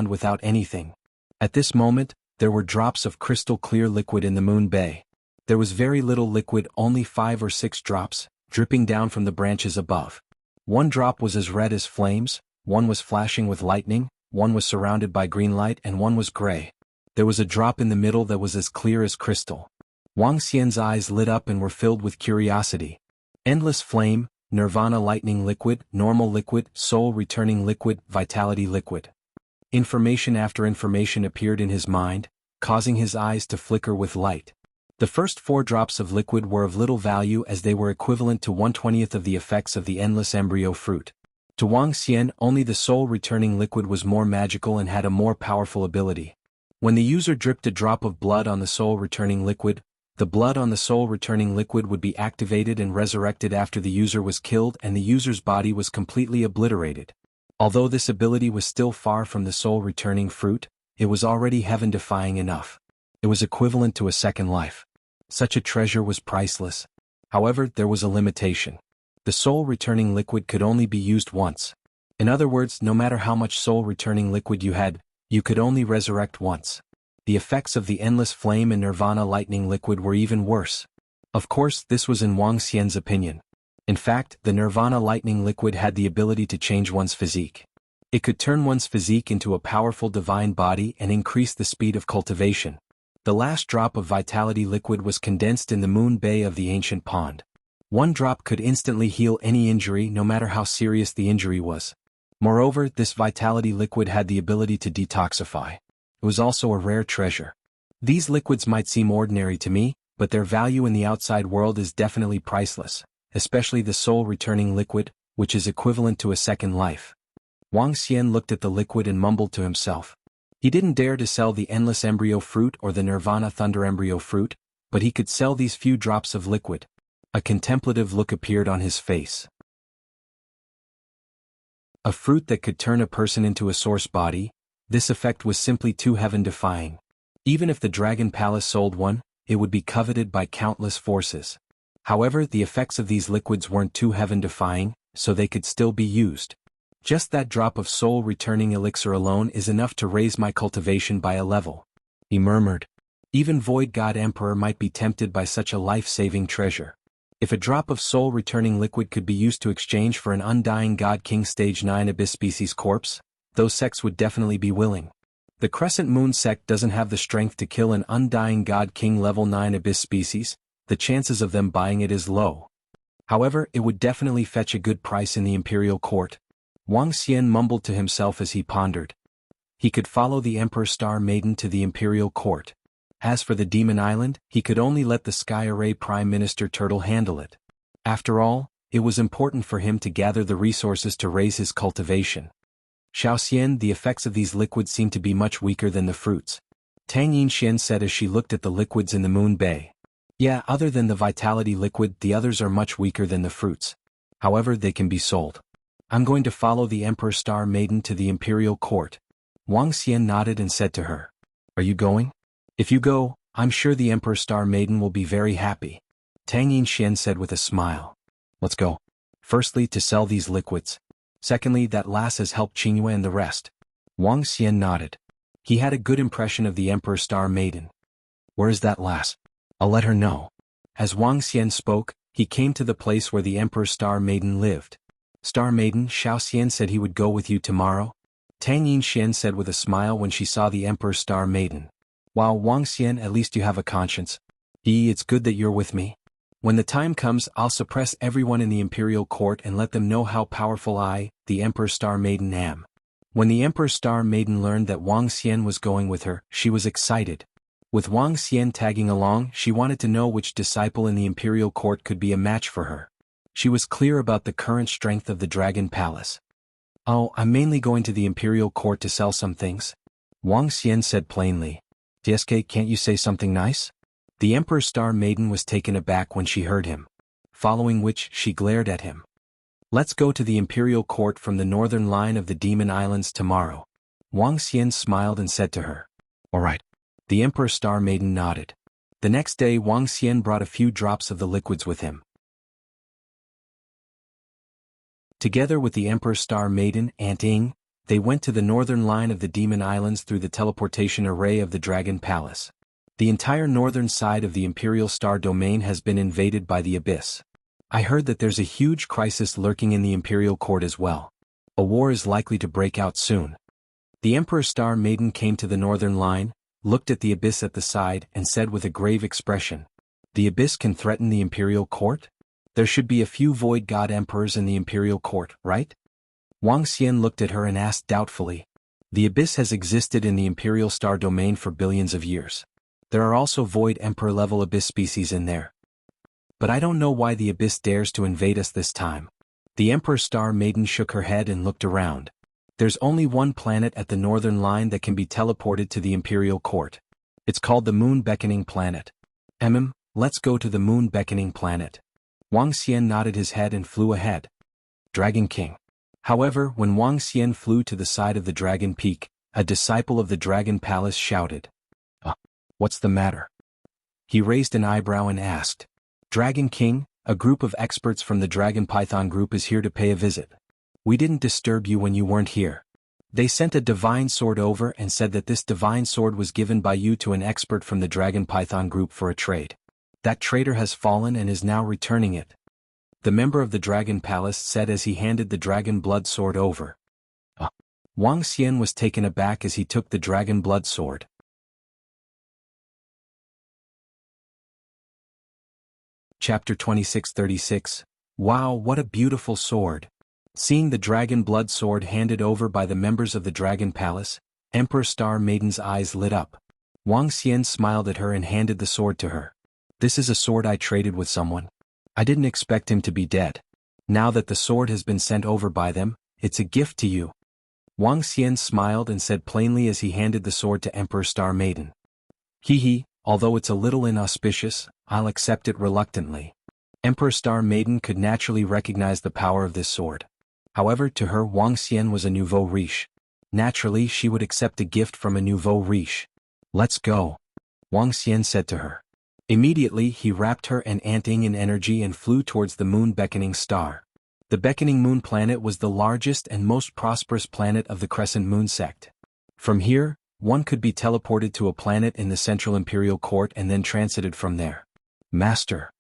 without anything. At this moment, there were drops of crystal clear liquid in the Moon Bay. There was very little liquid, only 5 or 6 drops, dripping down from the branches above. One drop was as red as flames, one was flashing with lightning, one was surrounded by green light, and one was gray. There was a drop in the middle that was as clear as crystal. Wang Xian's eyes lit up and were filled with curiosity. Endless flame, Nirvana lightning liquid, normal liquid, soul returning liquid, vitality liquid. Information after information appeared in his mind, causing his eyes to flicker with light. The first 4 drops of liquid were of little value as they were equivalent to 1/20th of the effects of the endless embryo fruit. To Wang Xian, only the soul returning liquid was more magical and had a more powerful ability. When the user dripped a drop of blood on the soul returning liquid, the blood on the soul returning liquid would be activated and resurrected after the user was killed and the user's body was completely obliterated. Although this ability was still far from the soul returning fruit, it was already heaven-defying enough. It was equivalent to a second life. Such a treasure was priceless. However, there was a limitation. The soul returning liquid could only be used once. In other words, no matter how much soul returning liquid you had, you could only resurrect once. The effects of the endless flame and Nirvana lightning liquid were even worse. Of course, this was in Wang Xian's opinion. In fact, the Nirvana lightning liquid had the ability to change one's physique. It could turn one's physique into a powerful divine body and increase the speed of cultivation. The last drop of vitality liquid was condensed in the Moon Bay of the ancient pond. One drop could instantly heal any injury no matter how serious the injury was. Moreover, this vitality liquid had the ability to detoxify. It was also a rare treasure. These liquids might seem ordinary to me, but their value in the outside world is definitely priceless, especially the soul returning liquid, which is equivalent to a second life. Wang Xian looked at the liquid and mumbled to himself. He didn't dare to sell the endless embryo fruit or the Nirvana thunder embryo fruit, but he could sell these few drops of liquid. A contemplative look appeared on his face. A fruit that could turn a person into a source body, this effect was simply too heaven-defying. Even if the Dragon Palace sold one, it would be coveted by countless forces. However, the effects of these liquids weren't too heaven-defying, so they could still be used. Just that drop of soul-returning elixir alone is enough to raise my cultivation by a level. He murmured. Even Void God Emperor might be tempted by such a life-saving treasure. If a drop of soul-returning liquid could be used to exchange for an undying God King Stage 9 Abyss species corpse, those sects would definitely be willing. The Crescent Moon sect doesn't have the strength to kill an undying God King level 9 Abyss species, the chances of them buying it is low. However, it would definitely fetch a good price in the Imperial Court. Wang Xian mumbled to himself as he pondered. He could follow the Emperor Star Maiden to the Imperial Court. As for the Demon Island, he could only let the Sky Array Prime Minister Turtle handle it. After all, it was important for him to gather the resources to raise his cultivation. Xiaoxian, the effects of these liquids seem to be much weaker than the fruits. Tang Yinxian said as she looked at the liquids in the Moon Bay. Yeah, other than the vitality liquid, the others are much weaker than the fruits. However, they can be sold. I'm going to follow the Emperor Star Maiden to the Imperial Court. Wang Xian nodded and said to her. Are you going? If you go, I'm sure the Emperor Star Maiden will be very happy. Tang Yinxian said with a smile. Let's go. Firstly, to sell these liquids. Secondly, that lass has helped Qingyue and the rest. Wang Xian nodded. He had a good impression of the Emperor Star Maiden. Where is that lass? I'll let her know. As Wang Xian spoke, he came to the place where the Emperor's Star Maiden lived. Star Maiden, Xiao Xian said he would go with you tomorrow? Tang Yinxian said with a smile when she saw the Emperor's Star Maiden. Wow, Wang Xian, at least you have a conscience. It's good that you're with me. When the time comes, I'll suppress everyone in the imperial court and let them know how powerful I, the Emperor's Star Maiden, am. When the Emperor's Star Maiden learned that Wang Xian was going with her, she was excited. With Wang Xian tagging along, she wanted to know which disciple in the imperial court could be a match for her. She was clear about the current strength of the Dragon Palace. Oh, I'm mainly going to the imperial court to sell some things. Wang Xian said plainly. DSK, can't you say something nice? The Emperor's Star Maiden was taken aback when she heard him. Following which, she glared at him. Let's go to the imperial court from the northern line of the Demon Islands tomorrow. Wang Xian smiled and said to her. All right. The Emperor's Star Maiden nodded. The next day Wang Xian brought a few drops of the liquids with him. Together with the Emperor's Star Maiden, Aunt Ying, they went to the northern line of the Demon Islands through the teleportation array of the Dragon Palace. The entire northern side of the Imperial Star Domain has been invaded by the Abyss. I heard that there's a huge crisis lurking in the Imperial Court as well. A war is likely to break out soon. The Emperor's Star Maiden came to the northern line, looked at the Abyss at the side, and said with a grave expression, The Abyss can threaten the Imperial Court? There should be a few Void God Emperors in the Imperial Court, right? Wang Xian looked at her and asked doubtfully. The Abyss has existed in the Imperial Star Domain for billions of years. There are also Void Emperor-level Abyss species in there. But I don't know why the Abyss dares to invade us this time. The Emperor's Star Maiden shook her head and looked around. There's only one planet at the northern line that can be teleported to the Imperial Court. It's called the Moon Beckoning Planet. Let's go to the Moon Beckoning Planet. Wang Xian nodded his head and flew ahead. Dragon King. However, when Wang Xian flew to the side of the Dragon Peak, a disciple of the Dragon Palace shouted. What's the matter? He raised an eyebrow and asked. Dragon King, a group of experts from the Dragon Python group is here to pay a visit. We didn't disturb you when you weren't here. They sent a divine sword over and said that this divine sword was given by you to an expert from the Dragon Python group for a trade. That trader has fallen and is now returning it. The member of the Dragon Palace said as he handed the Dragon Blood Sword over. Wang Xian was taken aback as he took the Dragon Blood Sword. Chapter 2636. Wow, what a beautiful sword. Seeing the Dragon Blood Sword handed over by the members of the Dragon Palace, Emperor Star Maiden's eyes lit up. Wang Xian smiled at her and handed the sword to her. This is a sword I traded with someone. I didn't expect him to be dead. Now that the sword has been sent over by them, it's a gift to you. Wang Xian smiled and said plainly as he handed the sword to Emperor Star Maiden. Although it's a little inauspicious, I'll accept it reluctantly. Emperor Star Maiden could naturally recognize the power of this sword. However, to her Wang Xian was a nouveau riche. Naturally, she would accept a gift from a nouveau riche. Let's go. Wang Xian said to her. Immediately he wrapped her and Aunt Ying in energy and flew towards the Moon Beckoning Star. The Beckoning Moon planet was the largest and most prosperous planet of the Crescent Moon sect. From here, one could be teleported to a planet in the Central Imperial Court and then transited from there. Master.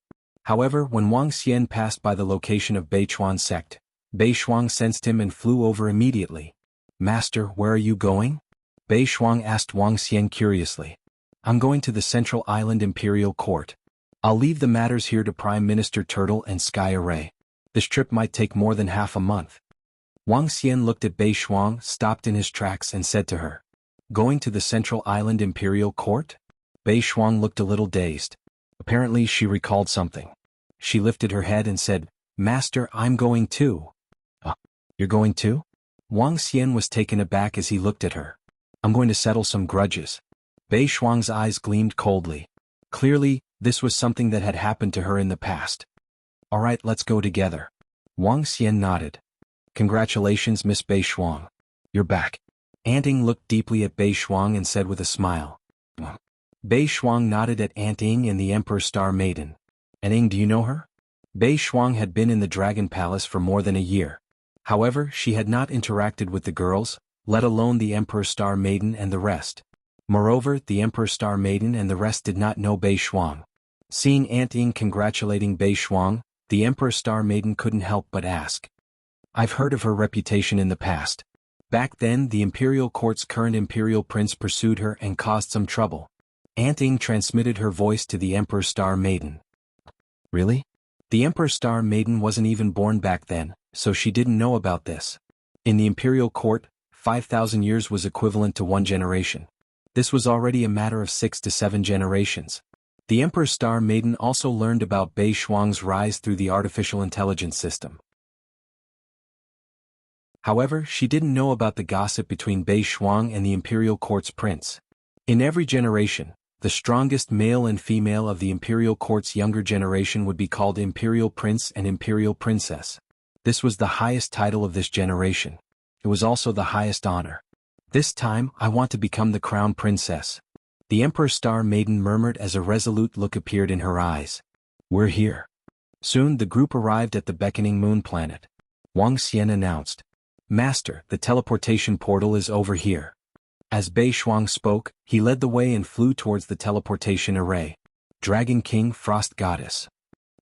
However, when Wang Xian passed by the location of Beichuan sect, Beishuang sensed him and flew over immediately. Master, where are you going? Beishuang asked Wang Xian curiously. I'm going to the Central Island Imperial Court. I'll leave the matters here to Prime Minister Turtle and Sky Array. This trip might take more than half a month. Wang Xian looked at Beishuang, stopped in his tracks and said to her. Going to the Central Island Imperial Court? Beishuang looked a little dazed. Apparently she recalled something. She lifted her head and said, Master, I'm going too. You're going too? Wang Xian was taken aback as he looked at her. I'm going to settle some grudges. Beishuang's eyes gleamed coldly. Clearly, this was something that had happened to her in the past. All right, let's go together. Wang Xian nodded. Congratulations, Miss Beishuang. You're back. Aunt Ying looked deeply at Beishuang and said with a smile. Beishuang nodded at Aunt Ying and the Emperor Star Maiden. Aunt Ying, do you know her? Beishuang had been in the Dragon Palace for more than a year. However, she had not interacted with the girls, let alone the Emperor Star Maiden and the rest. Moreover, the Emperor Star Maiden and the rest did not know Bei Shuang. Seeing Aunt Ying congratulating Bei Shuang, the Emperor Star Maiden couldn't help but ask. I've heard of her reputation in the past. Back then, the imperial court's current imperial prince pursued her and caused some trouble. Aunt Ying transmitted her voice to the Emperor Star Maiden. Really? The Emperor Star Maiden wasn't even born back then, so she didn't know about this. In the imperial court, 5,000 years was equivalent to 1 generation. This was already a matter of 6 to 7 generations. The Emperor Star Maiden also learned about Bei Shuang's rise through the artificial intelligence system. However, she didn't know about the gossip between Bei Shuang and the imperial court's prince. In every generation, the strongest male and female of the imperial court's younger generation would be called imperial prince and imperial princess. This was the highest title of this generation. It was also the highest honor. This time, I want to become the crown princess. The Emperor Star Maiden murmured as a resolute look appeared in her eyes. We're here. Soon the group arrived at the beckoning moon planet. Wang Xian announced. Master, the teleportation portal is over here. As Bei Shuang spoke, he led the way and flew towards the teleportation array. Dragon King, Frost Goddess.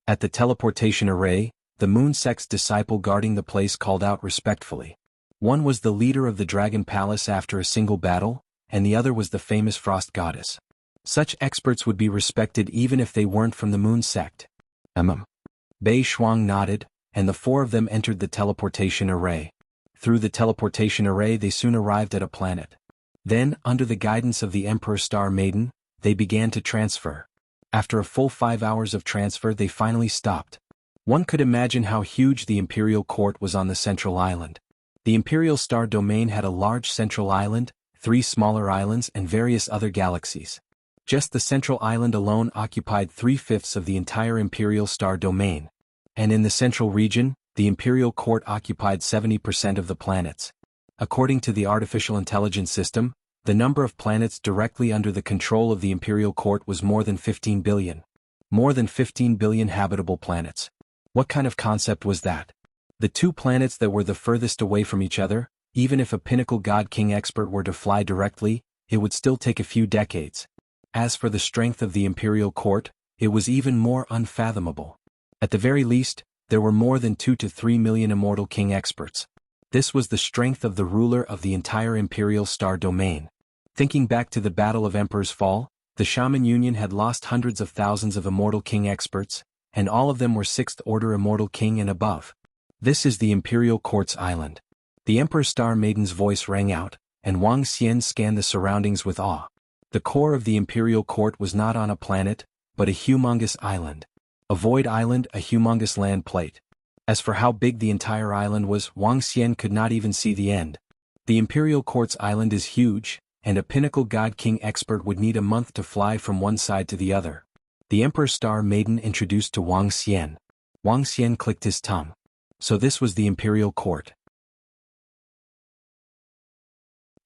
At the teleportation array, the moon sect's disciple guarding the place called out respectfully. One was the leader of the Dragon Palace after a single battle, and the other was the famous Frost Goddess. Such experts would be respected even if they weren't from the moon sect. Bei Shuang nodded, and the 4 of them entered the teleportation array. Through the teleportation array they soon arrived at a planet. Then, under the guidance of the Emperor Star Maiden, they began to transfer. After a full 5 hours of transfer they finally stopped. One could imagine how huge the Imperial Court was on the central island. The Imperial Star Domain had a large central island, 3 smaller islands and various other galaxies. Just the central island alone occupied 3/5 of the entire Imperial Star Domain. And in the central region, the Imperial Court occupied 70% of the planets. According to the artificial intelligence system, the number of planets directly under the control of the Imperial Court was more than 15 billion. More than 15 billion habitable planets. What kind of concept was that? The 2 planets that were the furthest away from each other, even if a pinnacle God King expert were to fly directly, it would still take a few decades. As for the strength of the Imperial Court, it was even more unfathomable. At the very least, there were more than 2 to 3 million Immortal King experts. This was the strength of the ruler of the entire Imperial Star Domain. Thinking back to the Battle of Emperor's Fall, the Shaman Union had lost hundreds of thousands of Immortal King experts, and all of them were 6th Order Immortal King and above. This is the Imperial Court's island. The Emperor Star Maiden's voice rang out, and Wang Xian scanned the surroundings with awe. The core of the Imperial Court was not on a planet, but a humongous island. A void island, a humongous land plate. As for how big the entire island was, Wang Xian could not even see the end. The Imperial Court's island is huge, and a pinnacle God King expert would need a month to fly from one side to the other. The Emperor Star Maiden introduced to Wang Xian. Wang Xian clicked his tongue. So this was the Imperial Court.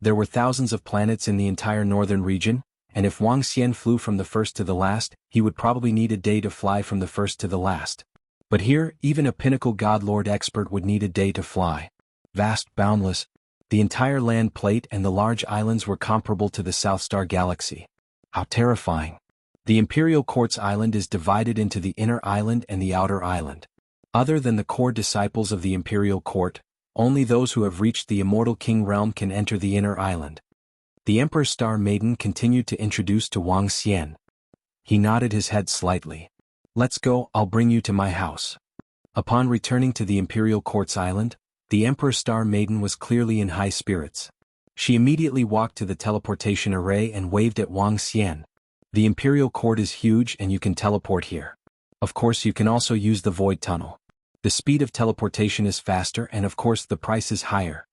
There were thousands of planets in the entire northern region, and if Wang Xian flew from the first to the last, he would probably need a day to fly from the first to the last. But here, even a pinnacle God Lord expert would need a day to fly. Vast, boundless. The entire land plate and the large islands were comparable to the South Star Galaxy. How terrifying. The Imperial Court's island is divided into the inner island and the outer island. Other than the core disciples of the Imperial Court, only those who have reached the Immortal King realm can enter the inner island. The Emperor Star Maiden continued to introduce to Wang Xian. He nodded his head slightly. Let's go, I'll bring you to my house. Upon returning to the Imperial Court's island, the Emperor Star Maiden was clearly in high spirits. She immediately walked to the teleportation array and waved at Wang Xian. The Imperial Court is huge and you can teleport here. Of course you can also use the Void Tunnel. The speed of teleportation is faster and of course the price is higher.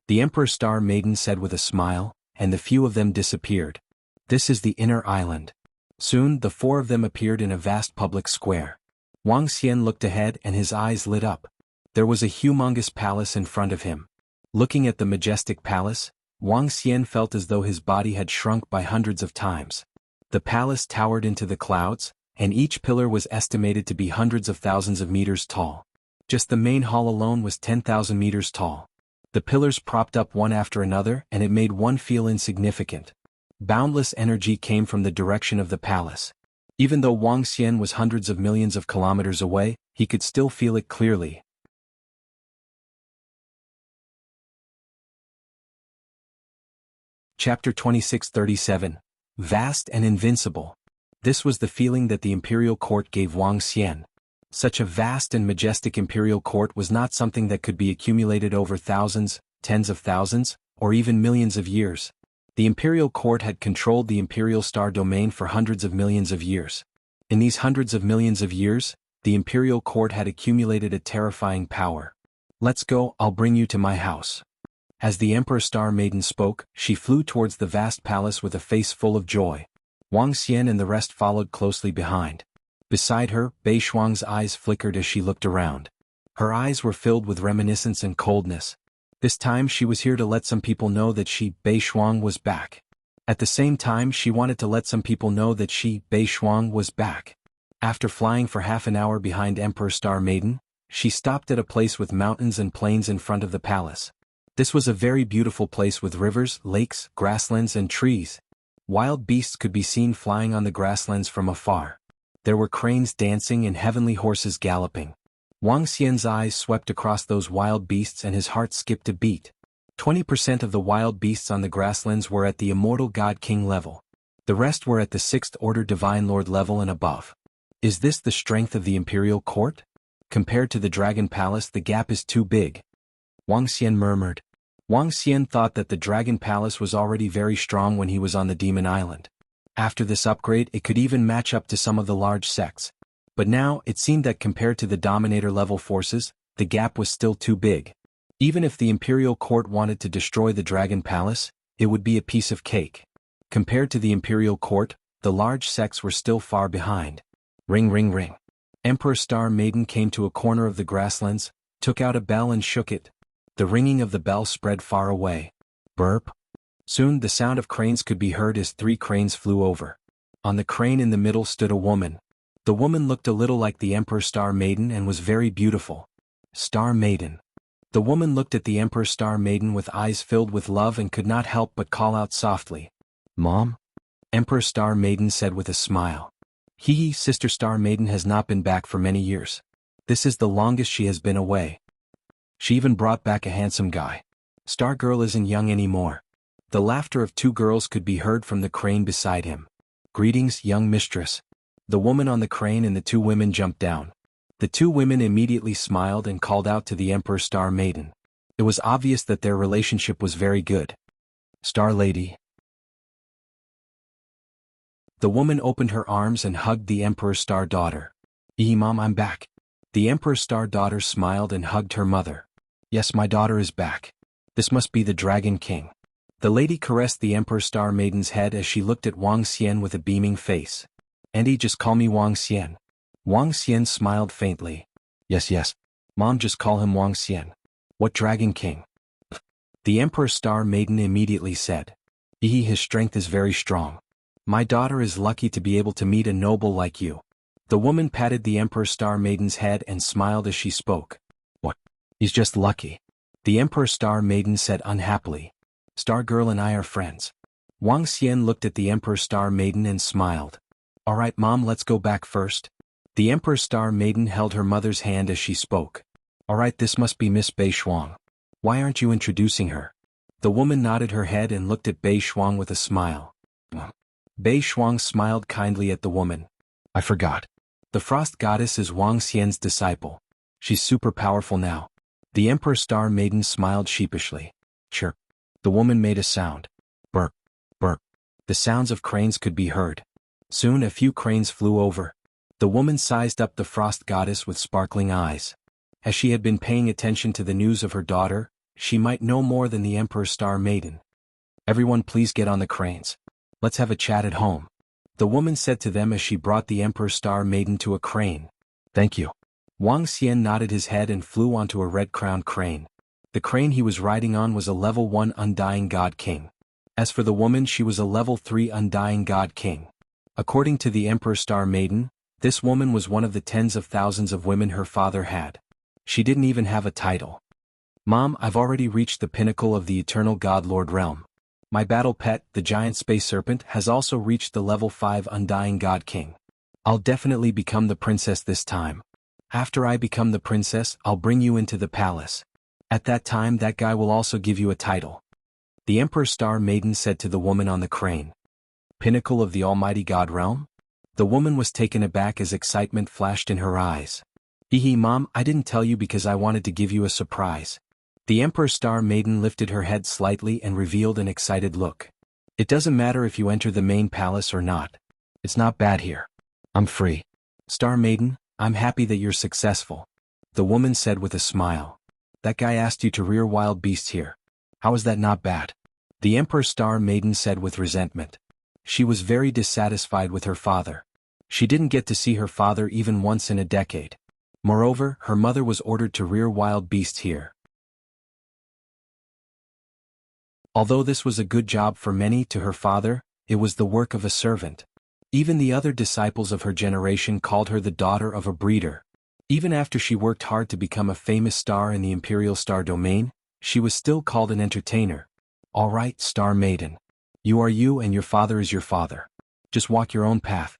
The Emperor Star Maiden said with a smile, and the few of them disappeared. This is the inner island. Soon the 4 of them appeared in a vast public square. Wang Xian looked ahead and his eyes lit up. There was a humongous palace in front of him. Looking at the majestic palace, Wang Xian felt as though his body had shrunk by hundreds of times. The palace towered into the clouds, and each pillar was estimated to be hundreds of thousands of meters tall. Just the main hall alone was 10,000 meters tall. The pillars propped up one after another and it made one feel insignificant. Boundless energy came from the direction of the palace. Even though Wang Xian was hundreds of millions of kilometers away, he could still feel it clearly. Chapter 2637. Vast and Invincible. This was the feeling that the imperial court gave Wang Xian. Such a vast and majestic imperial court was not something that could be accumulated over thousands, tens of thousands, or even millions of years. The imperial court had controlled the imperial star domain for hundreds of millions of years. In these hundreds of millions of years, the imperial court had accumulated a terrifying power. "Let's go, I'll bring you to my house." As the Emperor Star Maiden spoke, she flew towards the vast palace with a face full of joy. Wang Xian and the rest followed closely behind. Beside her, Bei Shuang's eyes flickered as she looked around. Her eyes were filled with reminiscence and coldness. This time she was here to let some people know that she, Bei Shuang, was back. At the same time she wanted to let some people know that she, Bei Shuang, was back. After flying for half an hour behind Emperor Star Maiden, she stopped at a place with mountains and plains in front of the palace. This was a very beautiful place with rivers, lakes, grasslands and trees. Wild beasts could be seen flying on the grasslands from afar. There were cranes dancing and heavenly horses galloping. Wang Xian's eyes swept across those wild beasts and his heart skipped a beat. 20% of the wild beasts on the grasslands were at the immortal God King level. The rest were at the 6th order Divine Lord level and above. Is this the strength of the imperial court? Compared to the Dragon Palace, the gap is too big. Wang Xian murmured. Wang Xian thought that the Dragon Palace was already very strong when he was on the Demon Island. After this upgrade, it could even match up to some of the large sects. But now, it seemed that compared to the Dominator-level forces, the gap was still too big. Even if the Imperial Court wanted to destroy the Dragon Palace, it would be a piece of cake. Compared to the Imperial Court, the large sects were still far behind. Ring ring ring. Emperor Star Maiden came to a corner of the grasslands, took out a bell and shook it. The ringing of the bell spread far away. Burp. Soon the sound of cranes could be heard as 3 cranes flew over. On the crane in the middle stood a woman. The woman looked a little like the Emperor Star Maiden and was very beautiful. Star Maiden. The woman looked at the Emperor Star Maiden with eyes filled with love and could not help but call out softly. "Mom?" Emperor Star Maiden said with a smile. Hee, Sister Star Maiden has not been back for many years. This is the longest she has been away. She even brought back a handsome guy. Star Girl isn't young anymore. The laughter of 2 girls could be heard from the crane beside him. "Greetings, young mistress." The woman on the crane and the 2 women jumped down. The 2 women immediately smiled and called out to the Emperor Star Maiden. It was obvious that their relationship was very good. "Star Lady." The woman opened her arms and hugged the Emperor Star Daughter. Mom, I'm back." The Emperor Star Daughter smiled and hugged her mother. "Yes, my daughter is back. This must be the Dragon King." The lady caressed the Emperor Star Maiden's head as she looked at Wang Xian with a beaming face. "Auntie, just call me Wang Xian." Wang Xian smiled faintly. Yes. Mom, just call him Wang Xian." "What Dragon King?" The Emperor Star Maiden immediately said. His strength is very strong. My daughter is lucky to be able to meet a noble like you." The woman patted the Emperor Star Maiden's head and smiled as she spoke. "What? He's just lucky." The Emperor Star Maiden said unhappily. "Star Girl and I are friends." Wang Xian looked at the Emperor Star Maiden and smiled. "All right, Mom, let's go back first." The Emperor Star Maiden held her mother's hand as she spoke. "All right, this must be Miss Bei Shuang. Why aren't you introducing her?" The woman nodded her head and looked at Bei Shuang with a smile. Bei Shuang smiled kindly at the woman. "I forgot. The Frost Goddess is Wang Xian's disciple. She's super powerful now." The Emperor Star Maiden smiled sheepishly. "Chirp." The woman made a sound. Burp, burp. The sounds of cranes could be heard. Soon a few cranes flew over. The woman sized up the Frost Goddess with sparkling eyes. As she had been paying attention to the news of her daughter, she might know more than the Emperor Star Maiden. "Everyone please get on the cranes. Let's have a chat at home," the woman said to them as she brought the Emperor Star Maiden to a crane. "Thank you." Wang Xian nodded his head and flew onto a red-crowned crane. The crane he was riding on was a level 1 Undying God King. As for the woman, she was a level 3 Undying God King. According to the Emperor Star Maiden, this woman was one of the tens of thousands of women her father had. She didn't even have a title. "Mom, I've already reached the pinnacle of the Eternal God Lord realm. My battle pet, the giant space serpent, has also reached the level 5 Undying God King. I'll definitely become the princess this time. After I become the princess, I'll bring you into the palace. At that time that guy will also give you a title. The Emperor Star Maiden said to the woman on the crane. Pinnacle of the Almighty God realm? The woman was taken aback as excitement flashed in her eyes. Mom, I didn't tell you because I wanted to give you a surprise. The Emperor Star Maiden lifted her head slightly and revealed an excited look. It doesn't matter if you enter the main palace or not. It's not bad here. I'm free. Star Maiden, I'm happy that you're successful. The woman said with a smile. That guy asked you to rear wild beasts here. How is that not bad? The Emperor Star Maiden said with resentment. She was very dissatisfied with her father. She didn't get to see her father even once in a decade. Moreover, her mother was ordered to rear wild beasts here. Although this was a good job for many, to her father, it was the work of a servant. Even the other disciples of her generation called her the daughter of a breeder. Even after she worked hard to become a famous star in the Imperial Star Domain, she was still called an entertainer. All right, Star Maiden. You are you and your father is your father. Just walk your own path.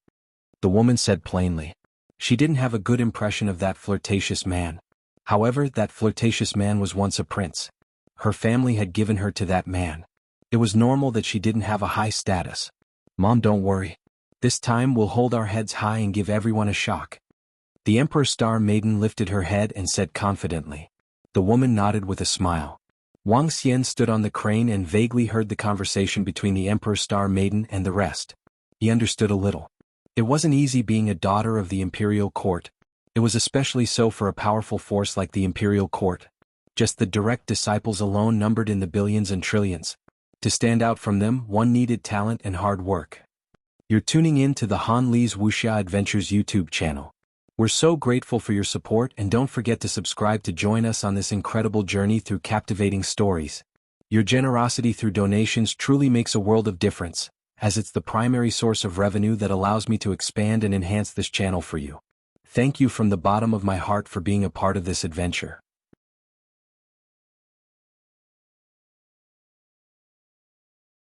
The woman said plainly. She didn't have a good impression of that flirtatious man. However, that flirtatious man was once a prince. Her family had given her to that man. It was normal that she didn't have a high status. Mom, don't worry. This time we'll hold our heads high and give everyone a shock. The Emperor Star Maiden lifted her head and said confidently. The woman nodded with a smile. Wang Xian stood on the crane and vaguely heard the conversation between the Emperor Star Maiden and the rest. He understood a little. It wasn't easy being a daughter of the Imperial Court. It was especially so for a powerful force like the Imperial Court. Just the direct disciples alone numbered in the billions and trillions. To stand out from them, one needed talent and hard work. You're tuning in to the Han Li's Wuxia Adventures YouTube channel. We're so grateful for your support, and don't forget to subscribe to join us on this incredible journey through captivating stories. Your generosity through donations truly makes a world of difference, as it's the primary source of revenue that allows me to expand and enhance this channel for you. Thank you from the bottom of my heart for being a part of this adventure.